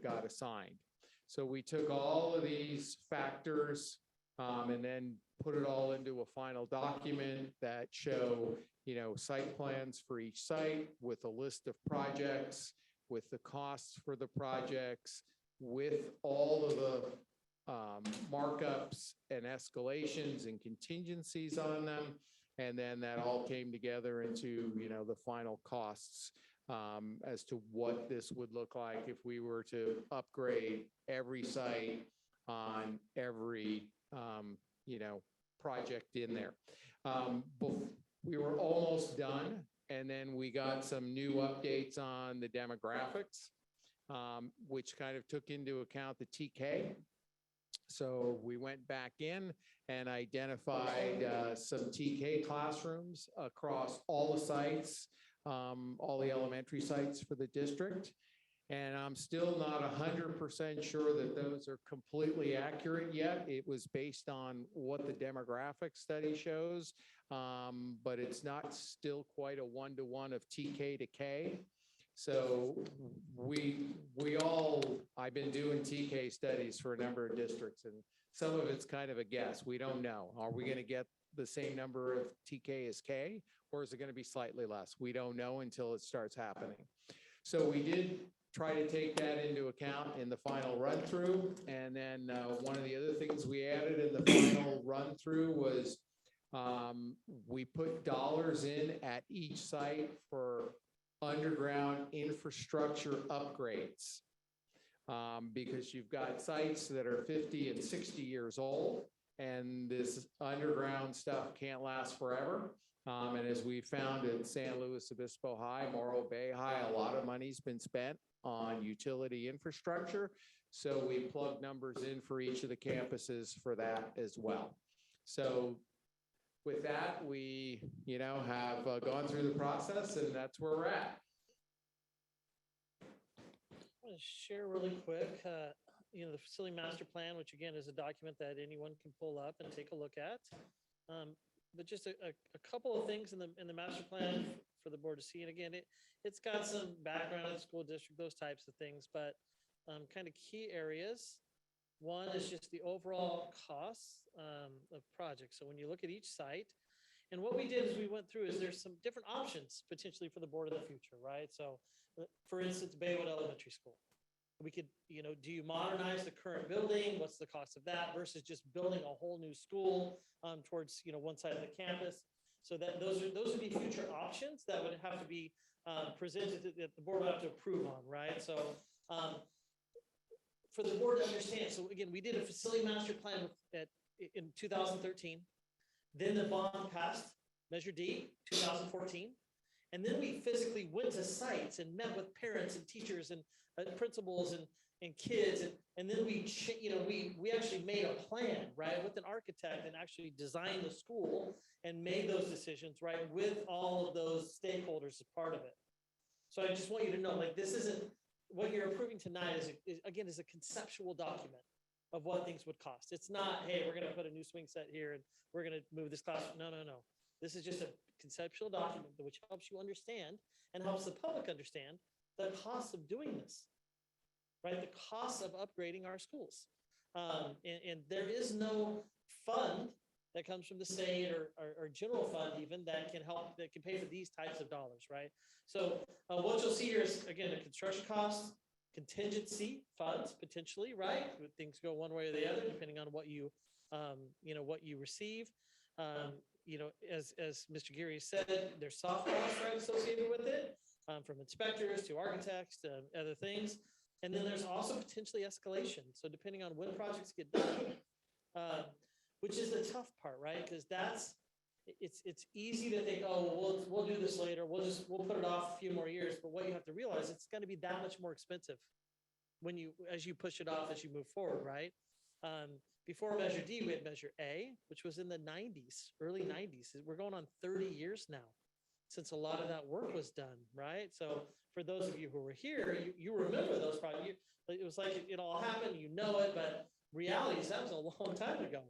got assigned. So we took all of these factors and then put it all into a final document that show, site plans for each site with a list of projects, with the costs for the projects, with all of the markups and escalations and contingencies on them. And then that all came together into, the final costs as to what this would look like if we were to upgrade every site on every, project in there. We were almost done, and then we got some new updates on the demographics, which kind of took into account the TK. So we went back in and identified some TK classrooms across all the sites, all the elementary sites for the district. And I'm still not 100% sure that those are completely accurate yet. It was based on what the demographic study shows, but it's not still quite a 1-to-1 of TK to K. So I've been doing TK studies for a number of districts, and some of it's kind of a guess. We don't know. Are we going to get the same number of TK as K, or is it going to be slightly less? We don't know until it starts happening. So we did try to take that into account in the final run through. And then one of the other things we added in the final run through was we put dollars in at each site for underground infrastructure upgrades. Because you've got sites that are 50 and 60 years old, and this underground stuff can't last forever. And as we found in San Luis Obispo High, Morro Bay High, a lot of money's been spent on utility infrastructure. So we plugged numbers in for each of the campuses for that as well. So with that, we, have gone through the process, and that's where we're at. I want to share really quick, the facility master plan, which again is a document that anyone can pull up and take a look at. But just a couple of things in the master plan for the board to see. And again, it's got some background in the school district, those types of things, but kind of key areas. One is just the overall costs of projects. So when you look at each site, and what we did is we went through is there's some different options potentially for the board in the future, right? So for instance, Baywood Elementary School. We could, do you modernize the current building? What's the cost of that versus just building a whole new school towards, one side of the campus? So that those would be future options that would have to be presented that the board would have to approve on, right? So for the board to understand, so again, we did a facility master plan in 2013. Then the bond passed, Measure D, 2014. And then we physically went to sites and met with parents and teachers and principals and kids. And then we actually made a plan, right, with an architect and actually designed the school and made those decisions, right, with all of those stakeholders as part of it. So I just want you to know, like, this isn't, what you're approving tonight is a conceptual document of what things would cost. It's not, hey, we're going to put a new swing set here and we're going to move this class. No. This is just a conceptual document which helps you understand and helps the public understand the costs of doing this, right? The costs of upgrading our schools. And there is no fund that comes from the state or general fund even that can help, that can pay for these types of dollars, right? So what you'll see here is, again, the construction costs, contingency funds potentially, right? Things go one way or the other depending on what you what you receive. As Mr. Geary said, there's soft costs, right, associated with it, from inspectors to architects to other things. And then there's also potentially escalation. So depending on when projects get done, which is the tough part, right? Because it's easy to think, oh, well, we'll do this later. We'll put it off a few more years. But what you have to realize, it's going to be that much more expensive as you push it off, as you move forward, right? Before Measure D, we had Measure A, which was in the 90s, early 90s. We're going on 30 years now since a lot of that work was done, right? So for those of you who were here, you remember those projects. It was like it all happened, it, but reality is that was a long time ago.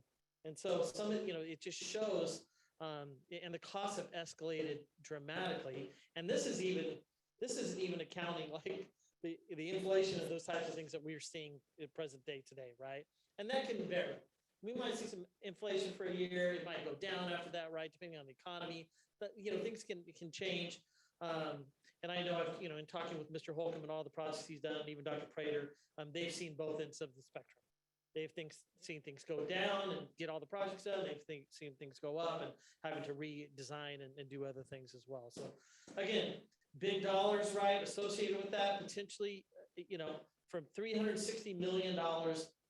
And so it just shows, and the costs have escalated dramatically. And this isn't even accounting like the inflation of those types of things that we're seeing in present day today, right? And that can vary. We might see some inflation for a year. It might go down after that, right? Depending on the economy. But things can change. And I know I've in talking with Mr. Holcomb and all the projects he's done, and even Dr. Prater, they've seen both ends of the spectrum. They've seen things go down and get all the projects done. They've seen things go up and having to redesign and do other things as well. So again, big dollars, right, associated with that, potentially, from $360 million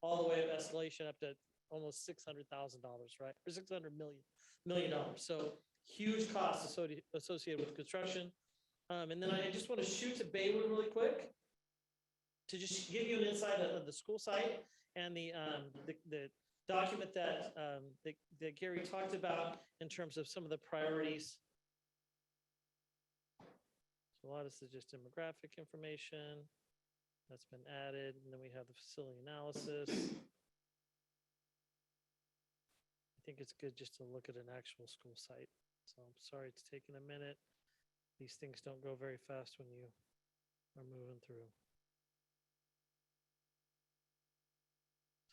all the way of escalation up to almost $600,000, right? Or $600 million. So huge costs associated with construction. And then I just want to shoot to Baywood really quick to just give you an insight of the school site and the document that Gary talked about in terms of some of the priorities. So a lot of this is just demographic information that's been added, and then we have the facility analysis. I think it's good just to look at an actual school site. So I'm sorry it's taking a minute. These things don't go very fast when you are moving through.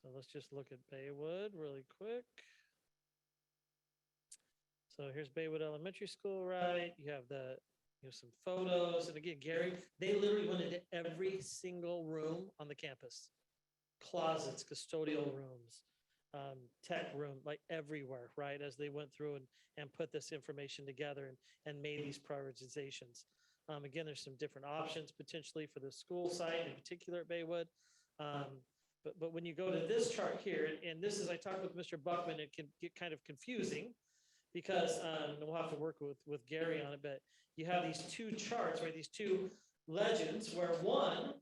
So let's just look at Baywood really quick. So here's Baywood Elementary School, right? You have some photos. And again, Gary, they literally went into every single room on the campus. Closets, custodial rooms, tech room, like everywhere, right? As they went through and put this information together and made these prioritizations. Again, there's some different options potentially for the school site, in particular at Baywood. But when you go to this chart here, and this is, I talked with Mr. Buckman, it can get kind of confusing because we'll have to work with Gary on it, but you have these two charts, right? These two legends where one,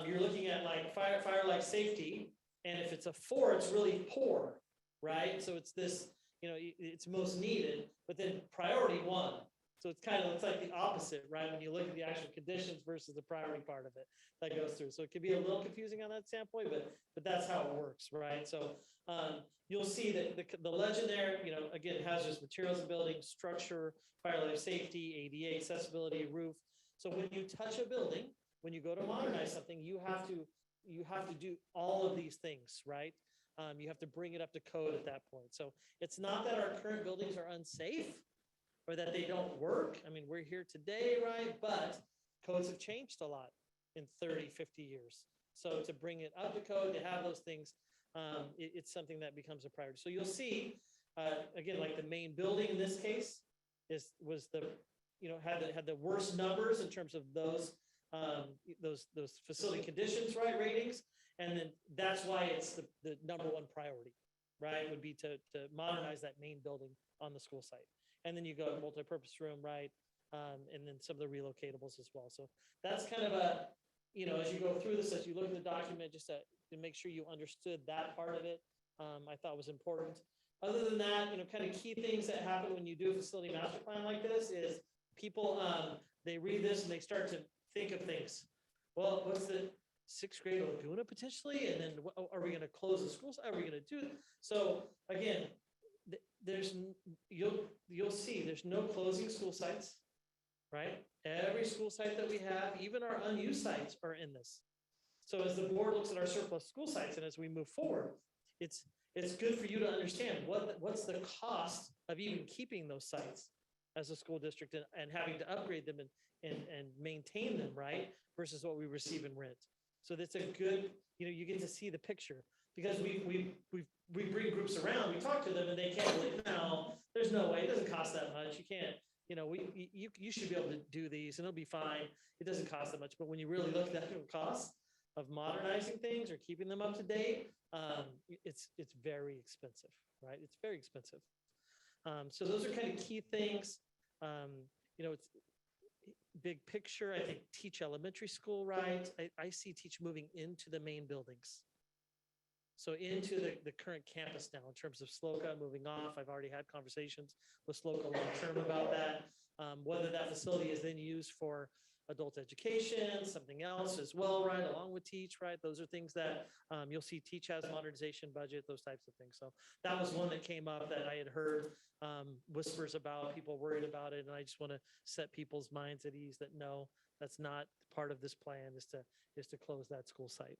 you're looking at like fire like safety, and if it's a 4, it's really poor, right? So it's this, it's most needed, but then priority 1. So it's like the opposite, right? When you look at the actual conditions versus the priority part of it that goes through. So it can be a little confusing on that standpoint, but that's how it works, right? So you'll see that the legend there, again, it has just materials and buildings, structure, fire life safety, ADA, accessibility, roof. So when you touch a building, when you go to modernize something, you have to do all of these things, right? You have to bring it up to code at that point. So it's not that our current buildings are unsafe or that they don't work. I mean, we're here today, right? But codes have changed a lot in 30, 50 years. So to bring it up to code, to have those things, it's something that becomes a priority. So you'll see, again, like the main building in this case had the worst numbers in terms of those facility conditions, right, ratings. And then that's why it's the number one priority, right, would be to modernize that main building on the school site. And then you go multi-purpose room, right? And then some of the relocatables as well. So that's kind of as you go through this, as you look at the document, just to make sure you understood that part of it, I thought was important. Other than that, kind of key things that happen when you do a facility master plan like this is people, they read this and they start to think of things. Well, what's the 6th grade Laguna potentially? And then are we going to close the schools? Are we going to do? So again, you'll see there's no closing school sites, right? Every school site that we have, even our unused sites, are in this. So as the board looks at our surplus school sites and as we move forward, it's good for you to understand what's the cost of even keeping those sites as a school district and having to upgrade them and maintain them, right? Versus what we receive in rent. So that's a good, you get to see the picture. because we bring groups around, we talk to them and they can't believe, no, there's no way, it doesn't cost that much. You can't, you should be able to do these and it'll be fine. It doesn't cost that much. But when you really look at the actual cost of modernizing things or keeping them up to date, it's very expensive, right? It's very expensive. So those are kind of key things. It's big picture. I think Teach Elementary School, right? I see Teach moving into the main buildings. So into the current campus now in terms of SLOCA moving off. I've already had conversations with SLOCA long-term about that. Whether that facility is then used for adult education, something else as well, right, along with Teach, right? Those are things that you'll see Teach has modernization budget, those types of things. So that was one that came up that I had heard whispers about, people worried about it. And I just want to set people's minds at ease that no, that's not part of this plan, is to close that school site.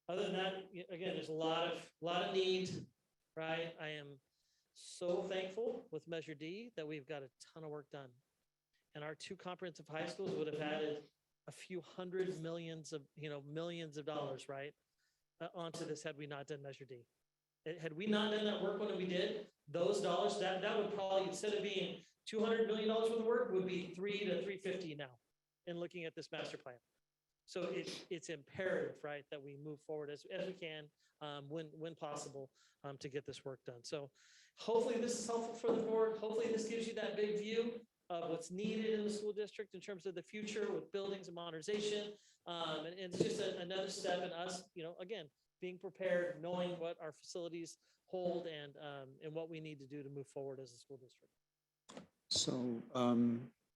Other than that, again, there's a lot of need, right? I am so thankful with Measure D that we've got a ton of work done. And our 2 comprehensive high schools would have added a few hundred millions of dollars, right, onto this had we not done Measure D. Had we not done that work when we did, those dollars, that would probably, instead of being $200 million worth of work, would be 3 to 350 now in looking at this master plan. So it's imperative, right, that we move forward as we can, when possible, to get this work done. So hopefully this is helpful for the board. Hopefully this gives you that big view of what's needed in the school district in terms of the future with buildings and modernization. And it's just another step in us, again, being prepared, knowing what our facilities hold and what we need to do to move forward as a school district. So,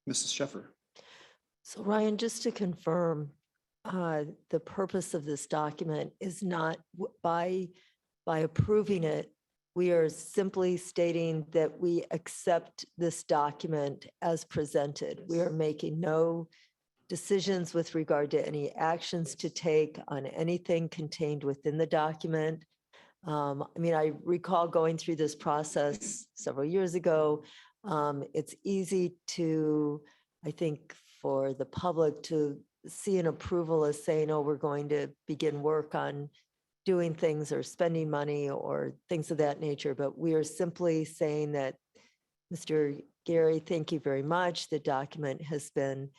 Mrs. Sheffer. So Ryan, just to confirm, the purpose of this document is not by approving it, we are simply stating that we accept this document as presented. We are making no decisions with regard to any actions to take on anything contained within the document. I recall going through this process several years ago. It's easy to, I think, for the public to see an approval as saying, oh, we're going to begin work on doing things or spending money or things of that nature. But we are simply saying that, Mr. Gary, thank you very much. The document has been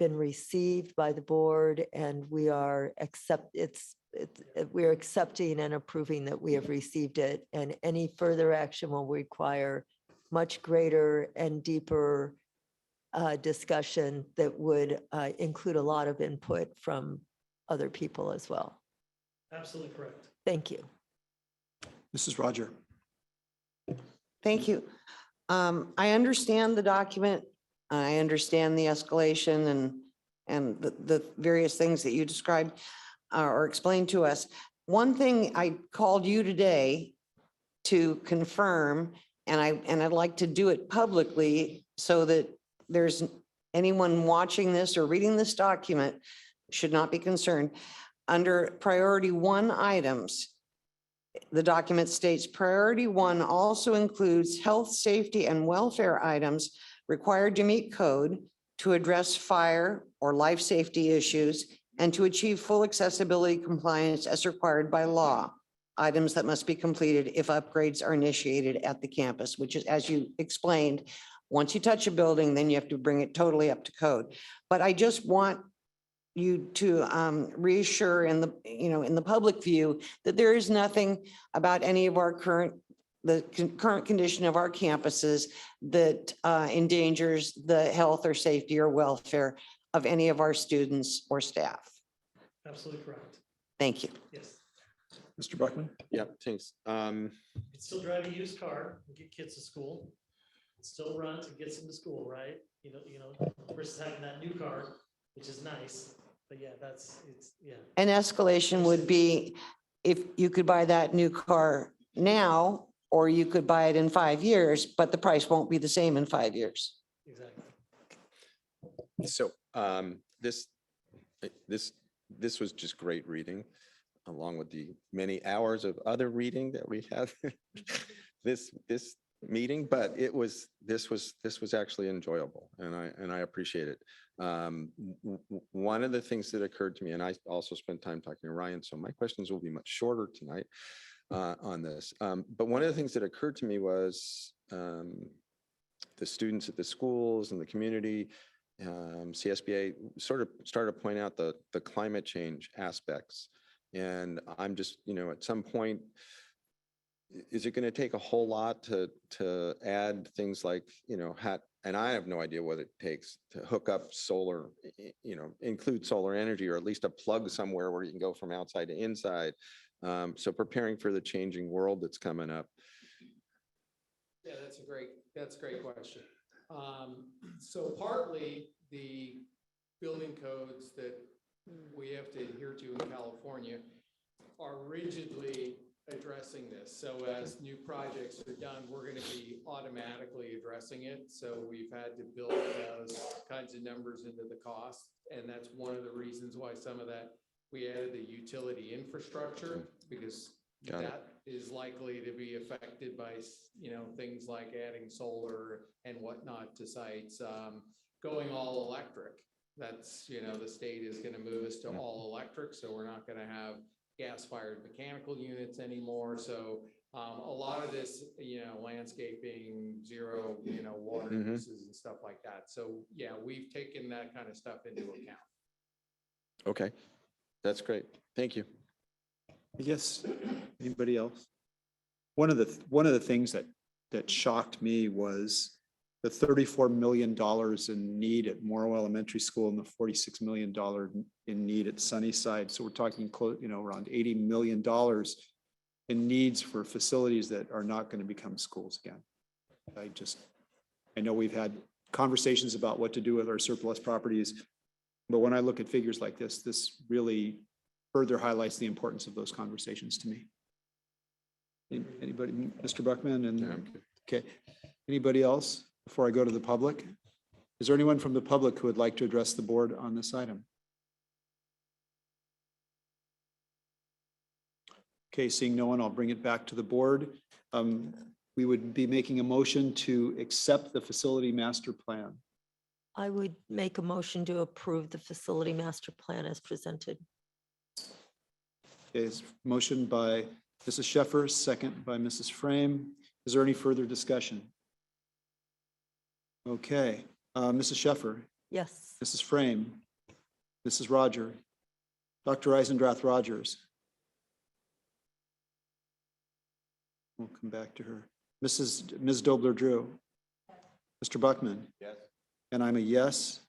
received by the board, and we are accepting and approving that we have received it. And any further action will require much greater and deeper discussion that would include a lot of input from other people as well. Absolutely correct. Thank you. Mrs. Roger. Thank you. I understand the document. I understand the escalation and the various things that you described or explained to us. One thing I called you today to confirm, and I'd like to do it publicly so that there's anyone watching this or reading this document should not be concerned. Under priority 1 items, the document states priority 1 also includes health, safety, and welfare items required to meet code to address fire or life safety issues and to achieve full accessibility compliance as required by law. Items that must be completed if upgrades are initiated at the campus, which is, as you explained, once you touch a building, then you have to bring it totally up to code. But I just want you to reassure in the public view that there is nothing about any of our current condition of our campuses that endangers the health or safety or welfare of any of our students or staff. Absolutely correct. Thank you. Yes. Mr. Buckman? Yeah, thanks. You can still drive a used car and get kids to school. Still runs and gets them to school, right? Versus having that new car, which is nice. But yeah, yeah. An escalation would be if you could buy that new car now, or you could buy it in 5 years, but the price won't be the same in 5 years. Exactly. So this was just great reading, along with the many hours of other reading that we had. This meeting, but this was actually enjoyable and I appreciate it. One of the things that occurred to me, and I also spent time talking to Ryan, so my questions will be much shorter tonight on this. But one of the things that occurred to me was the students at the schools and the community, CSBA sort of started to point out the climate change aspects. And I'm just, at some point, is it going to take a whole lot to add things like, and I have no idea what it takes to hook up solar, include solar energy, or at least a plug somewhere where you can go from outside to inside. So preparing for the changing world that's coming up. Yeah, that's a great question. So partly the building codes that we have to adhere to in California are rigidly addressing this. So as new projects are done, we're going to be automatically addressing it. So we've had to build those kinds of numbers into the cost. And that's one of the reasons why some of that, we added the utility infrastructure, because that is likely to be affected by, things like adding solar and whatnot to sites, going all electric. That's, the state is going to move us to all electric. So we're not going to have gas-fired mechanical units anymore. So a lot of this, landscaping, zero, water uses and stuff like that. So yeah, we've taken that kind of stuff into account. Okay, that's great. Thank you. I guess, anybody else? One of the things that shocked me was the $34 million in need at Morrow Elementary School and the $46 million in need at Sunnyside. So we're talking close, around $80 million in needs for facilities that are not going to become schools again. I know we've had conversations about what to do with our surplus properties, but when I look at figures like this really further highlights the importance of those conversations to me. Anybody, Mr. Buckman? Okay. Anybody else before I go to the public? Is there anyone from the public who would like to address the board on this item? Okay, seeing no one, I'll bring it back to the board. We would be making a motion to accept the facility master plan. I would make a motion to approve the facility master plan as presented. Is motion by Mrs. Sheffer, second by Mrs. Frame. Is there any further discussion? Okay, Mrs. Sheffer. Yes. Mrs. Frame. Mrs. Roger. Dr. Eisendrath Rogers. We'll come back to her. Ms. Dobler Drew. Mr. Buckman. Yes. And I'm a yes.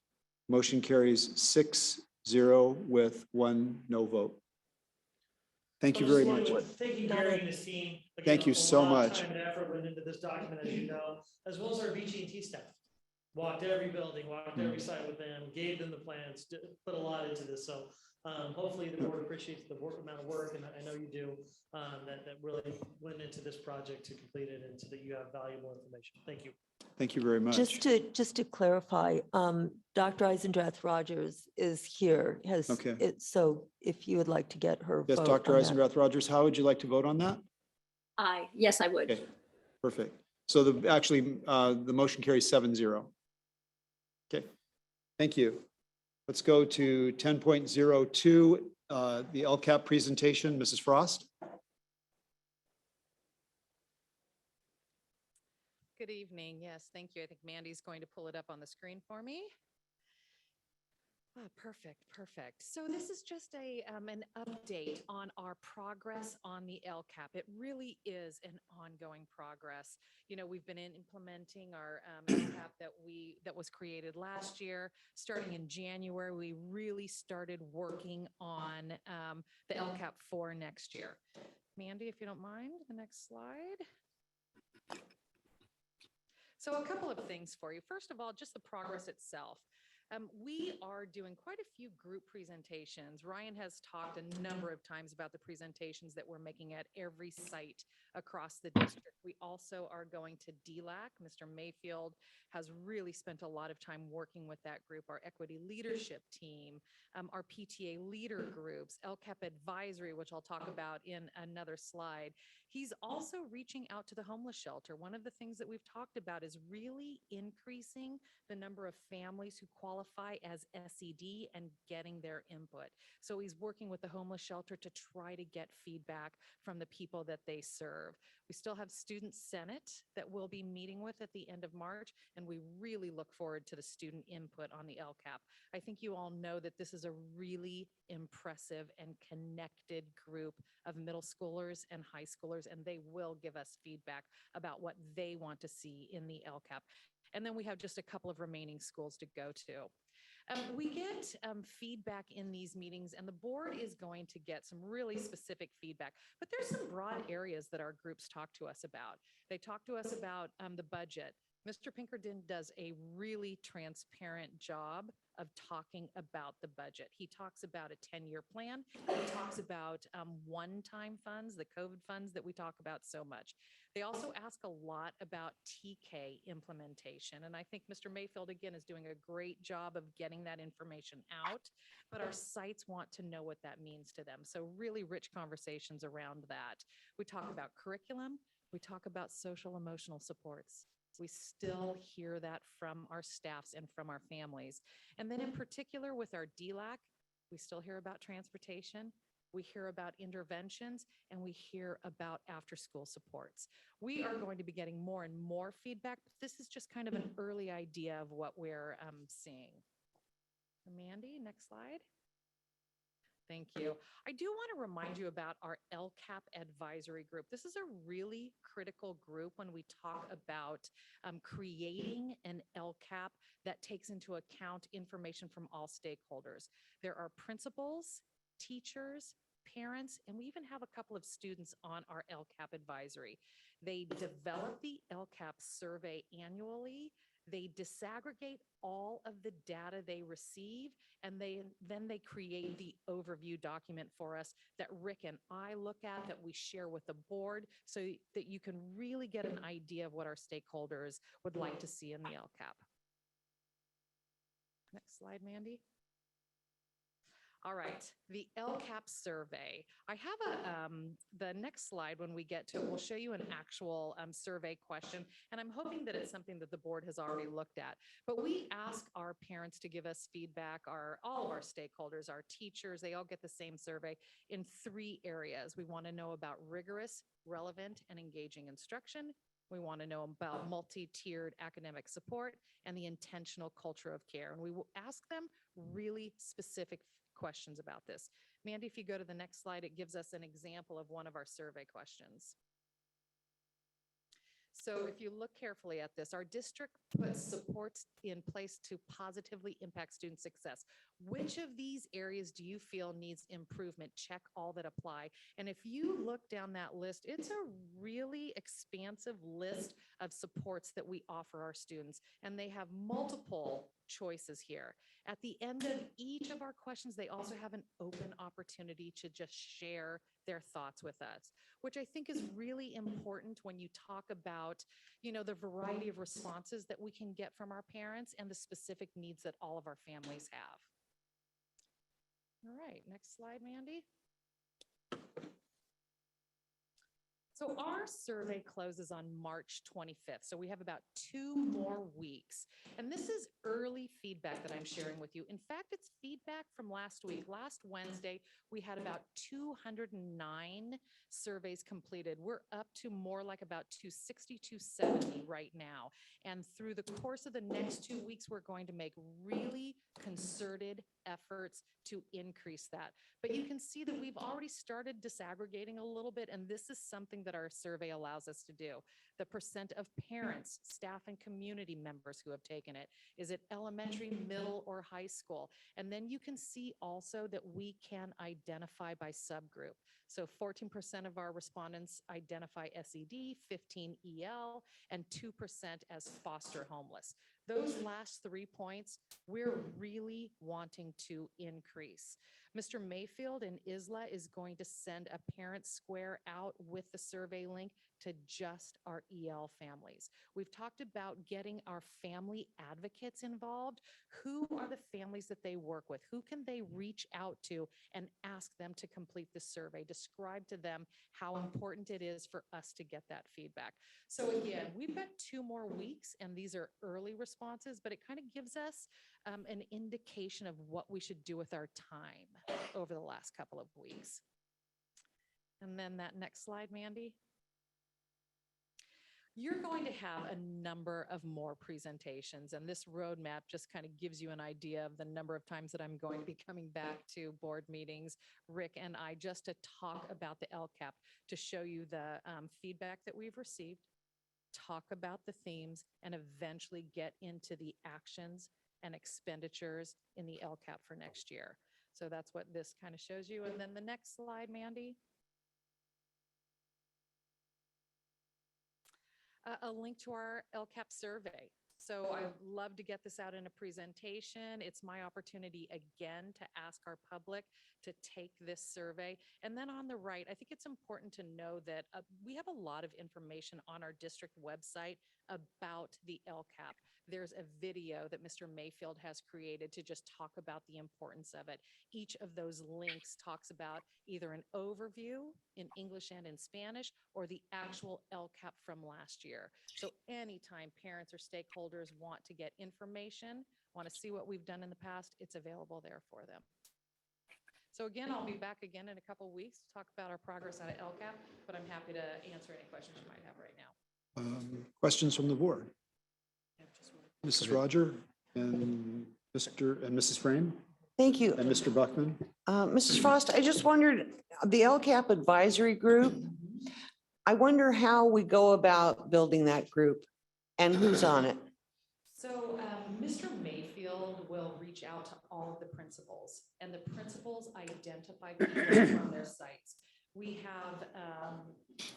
Motion carries 6-0 with 1 no vote. Thank you very much. Thank you, Gary and his team. Again, Thank you so A lot of much. time and effort went into this document, as you know, as well as our VG&T staff. Walked every building, walked every site with them, gave them the plans, put a lot into this. So hopefully the board appreciates the amount of work, and I know you do, that really went into this project to complete it and so that you have valuable information. Thank you. Thank you very much. Just to clarify, Dr. Eisendrath Rogers is here. Okay. So if you would like to get her. Yes, vote Dr. on that. Eisendrath Rogers, how would you like to vote on that? Yes, I would. Okay, perfect. So the motion carries 7-0. Okay, thank you. Let's go to 10.02, the LCAP presentation. Mrs. Frost? Good evening. Yes, thank you. I think Mandy's going to pull it up on the screen for me. Oh, perfect. So this is just an update on our progress on the LCAP. It really is an ongoing progress. We've been implementing our LCAP that was created last year. Starting in January, we really started working on the LCAP for next year. Mandy, if you don't mind, the next slide. So a couple of things for you. First of all, just the progress itself. We are doing quite a few group presentations. Ryan has talked a number of times about the presentations that we're making at every site across the district. We also are going to DLAC. Mr. Mayfield has really spent a lot of time working with that group, our equity leadership team, our PTA leader groups, LCAP advisory, which I'll talk about in another slide. He's also reaching out to the homeless shelter. One of the things that we've talked about is really increasing the number of families who qualify as SED and getting their input. So he's working with the homeless shelter to try to get feedback from the people that they serve. We still have Student Senate that we'll be meeting with at the end of March, and we really look forward to the student input on the LCAP. I think you all know that this is a really impressive and connected group of middle schoolers and high schoolers, and they will give us feedback about what they want to see in the LCAP. And then we have just a couple of remaining schools to go to. We get feedback in these meetings, and the board is going to get some really specific feedback, but there's some broad areas that our groups talk to us about. They talk to us about the budget. Mr. Pinkerton does a really transparent job of talking about the budget. He talks about a 10-year plan. He talks about one-time funds, the COVID funds that we talk about so much. They also ask a lot about TK implementation. And I think Mr. Mayfield, again, is doing a great job of getting that information out, but our sites want to know what that means to them. So really rich conversations around that. We talk about curriculum. We talk about social emotional supports. We still hear that from our staffs and from our families. And then in particular with our DLAC, we still hear about transportation. We hear about interventions, and we hear about after-school supports. We are going to be getting more and more feedback, but this is just kind of an early idea of what we're seeing. Mandy, next slide. Thank you. I do want to remind you about our LCAP advisory group. This is a really critical group when we talk about creating an LCAP that takes into account information from all stakeholders. There are principals, teachers, parents, and we even have a couple of students on our LCAP advisory. They develop the LCAP survey annually. They disaggregate all of the data they receive, and then they create the overview document for us that Rick and I look at, that we share with the board, so that you can really get an idea of what our stakeholders would like to see in the LCAP. Next slide, Mandy. All right, the LCAP survey. I have the next slide when we get to it, we'll show you an actual survey question, and I'm hoping that it's something that the board has already looked at. But we ask our parents to give us feedback, all of our stakeholders, our teachers, they all get the same survey in 3 areas. We want to know about rigorous, relevant, and engaging instruction. We want to know about multi-tiered academic support and the intentional culture of care. And we will ask them really specific questions about this. Mandy, if you go to the next slide, it gives us an example of one of our survey questions. So if you look carefully at this, our district puts supports in place to positively impact student success. Which of these areas do you feel needs improvement? Check all that apply. And if you look down that list, it's a really expansive list of supports that we offer our students, and they have multiple choices here. At the end of each of our questions, they also have an open opportunity to just share their thoughts with us, which I think is really important when you talk about, the variety of responses that we can get from our parents and the specific needs that all of our families have. All right, next slide, Mandy. So our survey closes on March 25th. So we have about 2 more weeks. And this is early feedback that I'm sharing with you. In fact, it's feedback from last week. Last Wednesday, we had about 209 surveys completed. We're up to more like about 260, 270 right now. And through the course of the next 2 weeks, we're going to make really concerted efforts to increase that. But you can see that we've already started disaggregating a little bit, and this is something that our survey allows us to do. The percent of parents, staff, and community members who have taken it. Is it elementary, middle, or high school? And then you can see also that we can identify by subgroup. So 14% of our respondents identify SED, 15 EL, and 2% as foster homeless. Those last 3 points, we're really wanting to increase. Mr. Mayfield in ISLA is going to send a parent square out with the survey link to just our EL families. We've talked about getting our family advocates involved. Who are the families that they work with? Who can they reach out to and ask them to complete the survey? Describe to them how important it is for us to get that feedback. So again, we've got 2 more weeks and these are early responses, but it kind of gives us an indication of what we should do with our time over the last couple of weeks. And then that next slide, Mandy. You're going to have a number of more presentations, and this roadmap just kind of gives you an idea of the number of times that I'm going to be coming back to board meetings, Rick and I, just to talk about the LCAP, to show you the feedback that we've received, talk about the themes, and eventually get into the actions and expenditures in the LCAP for next year. So that's what this kind of shows you. And then the next slide, Mandy. A link to our LCAP survey. So I'd love to get this out in a presentation. It's my opportunity again to ask our public to take this survey. And then on the right, I think it's important to know that we have a lot of information on our district website about the LCAP. There's a video that Mr. Mayfield has created to just talk about the importance of it. Each of those links talks about either an overview in English and in Spanish or the actual LCAP from last year. So anytime parents or stakeholders want to get information, want to see what we've done in the past, it's available there for them. So again, I'll be back again in a couple of weeks to talk about our progress out of LCAP, but I'm happy to answer any questions you might have right now. Questions from the board? Mrs. Roger and Mr. and Mrs. Frame Thank you. and Mr. Buckman. Mrs. Frost, I just wondered, the LCAP advisory group, I wonder how we go about building that group and who's on it. So Mr. Mayfield will reach out to all of the principals, and the principals identify people from their sites. We have,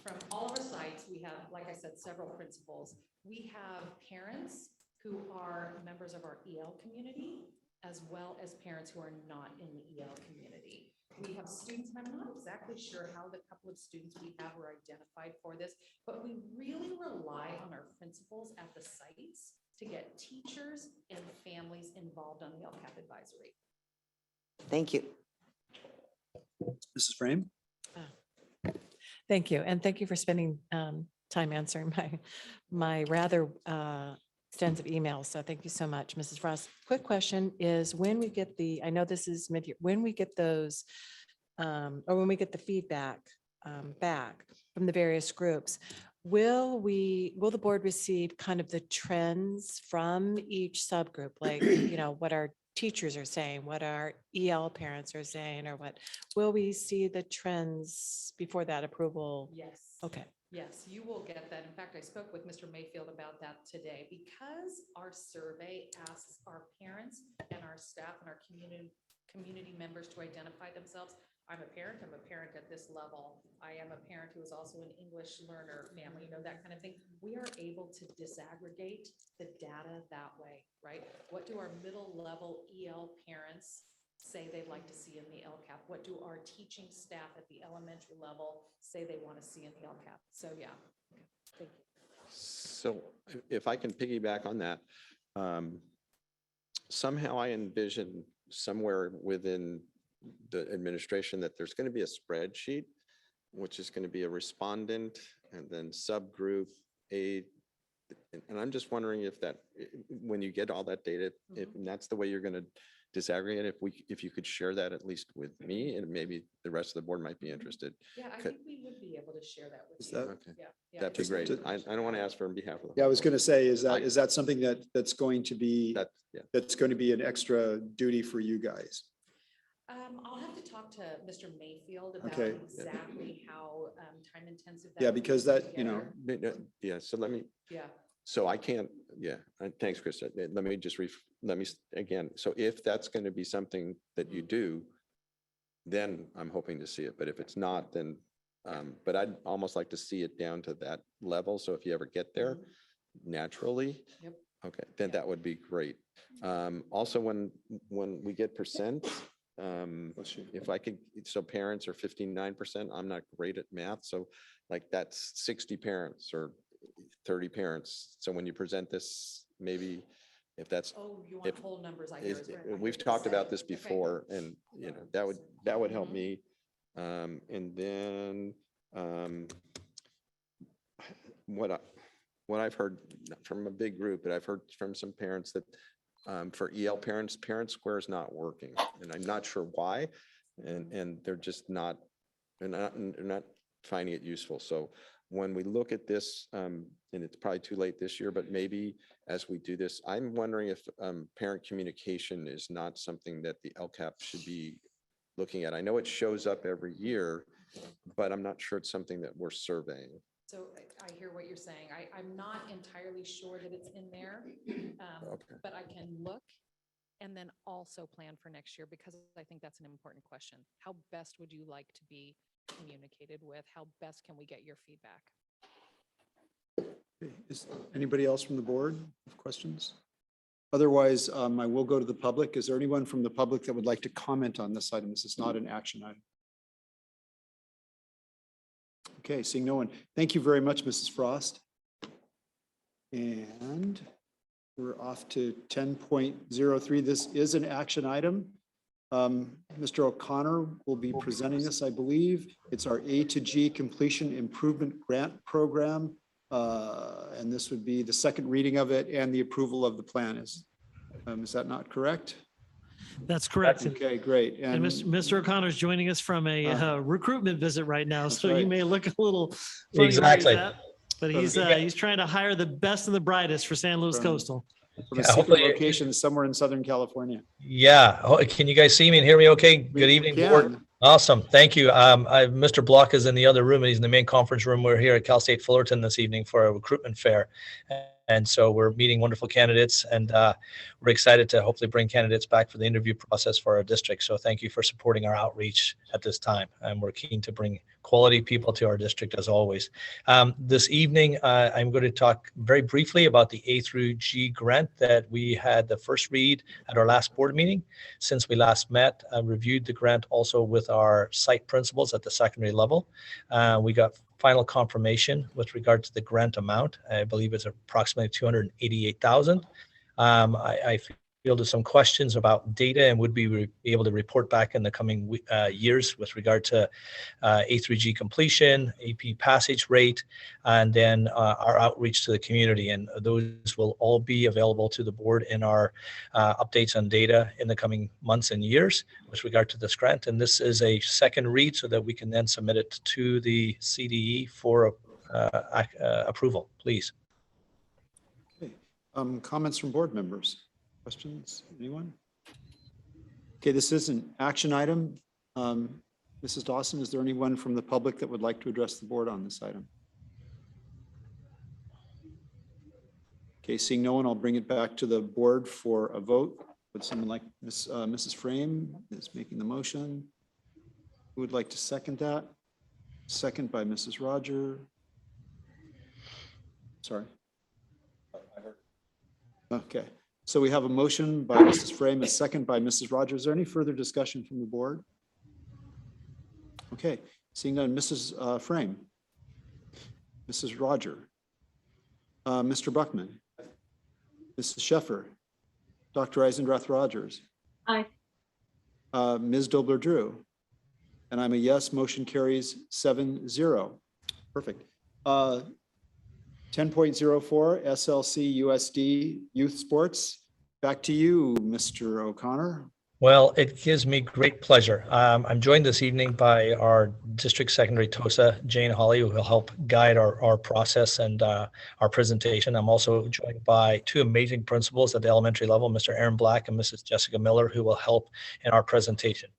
from all of our sites, we have, like I said, several principals. We have parents who are members of our EL community, as well as parents who are not in the EL community. We have students, and I'm not exactly sure how the couple of students we have were identified for this, but we really rely on our principals at the sites to get teachers and families involved on the LCAP advisory. Thank you. Mrs. Frame? Thank you. And thank you for spending time answering my rather extensive emails. So thank you so much, Mrs. Frost. Quick question is when we get I know this is mid-year, when we get those, or when we get the feedback back from the various groups, will the board receive kind of the trends from each subgroup? Like, what our teachers are saying, what our EL parents are saying, or what, will we see the trends before that approval? Yes. Okay. Yes, you will get that. In fact, I spoke with Mr. Mayfield about that today because our survey asks our parents and our staff and our community members to identify themselves. I'm a parent at this level. I am a parent who is also an English learner family, that kind of thing. We are able to disaggregate the data that way, right? What do our middle level EL parents say they'd like to see in the LCAP? What do our teaching staff at the elementary level say they want to see in the LCAP? So yeah, thank you. So if I can piggyback on that, somehow I envision somewhere within the administration that there's going to be a spreadsheet, which is going to be a respondent and then subgroup A. And I'm just wondering if that, when you get all that data, if that's the way you're going to disaggregate, if you could share that at least with me, and maybe the rest of the board might be interested. Yeah, I think we would be able to share that with Is you. that- Okay. Yeah. That'd be great. I don't want to ask for on behalf of the. Yeah, I was going to say, is I- that something that's going to be, Yeah. that's going to be an extra duty for you guys? I'll have to talk to Mr. Mayfield about Okay. exactly how time intensive. Yeah, would be because to put that, together. Yeah, so let me, Yeah. so I can't, thanks, Krista. Let me just, again, so if that's going to be something that you do, then I'm hoping to see it. But if it's not, then, but I'd almost like to see it down to that level. So if you ever get there naturally, Yep. Okay, then that would be great. Also, when we get percent, if I could, so parents are 59%, I'm not great at math, so like that's 60 parents or 30 parents. So when you present this, maybe if that's. Oh, you if- whole numbers, We've talked about this before, and that would help me. And then what I've heard not from a big group, but I've heard from some parents that for EL parents, Parent Square is not working, and I'm not sure why, and they're just not, they're not finding it useful. So when we look at this, and it's probably too late this year, but maybe as we do this, I'm wondering if parent communication is not something that the LCAP should be looking at. I know it shows up every year, but I'm not sure it's something that we're surveying. So I hear what you're saying. I'm not entirely sure that it's in there, Okay. but I can look and then also plan for next year, because I think that's an important question. How best would you like to be communicated with? How best can we get your feedback? Okay, is anybody else from the board have questions? Otherwise, I will go to the public. Is there anyone from the public that would like to comment on this item? This is not an action item. Okay, seeing no one. Thank you very much, Mrs. Frost. And we're off to 10.03. This is an action item. Mr. O'Connor will be presenting this, I believe. It's our A to G Completion Improvement Grant Program. And this would be the second reading of it and the approval of the plan. Is that not correct? That's correct. Okay, great. And Mr. O'Connor is joining us from a recruitment visit right now, so you right. may look a little funny where he's Exactly. at, but he's trying to hire the best and the brightest for San Luis From- Coastal. From a Yeah, secret hopefully- location somewhere in Southern California. Yeah. Can you guys see me and hear me okay? Good evening, board. can. Awesome. Thank you. Mr. Block is in the other room, and he's in the main conference room. We're here at Cal State Fullerton this evening for a recruitment fair. And so we're meeting wonderful candidates, and we're excited to hopefully bring candidates back for the interview process for our district. So thank you for supporting our outreach at this time. And we're keen to bring quality people to our district as always. This evening, I'm going to talk very briefly about the A through G grant that we had the first read at our last board meeting. Since we last met, I reviewed the grant also with our site principals at the secondary level. We got final confirmation with regard to the grant amount. I believe it's approximately $288,000. I fielded some questions about data and would be able to report back in the coming years with regard to A3G completion, AP passage rate, and then our outreach to the community. And those will all be available to the board in our updates on data in the coming months and years with regard to this grant. And this is a second read so that we can then submit it to the CDE for approval, please. Okay. Comments from board members? Questions? Anyone? Okay, this is an action item. Mrs. Dawson, is there anyone from the public that would like to address the board on this item? Okay, seeing no one, I'll bring it back to the board for a vote. Would someone like, Mrs. Frame is making the motion. Who would like to second that? Second by Mrs. Roger. Sorry. Okay. So we have a motion by Mrs. Frame, a second by Mrs. Rogers. Is there any further discussion from the board? Okay, seeing none, Mrs. Frame, Mrs. Roger, Mr. Buckman, Mrs. Sheffer, Dr. Eisendrath Rogers. Aye. Ms. Dobler-Drew, and I'm a yes, motion carries 7-0. Perfect. 10.04 SLC USD Youth Sports. Back to you, Mr. O'Connor. Well, it gives me great pleasure. I'm joined this evening by our district secondary TOSA, Jane Hawley, who will help guide our process and our presentation. I'm also joined by two amazing principals at the elementary level, Mr. Aaron Black and Mrs. Jessica Miller, who will help in our presentation.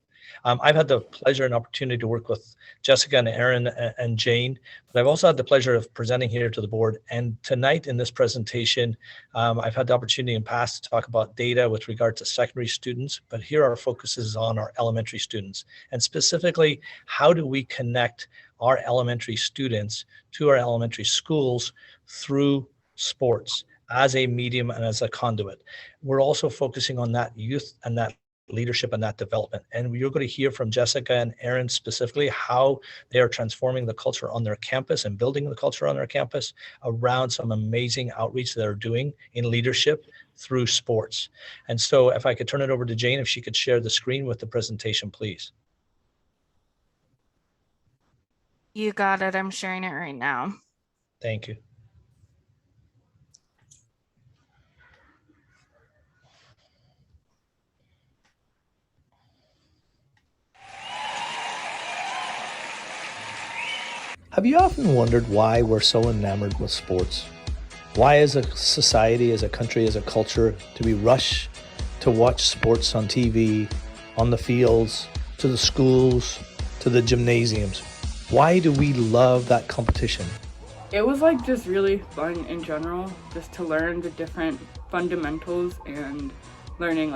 I've had the pleasure and opportunity to work with Jessica and Aaron and Jane, but I've also had the pleasure of presenting here to the board. And tonight in this presentation, I've had the opportunity in the past to talk about data with regard to secondary students, but here our focus is on our elementary students. And specifically, how do we connect our elementary students to our elementary schools through sports? as a medium and as a conduit. We're also focusing on that youth and that leadership and that development. And you're going to hear from Jessica and Aaron specifically how they are transforming the culture on their campus and building the culture on their campus around some amazing outreach that they're doing in leadership through sports. And so if I could turn it over to Jane, if she could share the screen with the presentation, please. You got it. I'm sharing it right now. Thank you. Have you often wondered why we're so enamored with sports? Why as a society, as a country, as a culture, do we rush to watch sports on TV, on the fields, to the schools, to the gymnasiums? Why do we love that competition? It was like just really fun in general, just to learn the different fundamentals and learning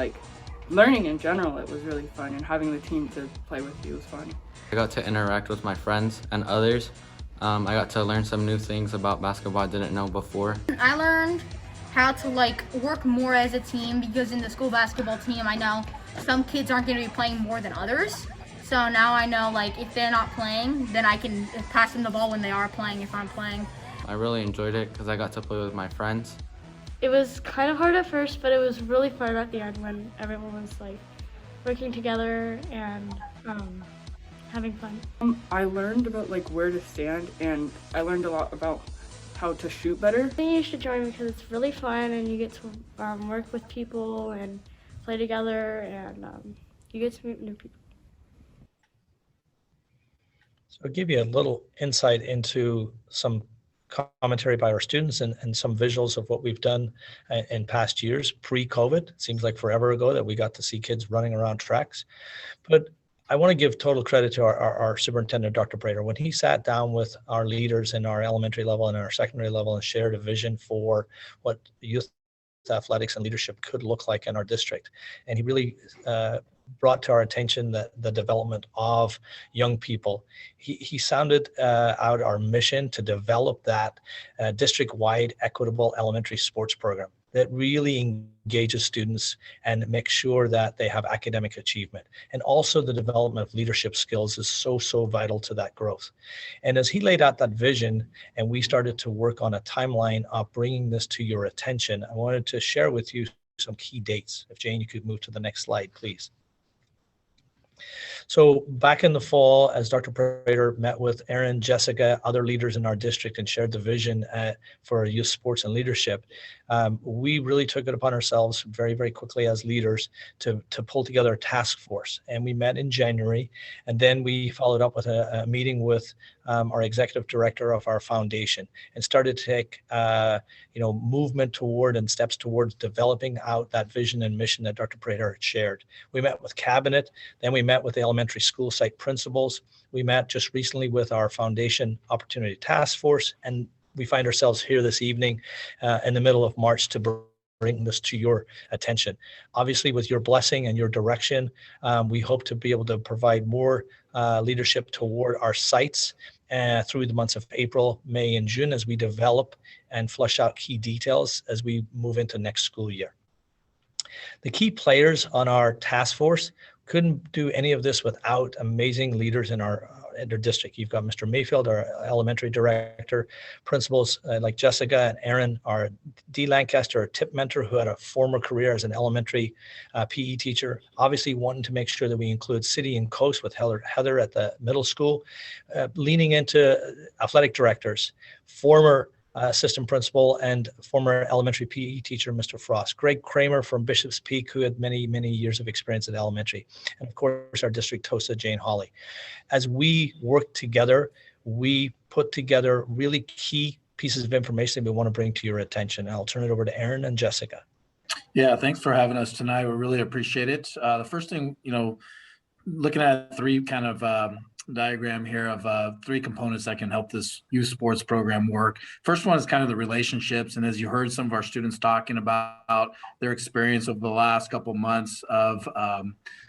in general. It was really fun, and having the team to play with you was fun. I got to interact with my friends and others. I got to learn some new things about basketball I didn't know before. I learned how to work more as a team, because in the school basketball team, I know some kids aren't going to be playing more than others. So now I know if they're not playing, then I can pass them the ball when they are playing if I'm playing. I really enjoyed it because I got to play with my friends. It was kind of hard at first, but it was really fun at the end when everyone was working together and having fun. I learned about where to stand, and I learned a lot about how to shoot better. I think you should join because it's really fun, and you get to work with people and play together, and you get to meet new people. So I'll give you a little insight into some commentary by our students and some visuals of what we've done in past years, pre-COVID. It seems like forever ago that we got to see kids running around tracks. But I want to give total credit to our superintendent, Dr. Prater. When he sat down with our leaders in our elementary level and our secondary level and shared a vision for what youth athletics and leadership could look like in our district. And he really brought to our attention the development of young people. He sounded out our mission to develop that district-wide equitable elementary sports program that really engages students and makes sure that they have academic achievement. And also the development of leadership skills is so vital to that growth. And as he laid out that vision and we started to work on a timeline of bringing this to your attention, I wanted to share with you some key dates. If Jane, you could move to the next slide, please. So back in the fall, as Dr. Prater met with Aaron, Jessica, other leaders in our district and shared the vision for youth sports and leadership, we really took it upon ourselves very quickly as leaders to pull together a task force. And we met in January, and then we followed up with a meeting with our executive director of our foundation and started to take movement toward and steps towards developing out that vision and mission that Dr. Prater had shared. We met with cabinet, then we met with the elementary school site principals. We met just recently with our foundation opportunity task force, and we find ourselves here this evening in the middle of March to bring this to your attention. Obviously, with your blessing and your direction, we hope to be able to provide more leadership toward our sites through the months of April, May, and June as we develop and flush out key details as we move into next school year. The key players on our task force couldn't do any of this without amazing leaders in our district. You've got Mr. Mayfield, our elementary director, principals like Jessica and Aaron, our D. Lancaster, our tip mentor, who had a former career as an elementary PE teacher, obviously wanting to make sure that we include City and Coast with Heather at the middle school, leaning into athletic directors, former assistant principal and former elementary PE teacher, Mr. Frost, Greg Kramer from Bishop's Peak, who had many years of experience at elementary, and of course our district TOSA, Jane Hawley. As we work together, we put together really key pieces of information that we want to bring to your attention. I'll turn it over to Aaron and Jessica. Yeah, thanks for having us tonight. We really appreciate it. The first thing, looking at three kind of diagram here of 3 components that can help this youth sports program work. First one is kind of the relationships. And as you heard some of our students talking about their experience over the last couple months of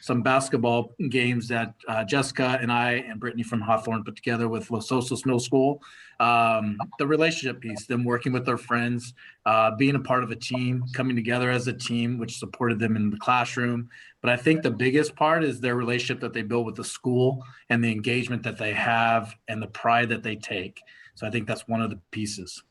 some basketball games that Jessica and I and Brittany from Hawthorne put together with Los Osos Middle School. The relationship piece, them working with their friends, being a part of a team, coming together as a team, which supported them in the classroom. But I think the biggest part is their relationship that they build with the school and the engagement that they have and the pride that they take. So I think that's one of the pieces.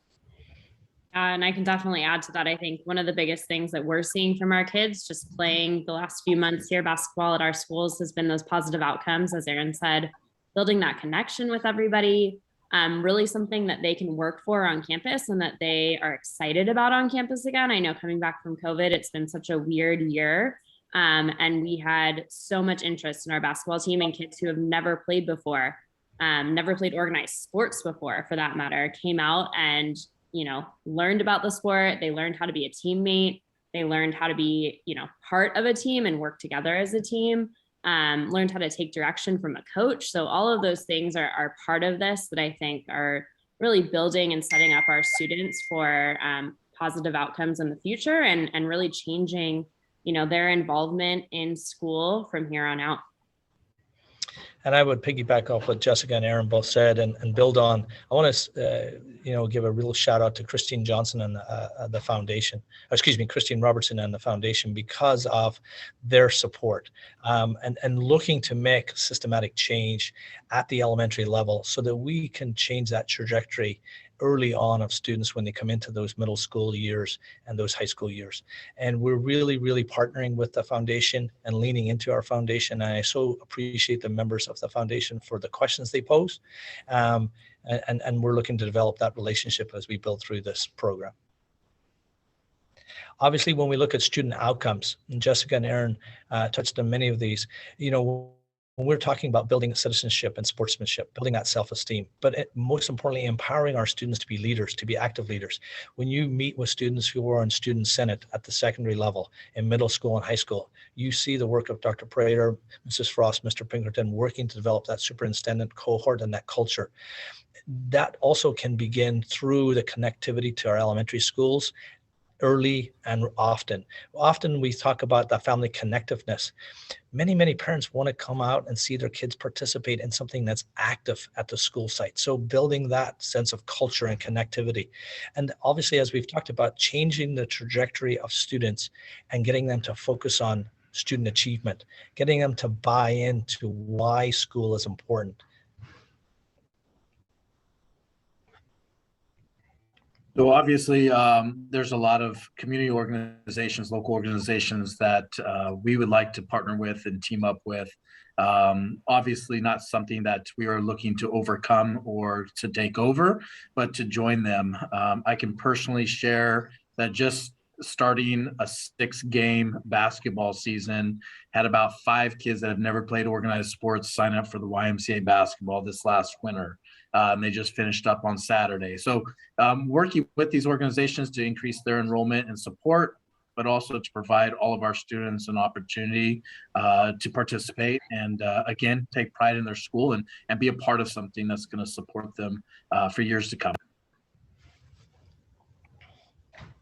And I can definitely add to that. I think one of the biggest things that we're seeing from our kids just playing the last few months here, basketball at our schools, has been those positive outcomes, as Aaron said, building that connection with everybody, really something that they can work for on campus and that they are excited about on campus again. I know coming back from COVID, it's been such a weird year. And we had so much interest in our basketball team, and kids who have never played before, never played organized sports before for that matter, came out and, you know, learned about the sport. They learned how to be a teammate. They learned how to be, you know, part of a team and work together as a team, learned how to take direction from a coach. So all of those things are part of this that I think are really building and setting up our students for positive outcomes in the future and really changing, you know, their involvement in school from here on out. And I would piggyback off what Jessica and Aaron both said and build on. I want to, give a real shout out to Christine Johnson and the foundation, Christine Robertson and the foundation, because of their support and looking to make systematic change at the elementary level so that we can change that trajectory early on of students when they come into those middle school years and those high school years. And we're really, really partnering with the foundation and leaning into our foundation. And I so appreciate the members of the foundation for the questions they pose. And we're looking to develop that relationship as we build through this program. Obviously, when we look at student outcomes, and Jessica and Aaron touched on many of these, when we're talking about building citizenship and sportsmanship, building that self-esteem, but most importantly, empowering our students to be leaders, to be active leaders. When you meet with students who are in student senate at the secondary level, in middle school and high school, you see the work of Dr. Prater, Mrs. Frost, Mr. Pinkerton, working to develop that superintendent cohort and that culture. That also can begin through the connectivity to our elementary schools early and often. Often we talk about the family connectiveness. Many parents want to come out and see their kids participate in something that's active at the school site. So building that sense of culture and connectivity. And obviously, as we've talked about, changing the trajectory of students and getting them to focus on student achievement, getting them to buy into why school is important. So obviously, there's a lot of community organizations, local organizations that we would like to partner with and team up with. Obviously not something that we are looking to overcome or to take over, but to join them. I can personally share that just starting a 6-game basketball season, had about 5 kids that have never played organized sports sign up for the YMCA basketball this last winter. And they just finished up on Saturday. So working with these organizations to increase their enrollment and support, but also to provide all of our students an opportunity to participate and again, take pride in their school and be a part of something that's going to support them for years to come.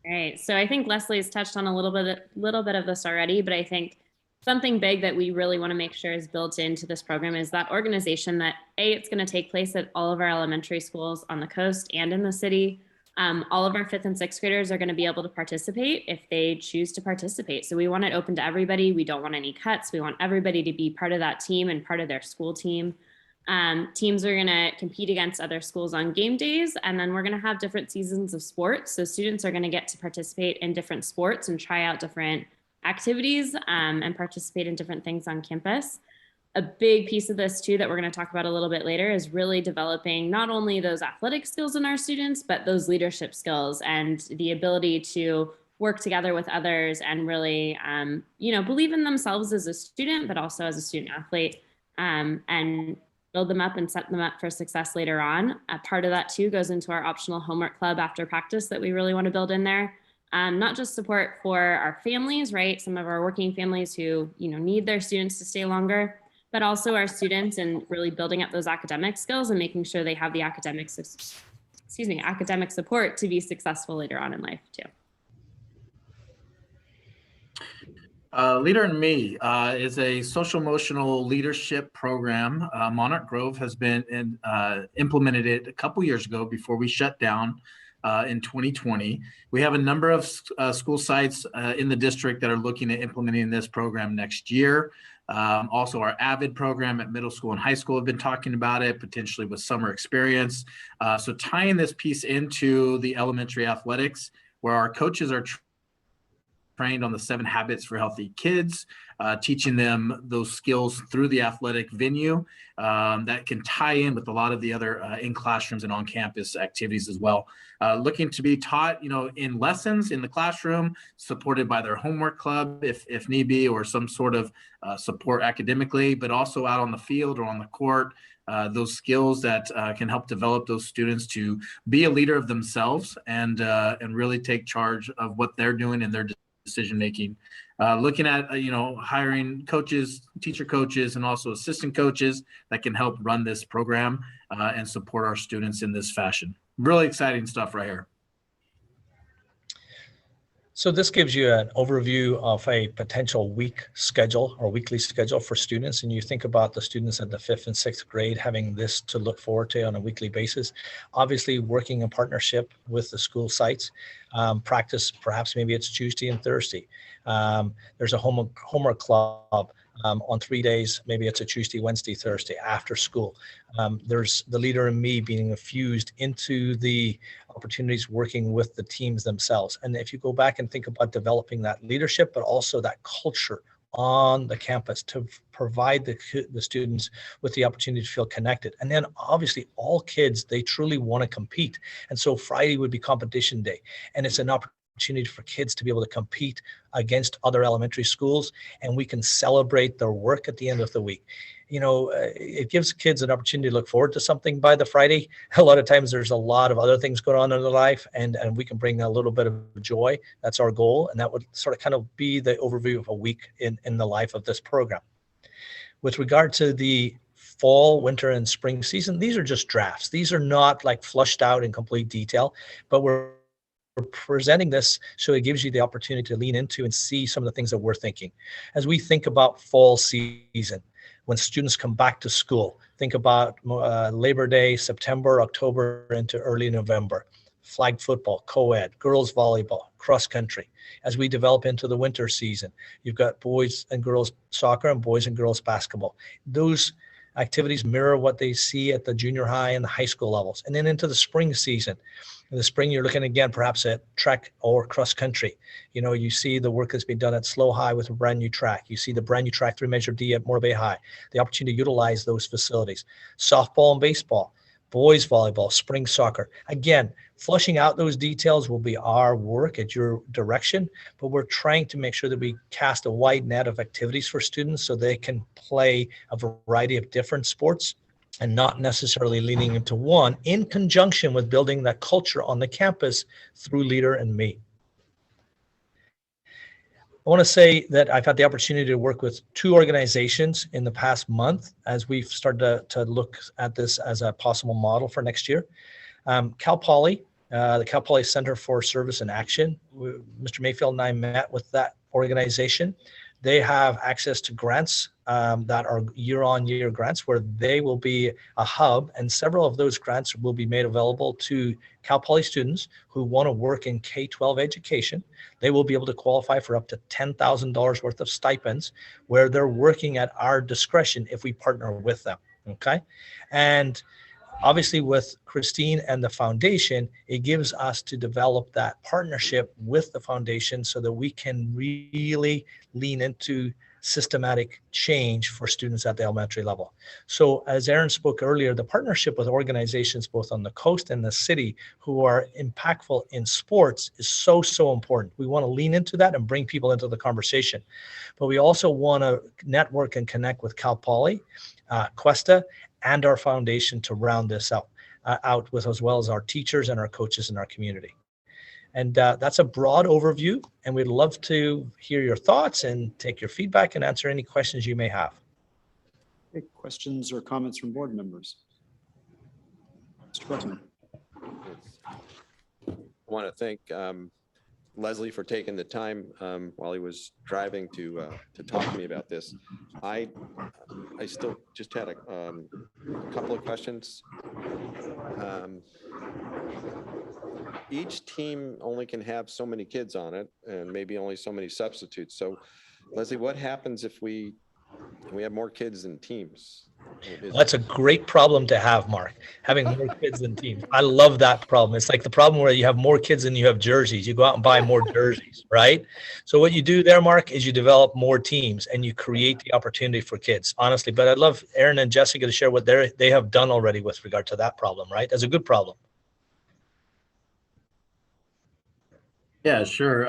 All right, so I think Leslie's touched on a little bit of this already, but I think something big that we really want to make sure is built into this program is that organization that it's going to take place at all of our elementary schools on the coast and in the city. All of our 5th and 6th graders are going to be able to participate if they choose to participate. So we want it open to everybody. We don't want any cuts. We want everybody to be part of that team and part of their school team. Teams are going to compete against other schools on game days, and then we're going to have different seasons of sports. So students are going to get to participate in different sports and try out different activities and participate in different things on campus. A big piece of this too that we're going to talk about a little bit later is really developing not only those athletic skills in our students, but those leadership skills and the ability to work together with others and really, believe in themselves as a student, but also as a student athlete, and build them up and set them up for success later on. A part of that too goes into our optional homework club after practice that we really want to build in there. Not just support for our families, right? Some of our working families who, need their students to stay longer, but also our students and really building up those academic skills and making sure they have the academic support to be successful later on in life too. Leader in Me is a social emotional leadership program. Monarch Grove has been implemented it a couple years ago before we shut down in 2020. We have a number of school sites in the district that are looking at implementing this program next year. Also, our AVID program at middle school and high school have been talking about it, potentially with summer experience. So tying this piece into the elementary athletics, where our coaches are trained on the 7 habits for healthy kids, teaching them those skills through the athletic venue that can tie in with a lot of the other in classrooms and on campus activities as well. Looking to be taught, in lessons in the classroom, supported by their homework club if need be, or some sort of support academically, but also out on the field or on the court. Those skills that can help develop those students to be a leader of themselves and really take charge of what they're doing in their decision-making. Looking at, hiring coaches, teacher coaches, and also assistant coaches that can help run this program and support our students in this fashion. Really exciting stuff right here. So this gives you an overview of a potential week schedule or weekly schedule for students. And you think about the students at the 5th and 6th grade having this to look forward to on a weekly basis. Obviously working in partnership with the school sites. Practice, perhaps maybe it's Tuesday and Thursday. There's a homework club on 3 days. Maybe it's a Tuesday, Wednesday, Thursday after school. There's the Leader in Me being infused into the opportunities working with the teams themselves. And if you go back and think about developing that leadership, but also that culture on the campus to provide the students with the opportunity to feel connected. And then obviously all kids, they truly want to compete. And so Friday would be competition day. And it's an opportunity for kids to be able to compete against other elementary schools, and we can celebrate their work at the end of the week. It gives kids an opportunity to look forward to something by the Friday. A lot of times there's a lot of other things going on in their life, and we can bring a little bit of joy. That's our goal. And that would sort of kind of be the overview of a week in the life of this program. With regard to the fall, winter, and spring season, these are just drafts. These are not like flushed out in complete detail, but we're presenting this so it gives you the opportunity to lean into and see some of the things that we're thinking. As we think about fall season, when students come back to school, think about Labor Day, September, October into early November, flag football, co-ed, girls volleyball, cross country. As we develop into the winter season, you've got boys and girls soccer and boys and girls basketball. Those activities mirror what they see at the junior high and the high school levels. And then into the spring season. In the spring, you're looking again, perhaps at track or cross country. You see the work that's been done at Slow High with a brand new track. You see the brand new track 3 Measure D at Morro Bay High, the opportunity to utilize those facilities. Softball and baseball, boys volleyball, spring soccer. Again, flushing out those details will be our work at your direction, but we're trying to make sure that we cast a wide net of activities for students so they can play a variety of different sports and not necessarily leaning into one, in conjunction with building that culture on the campus through Leader in Me. I want to say that I've had the opportunity to work with 2 organizations in the past month as we've started to look at this as a possible model for next year. Cal Poly, the Cal Poly Center for Service and Action. Mr. Mayfield and I met with that organization. They have access to grants that are year-on-year grants where they will be a hub, and several of those grants will be made available to Cal Poly students who want to work in K-12 education. They will be able to qualify for up to $10,000 worth of stipends where they're working at our discretion if we partner with them, okay? And obviously with Christine and the foundation, it gives us to develop that partnership with the foundation so that we can really lean into systematic change for students at the elementary level. So as Aaron spoke earlier, the partnership with organizations both on the coast and the city who are impactful in sports is so, so important. We want to lean into that and bring people into the conversation. But we also want to network and connect with Cal Poly, Cuesta, and our foundation to round this out with, as well as our teachers and our coaches in our community. And that's a broad overview, and we'd love to hear your thoughts and take your feedback and answer any questions you may have. Okay, questions or comments from board members? Mr. Buckman. I want to thank Leslie for taking the time while he was driving to talk to me about this. I still just had a couple of questions. Each team only can have so many kids on it and maybe only so many substitutes. So Leslie, what happens if we have more kids than teams? That's a great problem to have, Mark, having more kids than teams. I love that problem. It's like the problem where you have more kids than you have jerseys. You go out and buy more jerseys, right? So what you do there, Mark, is you develop more teams and you create the opportunity for kids, honestly. But I'd love Aaron and Jessica to share what they have done already with regard to that problem, right? That's a good problem. Yeah, sure.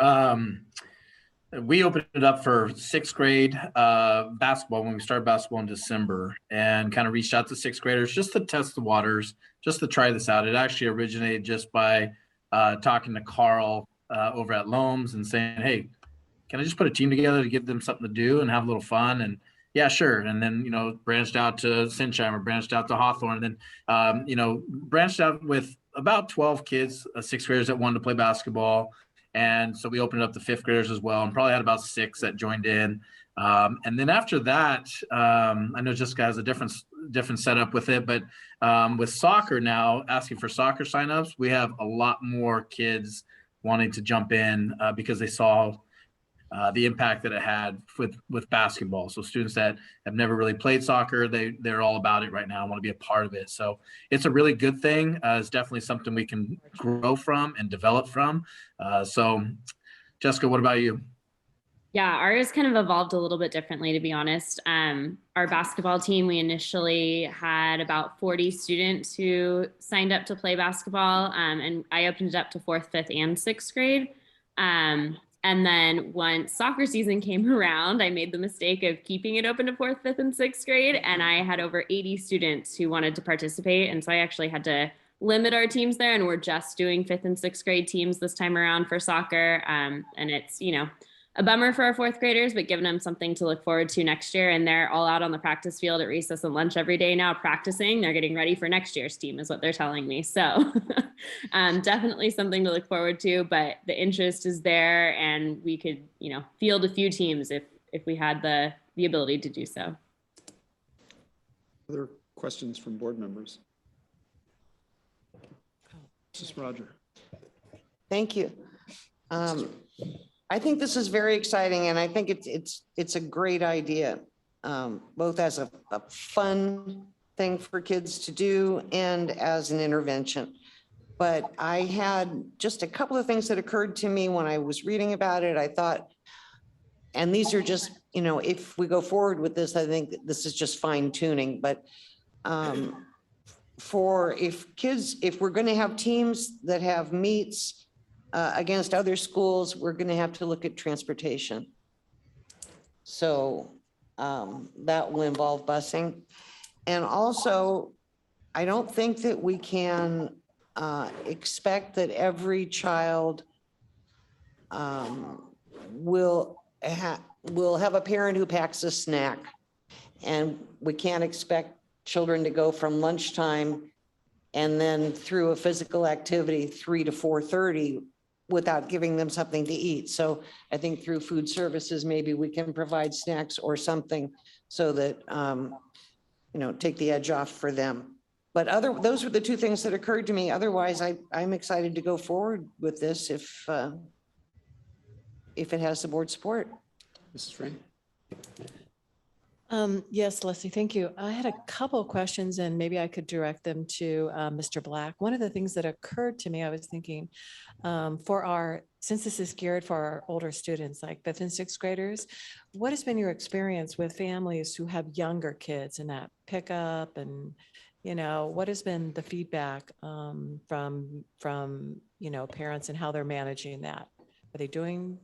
We opened it up for sixth grade basketball when we started basketball in December, and kind of reached out to sixth graders just to test the waters, just to try this out. It actually originated just by talking to Carl over at Loams and saying, hey, can I just put a team together to give them something to do and have a little fun? And yeah, sure. And then, branched out to Sinsheimer, branched out to Hawthorne, and then, branched out with about 12 kids, sixth graders that wanted to play basketball. And so we opened it up to fifth graders as well, and probably had about 6 that joined in. And then after that, I know Jessica has a different setup with it, but with soccer now, asking for soccer signups, we have a lot more kids wanting to jump in because they saw the impact that it had with basketball. So students that have never really played soccer, they're all about it right now, want to be a part of it. So it's a really good thing. It's definitely something we can grow from and develop from. So Jessica, what about you? Yeah, ours kind of evolved a little bit differently, to be honest. Our basketball team, we initially had about 40 students who signed up to play basketball, and I opened it up to 4th, 5th, and 6th grade. And then once soccer season came around, I made the mistake of keeping it open to 4th, 5th, and 6th grade, and I had over 80 students who wanted to participate, and so I actually had to limit our teams there, and we're just doing 5th and 6th grade teams this time around for soccer. And it's, a bummer for our 4th graders, but giving them something to look forward to next year. And they're all out on the practice field at recess and lunch every day now practicing. They're getting ready for next year's team is what they're telling me. So definitely something to look forward to, but the interest is there, and we could, field a few teams if we had the ability to do so. Other questions from board members? Mrs. Roger. Thank you. I think this is very exciting, and I think it's a great idea, both as a fun thing for kids to do and as an intervention. But I had just a couple of things that occurred to me when I was reading about it. I thought, and these are just, if we go forward with this, I think this is just fine tuning, but if we're going to have teams that have meets against other schools, we're going to have to look at transportation. So that will involve busing. And also, I don't think that we can expect that every child will have a parent who packs a snack. And we can't expect children to go from lunchtime and then through a physical activity 3 to 4:30 without giving them something to eat. So I think through food services, maybe we can provide snacks or something so that, take the edge off for them. But those were the two things that occurred to me. Otherwise, I'm excited to go forward with this if it has the board support. Mrs. Ray. Yes, Leslie, thank you. I had a couple of questions, and maybe I could direct them to Mr. Black. One of the things that occurred to me, I was thinking, since this is geared for our older students, like 5th and 6th graders, what has been your experience with families who have younger kids in that pickup, and what has been the feedback from parents and how they're managing that? Are they doing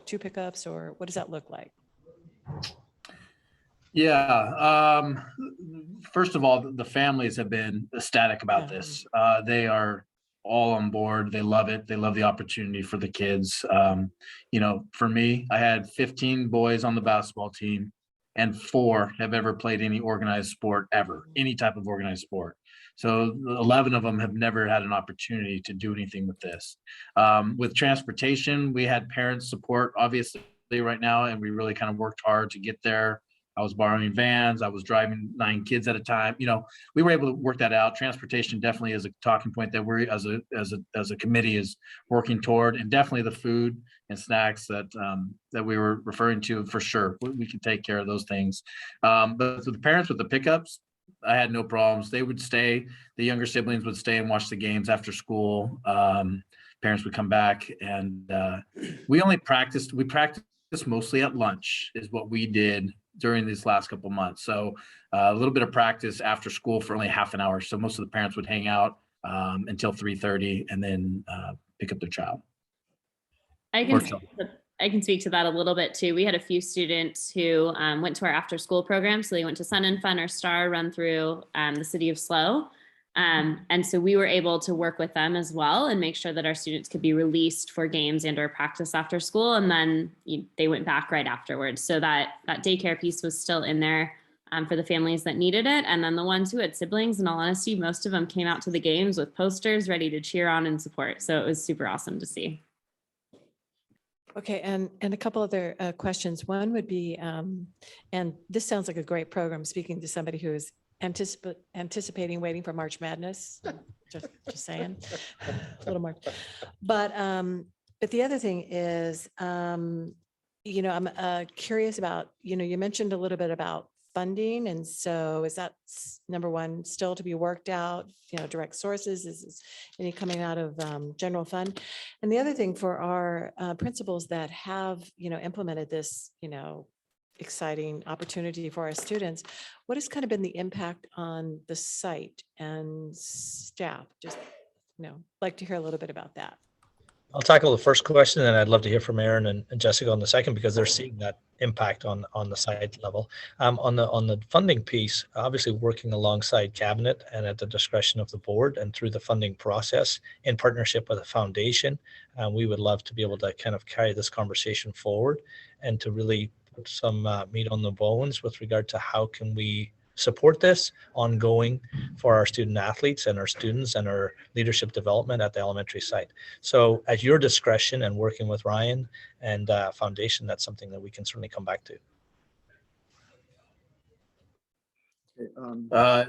2 pickups, or what does that look like? Yeah. First of all, the families have been ecstatic about this. They are all on board. They love it. They love the opportunity for the kids. For me, I had 15 boys on the basketball team, and 4 have ever played any organized sport ever, any type of organized sport. So 11 of them have never had an opportunity to do anything with this. With transportation, we had parents support, obviously, right now, and we really kind of worked hard to get there. I was borrowing vans. I was driving 9 kids at a time. You know, we were able to work that out. Transportation definitely is a talking point that we're as a committee is working toward, and definitely the food and snacks that we were referring to for sure. We can take care of those things. But with the parents with the pickups, I had no problems. They would stay. The younger siblings would stay and watch the games after school. Parents would come back, and we practiced mostly at lunch is what we did during these last couple months. So a little bit of practice after school for only half an hour. So most of the parents would hang out until 3:30 and then pick up their child. I can speak to that a little bit too. We had a few students who went to our after school program. So they went to Sun and Fun or Star, run through the city of SLO. And so we were able to work with them as well and make sure that our students could be released for games and or practice after school. And then they went back right afterwards. So that daycare piece was still in there for the families that needed it. And then the ones who had siblings, in all honesty, most of them came out to the games with posters ready to cheer on and support. So it was super awesome to see. Okay, and a couple other questions. One would be, and this sounds like a great program, speaking to somebody who is anticipating waiting for March Madness, just saying, a little more. But the other thing is, I'm curious about, you mentioned a little bit about funding. And so is that number one still to be worked out, direct sources? Is any coming out of general fund? And the other thing for our principals that have, implemented this, exciting opportunity for our students, what has kind of been the impact on the site and staff? Just, like to hear a little bit about that. I'll tackle the first question, and I'd love to hear from Aaron and Jessica on the second, because they're seeing that impact on the site level. On the funding piece, obviously working alongside cabinet and at the discretion of the board and through the funding process in partnership with a foundation, we would love to be able to kind of carry this conversation forward and to really put some meat on the bones with regard to how can we support this ongoing for our student athletes and our students and our leadership development at the elementary site. So at your discretion and working with Ryan and foundation, that's something that we can certainly come back to.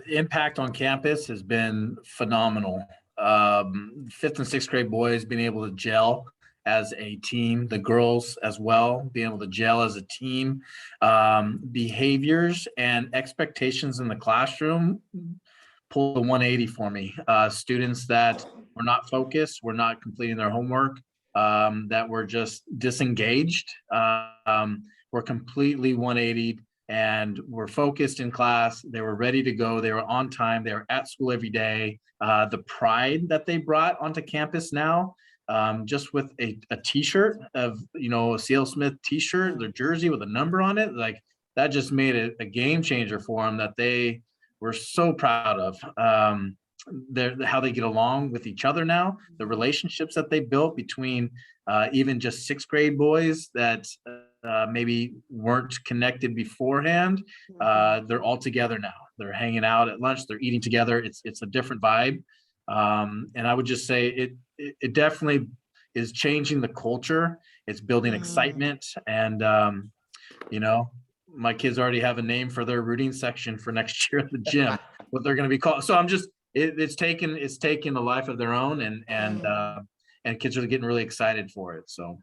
Impact on campus has been phenomenal. 5th and 6th grade boys being able to gel as a team, the girls as well, being able to gel as a team. Behaviors and expectations in the classroom pulled the 180 for me. Students that were not focused, were not completing their homework, that were just disengaged, were completely 180 and were focused in class. They were ready to go. They were on time. They were at school every day. The pride that they brought onto campus now, just with a t-shirt of, a C.L. Smith t-shirt, their jersey with a number on it, like that just made it a game changer for them that they were so proud of. How they get along with each other now, the relationships that they built between even just 6th grade boys that maybe weren't connected beforehand. They're all together now. They're hanging out at lunch. They're eating together. It's a different vibe. And I would just say it definitely is changing the culture. It's building excitement. And, my kids already have a name for their rooting section for next year at the gym, what they're going to be called. So I'm just, it's taken a life of their own, and kids are getting really excited for it. So.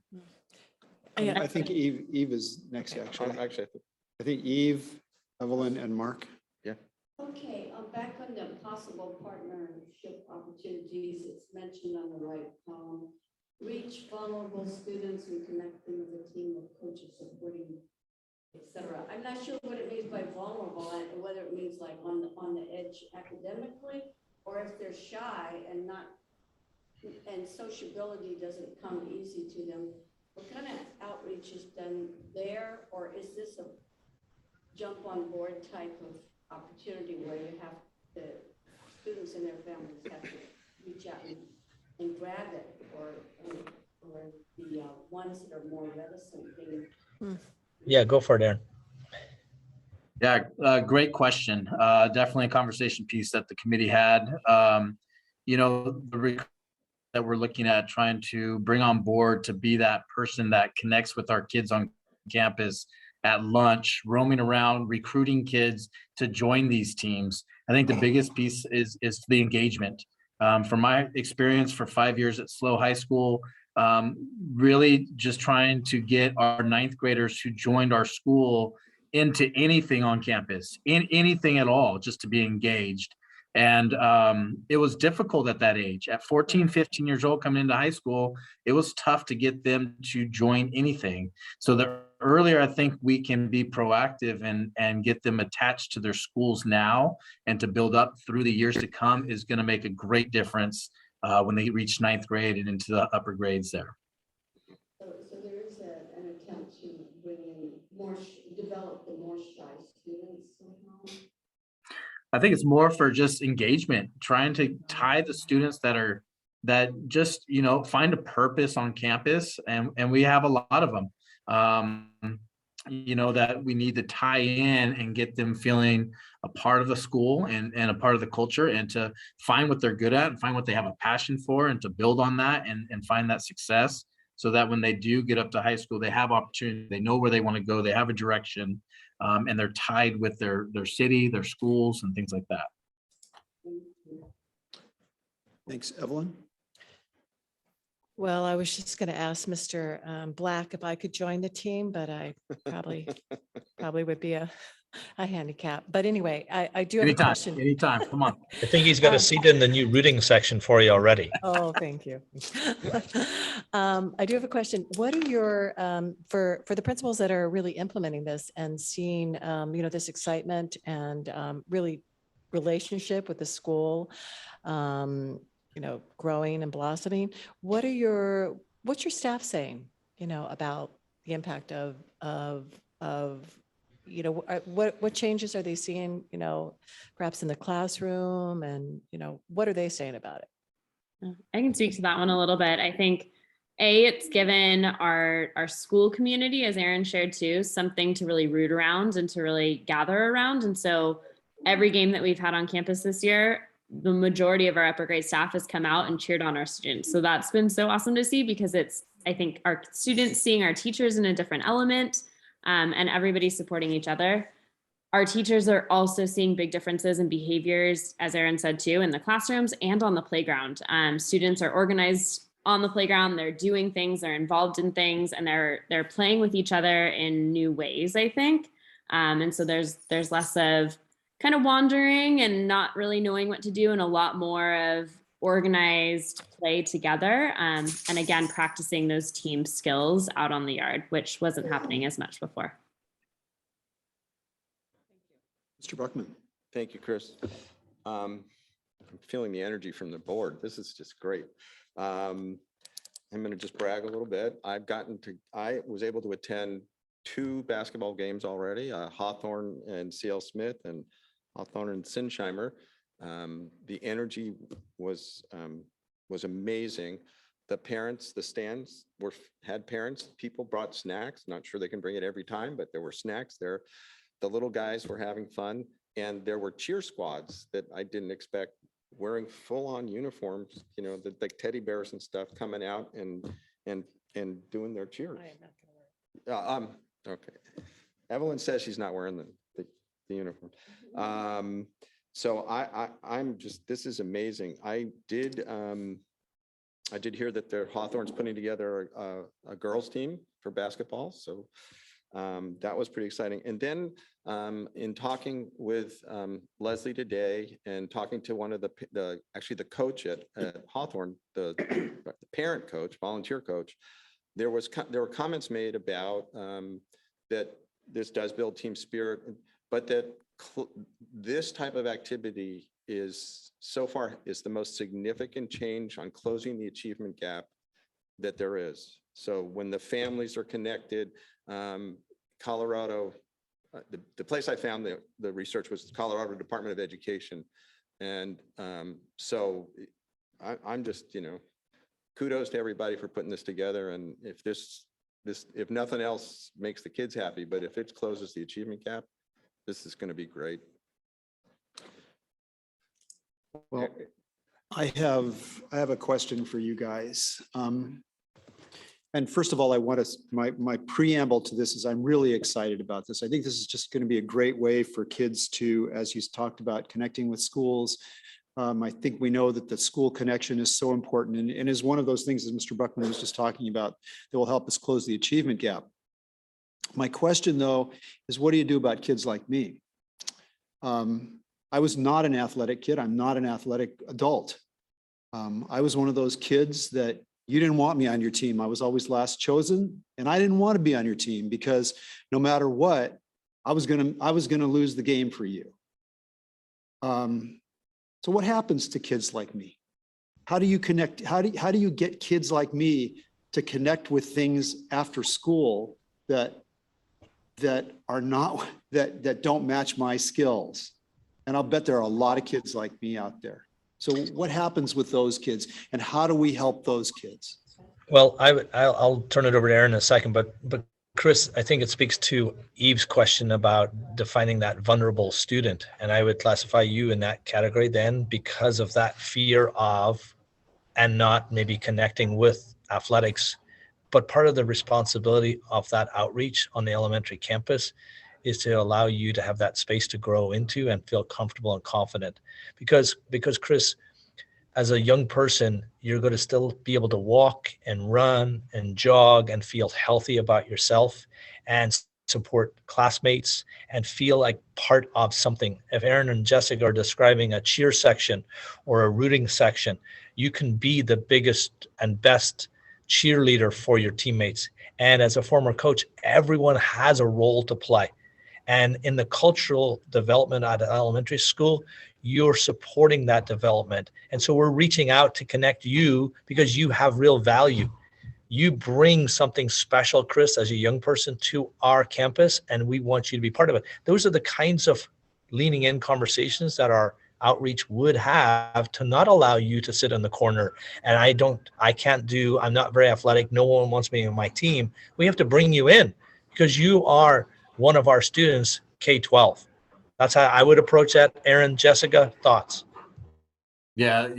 I think Eve is next, actually. I think Eve, Evelyn, and Mark. Yeah. Okay, back on the possible partnership opportunities, it's mentioned on the right column. Reach vulnerable students and connect them with a team of coaches supporting, etc. I'm not sure what it means by vulnerable, and whether it means like on the edge academically, or if they're shy and sociability doesn't come easy to them. What kind of outreach is done there, or is this a jump on board type of opportunity where you have the students and their families have to reach out and grab it, or the ones that are more reticent? Yeah, go for it, Aaron. Yeah, great question. Definitely a conversation piece that the committee had. That we're looking at trying to bring on board to be that person that connects with our kids on campus at lunch, roaming around, recruiting kids to join these teams. I think the biggest piece is the engagement. From my experience for 5 years at SLO High School, really just trying to get our ninth graders who joined our school into anything on campus, in anything at all, just to be engaged. And it was difficult at that age. At 14, 15 years old, coming into high school, it was tough to get them to join anything. So the earlier I think we can be proactive and get them attached to their schools now and to build up through the years to come is going to make a great difference when they reach ninth grade and into the upper grades there. So there is an attempt to bring in more, develop the more shy students somehow? I think it's more for just engagement, trying to tie the students that just, find a purpose on campus. And we have a lot of them, that we need to tie in and get them feeling a part of the school and a part of the culture, and to find what they're good at and find what they have a passion for, and to build on that and find that success, so that when they do get up to high school, they have opportunity, they know where they want to go, they have a direction. And they're tied with their city, their schools, and things like that. Thanks, Evelyn. Well, I was just going to ask Mr. Black if I could join the team, but I probably would be a handicap. But anyway, I do have a Anytime, question. anytime, come on. I think he's got a seat in the new rooting section for you already. Oh, thank you. I do have a question. What are your, for the principals that are really implementing this and seeing, this excitement and really relationship with the school, growing and blossoming, what's your staff saying, about the impact of what changes are they seeing, perhaps in the classroom, and, what are they saying about it? I can speak to that one a little bit. I think it's given our school community, as Aaron shared too, something to really root around and to really gather around. And so every game that we've had on campus this year, the majority of our upper grade staff has come out and cheered on our students. So that's been so awesome to see, because it's, I think, our students seeing our teachers in a different element, and everybody supporting each other. Our teachers are also seeing big differences in behaviors, as Aaron said too, in the classrooms and on the playground. Students are organized on the playground, they're doing things, they're involved in things, and they're playing with each other in new ways, I think. And so there's less of kind of wandering and not really knowing what to do, and a lot more of organized play together. And again, practicing those team skills out on the yard, which wasn't happening as much before. Mr. Buckman. Thank you, Chris. I'm feeling the energy from the board. This is just great. I'm going to just brag a little bit. I was able to attend 2 basketball games already, Hawthorne and CL Smith, and Hawthorne and Sinsheimer. The energy was amazing. The parents, the stands had parents. People brought snacks. Not sure they can bring it every time, but there were snacks there. The little guys were having fun, and there were cheer squads that I didn't expect, wearing full-on uniforms, like teddy bears and stuff, coming out and doing their cheers. Okay. Evelyn says she's not wearing the uniform. So I'm just, this is amazing. I did hear that Hawthorne's putting together a girls team for basketball. So that was pretty exciting. And then in talking with Leslie today, and talking to one of the coach at Hawthorne, the parent coach, volunteer coach, there were comments made about that this does build team spirit, but that this type of activity is the most significant change on closing the achievement gap that there is. So when the families are connected, Colorado, the place I found the research was the Colorado Department of Education. And so I'm just, kudos to everybody for putting this together. And if if nothing else makes the kids happy, but if it closes the achievement gap, This is going to be great. Well, I have a question for you guys. And first of all, I want to, my preamble to this is I'm really excited about this. I think this is just going to be a great way for kids to, as you talked about, connecting with schools. I think we know that the school connection is so important and is one of those things that Mr. Buckman was just talking about that will help us close the achievement gap. My question though, is what do you do about kids like me? I was not an athletic kid. I'm not an athletic adult. I was one of those kids that you didn't want me on your team. I was always last chosen and I didn't want to be on your team because no matter what, I was gonna lose the game for you. So what happens to kids like me? How do you connect? How do you get kids like me to connect with things after school that are not, that don't match my skills? And I'll bet there are a lot of kids like me out there. So what happens with those kids and how do we help those kids? Well, I'll turn it over to Aaron in a second, but Chris, I think it speaks to Eve's question about defining that vulnerable student. And I would classify you in that category then because of that fear of, and not maybe connecting with athletics. But part of the responsibility of that outreach on the elementary campus is to allow you to have that space to grow into and feel comfortable and confident. Because Chris, as a young person, you're going to still be able to walk and run and jog and feel healthy about yourself and support classmates and feel like part of something. If Aaron and Jessica are describing a cheer section or a rooting section, you can be the biggest and best cheerleader for your teammates. And as a former coach, everyone has a role to play. And in the cultural development at elementary school, you're supporting that development. And so we're reaching out to connect you because you have real value. You bring something special, Chris, as a young person to our campus, and we want you to be part of it. Those are the kinds of leaning in conversations that our outreach would have to not allow you to sit in the corner. And I'm not very athletic. No one wants me on my team. We have to bring you in because you are one of our students, K-12. That's how I would approach that. Aaron, Jessica, thoughts? Yeah,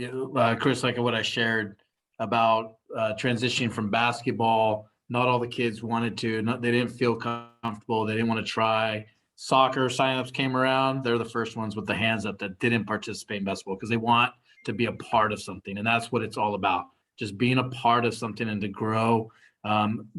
Chris, like what I shared about transitioning from basketball, not all the kids wanted to, they didn't feel comfortable, they didn't want to try. Soccer signups came around, they're the first ones with the hands up that didn't participate in basketball because they want to be a part of something. And that's what it's all about, just being a part of something and to grow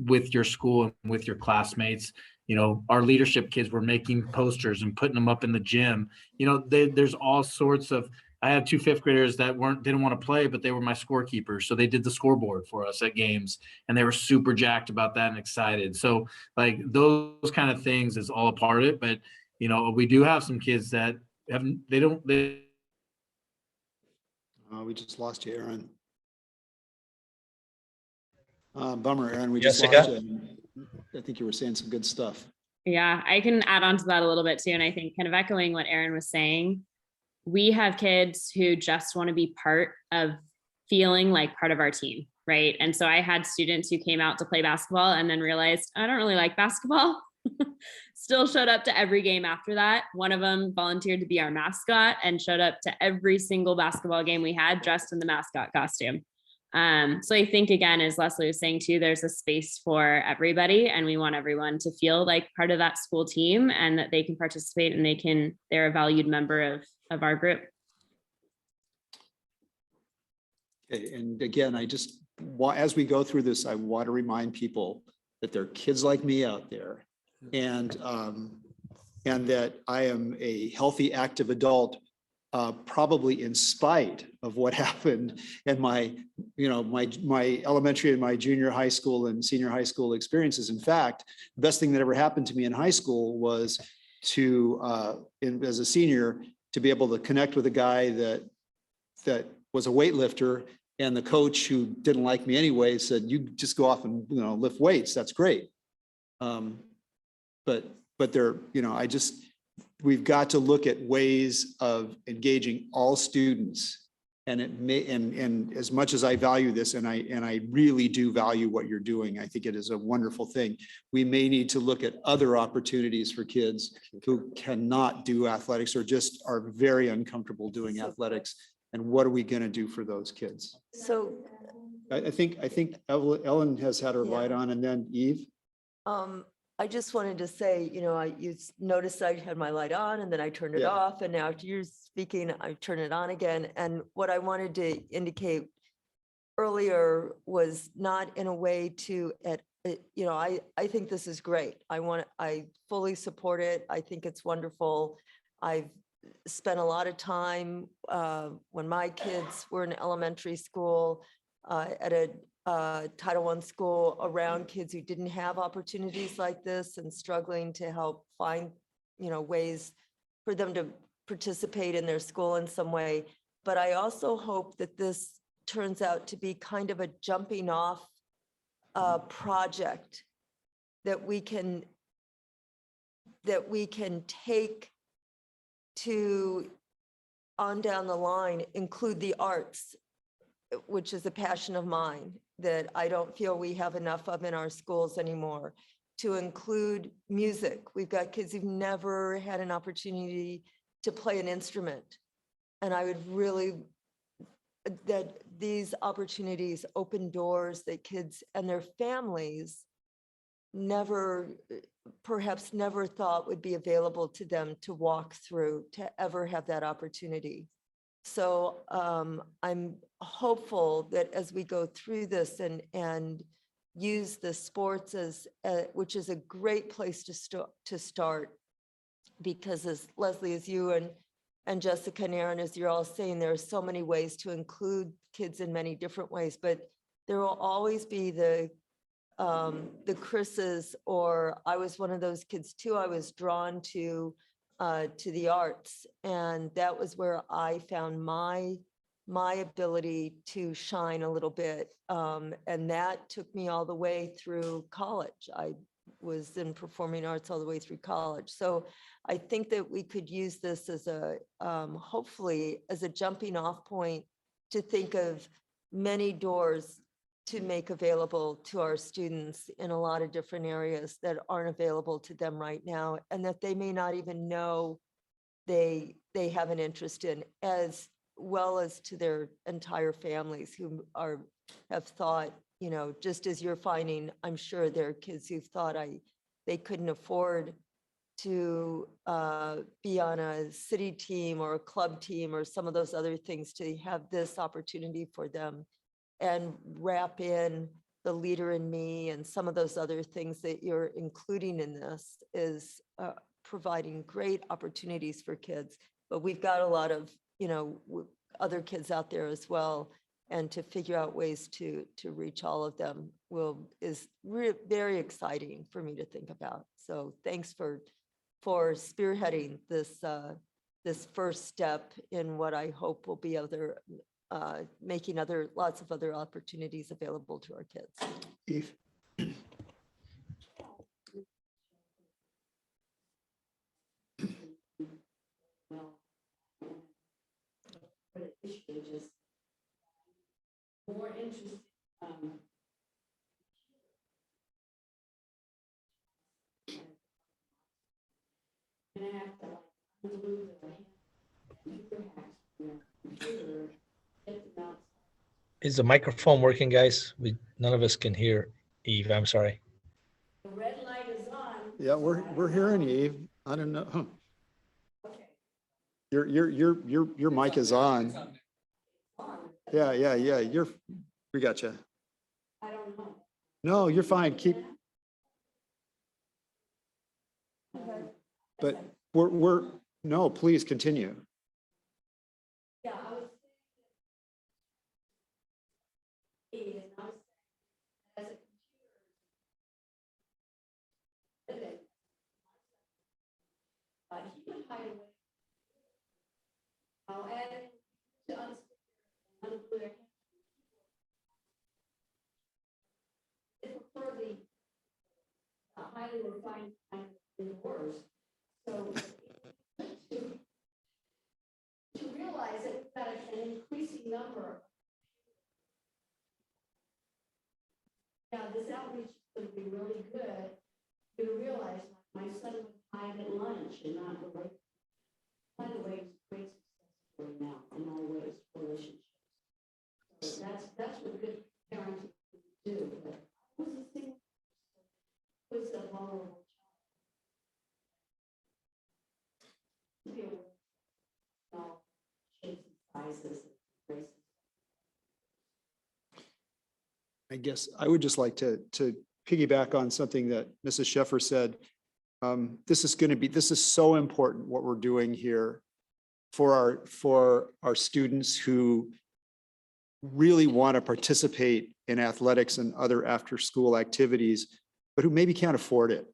with your school and with your classmates. You know, our leadership kids were making posters and putting them up in the gym. You know, there's all sorts of, I had 2 5th graders that didn't want to play, but they were my scorekeepers. So they did the scoreboard for us at games and they were super jacked about that and excited. So like those kind of things is all a part of it. But, you know, we do have some kids that We just lost you, Aaron. Bummer, Aaron, we just Jessica? lost you. I think you were saying some good stuff. Yeah, I can add on to that a little bit too. And I think kind of echoing what Aaron was saying, we have kids who just want to be part of feeling like part of our team, right? And so I had students who came out to play basketball and then realized, I don't really like basketball. Still showed up to every game after that. One of them volunteered to be our mascot and showed up to every single basketball game we had dressed in the mascot costume. So I think, again, as Leslie was saying too, there's a space for everybody and we want everyone to feel like part of that school team and that they can participate and they're a valued member of our group. Okay, and again, as we go through this, I want to remind people that there are kids like me out there and that I am a healthy, active adult, probably in spite of what happened in my elementary and my junior high school and senior high school experiences. In fact, the best thing that ever happened to me in high school was as a senior, to be able to connect with a guy that was a weightlifter, and the coach who didn't like me anyway said, "You just go off and lift weights. That's great." But there, we've got to look at ways of engaging all students And it may, and as much as I value this, and I really do value what you're doing, I think it is a wonderful thing. We may need to look at other opportunities for kids who cannot do athletics or just are very uncomfortable doing athletics. And what are we going to do for those kids? So, I think Ellen has had her light on, and then Eve. I just wanted to say, you noticed I had my light on and then I turned it Yeah. off, and now after you're speaking, I turn it on again. And what I wanted to indicate earlier was not in a way to, I think this is great. I fully support it. I think it's wonderful. I've spent a lot of time when my kids were in elementary school at a Title I school around kids who didn't have opportunities like this and struggling to help find, ways for them to participate in their school in some way. But I also hope that this turns out to be kind of a jumping off project that we can take to on down the line, include the arts, which is a passion of mine that I don't feel we have enough of in our schools anymore, to include music. We've got kids who've never had an opportunity to play an instrument. And I would really, that these opportunities open doors that kids and their families perhaps never thought would be available to them to walk through, to ever have that opportunity. So I'm hopeful that as we go through this and use the sports as, which is a great place to start, because as Leslie, as you and Jessica and Aaron, as you're all saying, there are so many ways to include kids in many different ways, but there will always be the Chris's, or I was one of those kids too. I was drawn to the arts, and that was where I found my ability to shine a little bit, and that took me all the way through college. I was in performing arts all the way through college, so I think that we could use this as a hopefully as a jumping off point to think of many doors to make available to our students in a lot of different areas that aren't available to them right now, and that they may not even know they have an interest in, as well as to their entire families who have thought, just as you're finding, I'm sure there are kids who've thought they couldn't afford to be on a city team or a club team or some of those other things, to have this opportunity for them and wrap in the Leader in Me and some of those other things that you're including in this is providing great opportunities for kids. But we've got a lot of, other kids out there as well. And to figure out ways to reach all of them is very exciting for me to think about. So thanks for spearheading this first step in what I hope will be making lots of other opportunities available to our kids. Eve? More interested. And I have to undo the computer hacks. Is the microphone working, guys? None of us can hear Eve. I'm sorry. The red light is on. Yeah, we're hearing you, Eve. I don't know. Huh. Okay. Your mic is on. Yeah. We got you. I don't know. No, you're fine. But no, please continue. Yeah, I was saying that as a computer, he would hide away. I'll add it to unspeak their for the highly refined words. So number. Yeah, this outreach is going to be really good. You realize my son would hide at lunch and not the way. By the way, it's great success story now in all ways, relationships. So that's what good parenting do. But I was a single, was a vulnerable child. You know, all shapes and sizes, races. I guess I would just like to piggyback on something that Mrs. Sheffer said. This is so important what we're doing here for our students who really want to participate in athletics and other after-school activities, but who maybe can't afford it.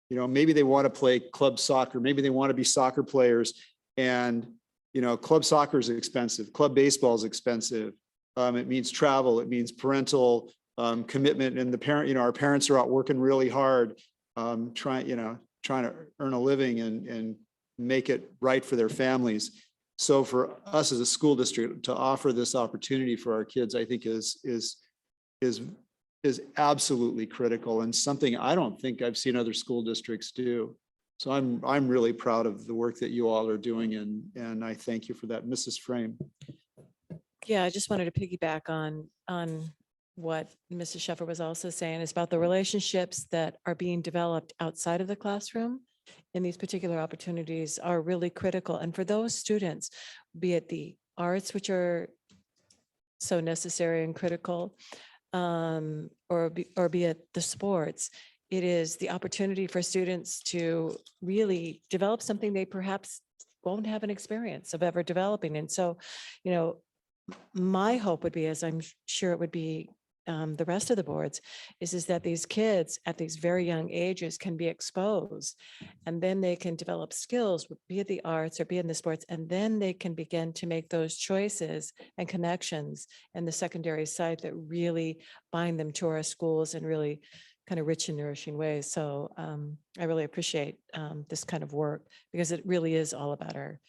You know, maybe they want to play club soccer, maybe they want to be soccer players, and you know, club soccer is expensive, club baseball is expensive. It means travel, it means parental commitment, and the parent, you know, our parents are out working really hard, trying to earn a living and make it right for their families. So for us as a school district to offer this opportunity for our kids, I think is absolutely critical and something I don't think I've seen other school districts do. So I'm really proud of the work that you all are doing, and I thank you for that, Mrs. Frame. Yeah, I just wanted to piggyback on what Mrs. Sheffer was also saying is about the relationships that are being developed outside of the classroom in these particular opportunities are really critical. And for those students, be it the arts, which are so necessary and critical, or be it the sports, it is the opportunity for students to really develop something they perhaps won't have an experience of ever developing. And so, you know, my hope would be, as I'm sure it would be the rest of the boards, is that these kids at these very young ages can be exposed, and then they can develop skills, be it the arts or be in the sports, and then they can begin to make those choices and connections in the secondary side that really bind them to our schools in really kind of rich and nourishing ways. So I really appreciate this kind of work, because it really is all about our,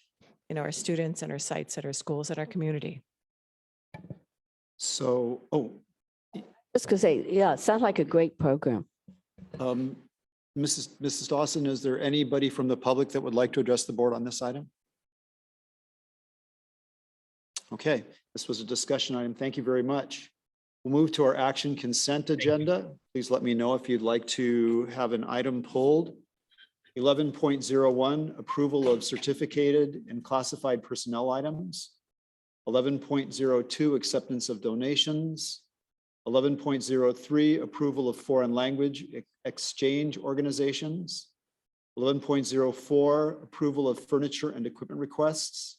you know, our students and our sites at our schools and our community. So, Just gonna say, yeah, it sounds like a great program. Mrs. Dawson, is there anybody from the public that would like to address the board on this item? Okay, this was a discussion item. Thank you very much. We'll move to our action consent agenda. Please let me know if you'd like to have an item pulled. 11.01, approval of certificated and classified personnel items. 11.02, acceptance of donations. 11.03, approval of foreign language exchange organizations. 11.04, approval of furniture and equipment requests.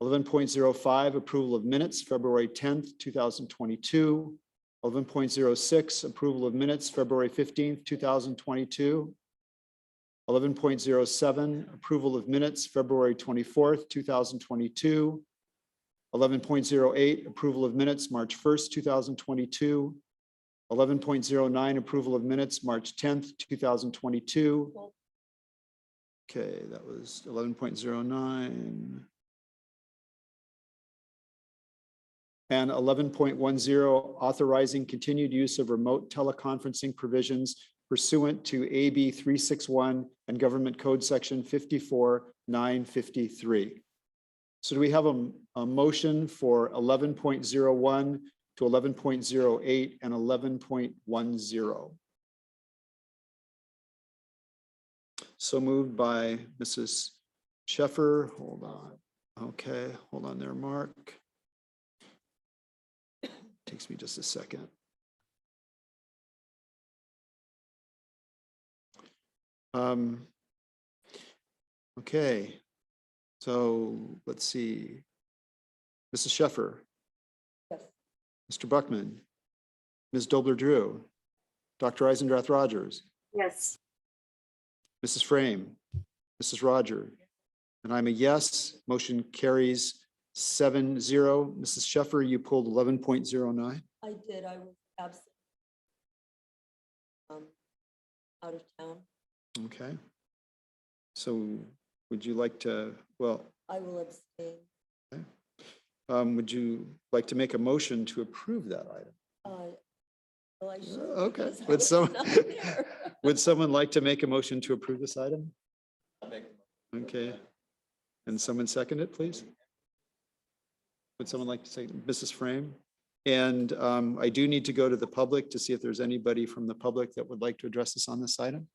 11.05, approval of minutes, February 10th, 2022. 11.06, approval of minutes, February 15th, 2022. 11.07, approval of minutes, February 24th, 2022. 11.08, approval of minutes, March 1st, 2022. 11.09, approval of minutes, March 10th, 2022. Okay, that was 11.09. And 11.10, authorizing continued use of remote teleconferencing provisions pursuant to AB 361 and Government Code Section 54-953. So do we have a motion for 11.01 to 11.08 and 11.10? So moved by Mrs. Sheffer. Hold on. Okay, hold on there, Mark. Takes me just a second. Okay. So let's see. Mrs. Sheffer. Yes. Mr. Buckman. Ms. Dobler-Drew. Dr. Eisendrath Rogers. Yes. Mrs. Frame. Mrs. Roger. And I'm a yes. Motion carries 7-0. Mrs. Sheffer, you pulled 11.09. I did. I was absent. Out of town. Okay. So would you like to, well, I will abstain. would you like to make a motion to approve that item? Okay. Would someone like to make a motion to approve this item? Okay. And someone second it, please? Would someone like to say, Mrs. Frame? And I do need to go to the public to see if there's anybody from the public that would like to address us on this item.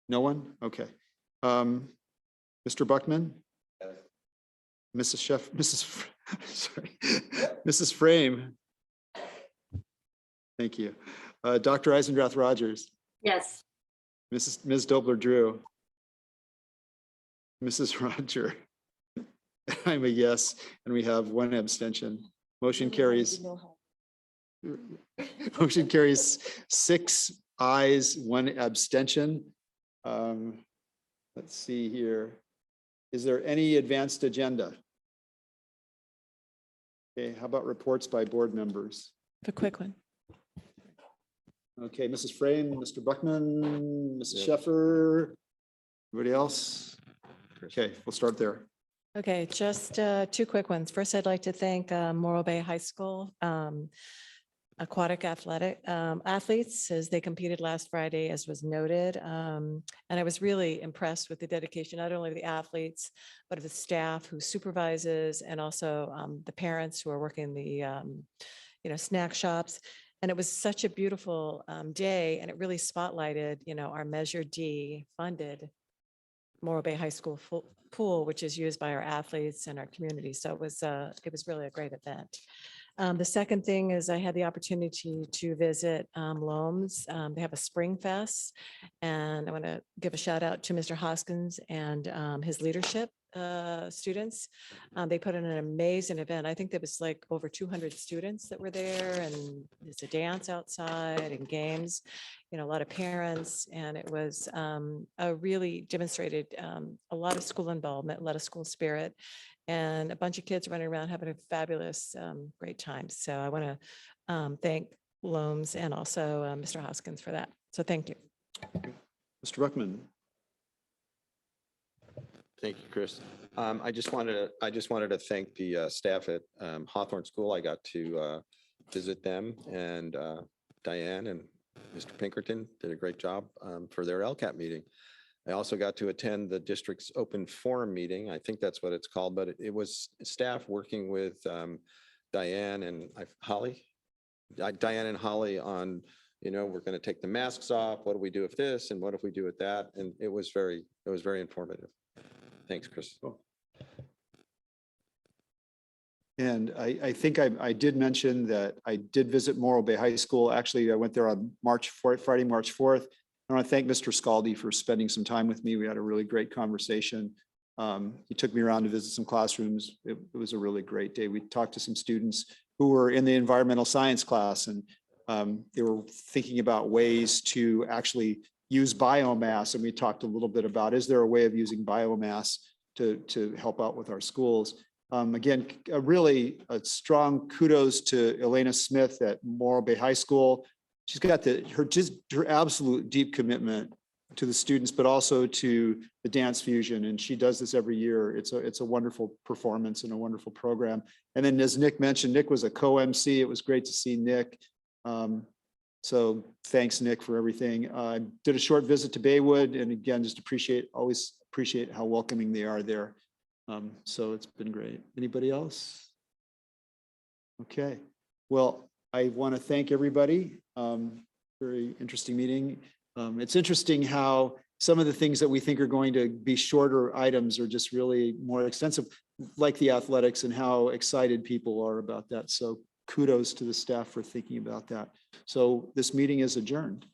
No one? Okay. Mr. Buckman? Sorry, Mrs. Frame? Thank you. Dr. Eisendrath Rogers? Yes. Ms. Dobler Drew? Mrs. Roger? I'm a yes, and we have one abstention. Motion carries. Motion carries 6 ayes, 1 abstention. Let's see here. Is there any advanced agenda? Okay, how about reports by board members? A quick one. Okay, Mrs. Frame, Mr. Buckman, Mrs. Sheffer, everybody else? Okay, we'll start there. Okay, just 2 quick ones. First, I'd like to thank Morro Bay High School aquatic athletes as they competed last Friday, as was noted. And I was really impressed with the dedication, not only of the athletes, but of the staff who supervises, and also the parents who are working the snack shops. And it was such a beautiful day, and it really spotlighted, our Measure D funded Morro Bay High School pool, which is used by our athletes and our community. So it was really a great event. The second thing is I had the opportunity to visit Loams. They have a Spring Fest, and I want to give a shout out to Mr. Hoskins and his leadership students. They put in an amazing event. I think there was like over 200 students that were there, and there's a dance outside and games, a lot of parents, and it was a really demonstrated a lot of school involvement, a lot of school spirit, and a bunch of kids running around having a fabulous, great time. So I want to thank Loams and also Mr. Hoskins for that. So thank you. Mr. Buckman. Thank you, Chris. I just wanted to thank the staff at Hawthorne School. I got to visit them, and Diane and Mr. Pinkerton did a great job for their LCAP meeting. I also got to attend the district's open forum meeting. I think that's what it's called, but it was staff working with Diane and Holly. Diane and Holly on, we're going to take the masks off. What do we do with this? And what if we do with that? And it was very informative. Thanks, Chris. Cool. And I think I did mention that I did visit Morro Bay High School. Actually, I went there on Friday, March 4th. I want to thank Mr. Scaldi for spending some time with me. We had a really great conversation. He took me around to visit some classrooms. It was a really great day. We talked to some students who were in the environmental science class, and they were thinking about ways to actually use biomass. And we talked a little bit about, is there a way of using biomass to help out with our schools? Again, really a strong kudos to Elena Smith at Morro Bay High School. She's got her absolute deep commitment to the students, but also to the Dance Fusion. And she does this every year. It's a wonderful performance and a wonderful program. And then, as Nick mentioned, Nick was a co-MC. It was great to see Nick. So thanks, Nick, for everything. Did a short visit to Baywood, and again, just always appreciate how welcoming they are there. So it's been great. Anybody else? Okay. Well, I want to thank everybody. Very interesting meeting. It's interesting how some of the things that we think are going to be shorter items are just really more extensive, like the athletics, and how excited people are about that. So kudos to the staff for thinking about that. So this meeting is adjourned.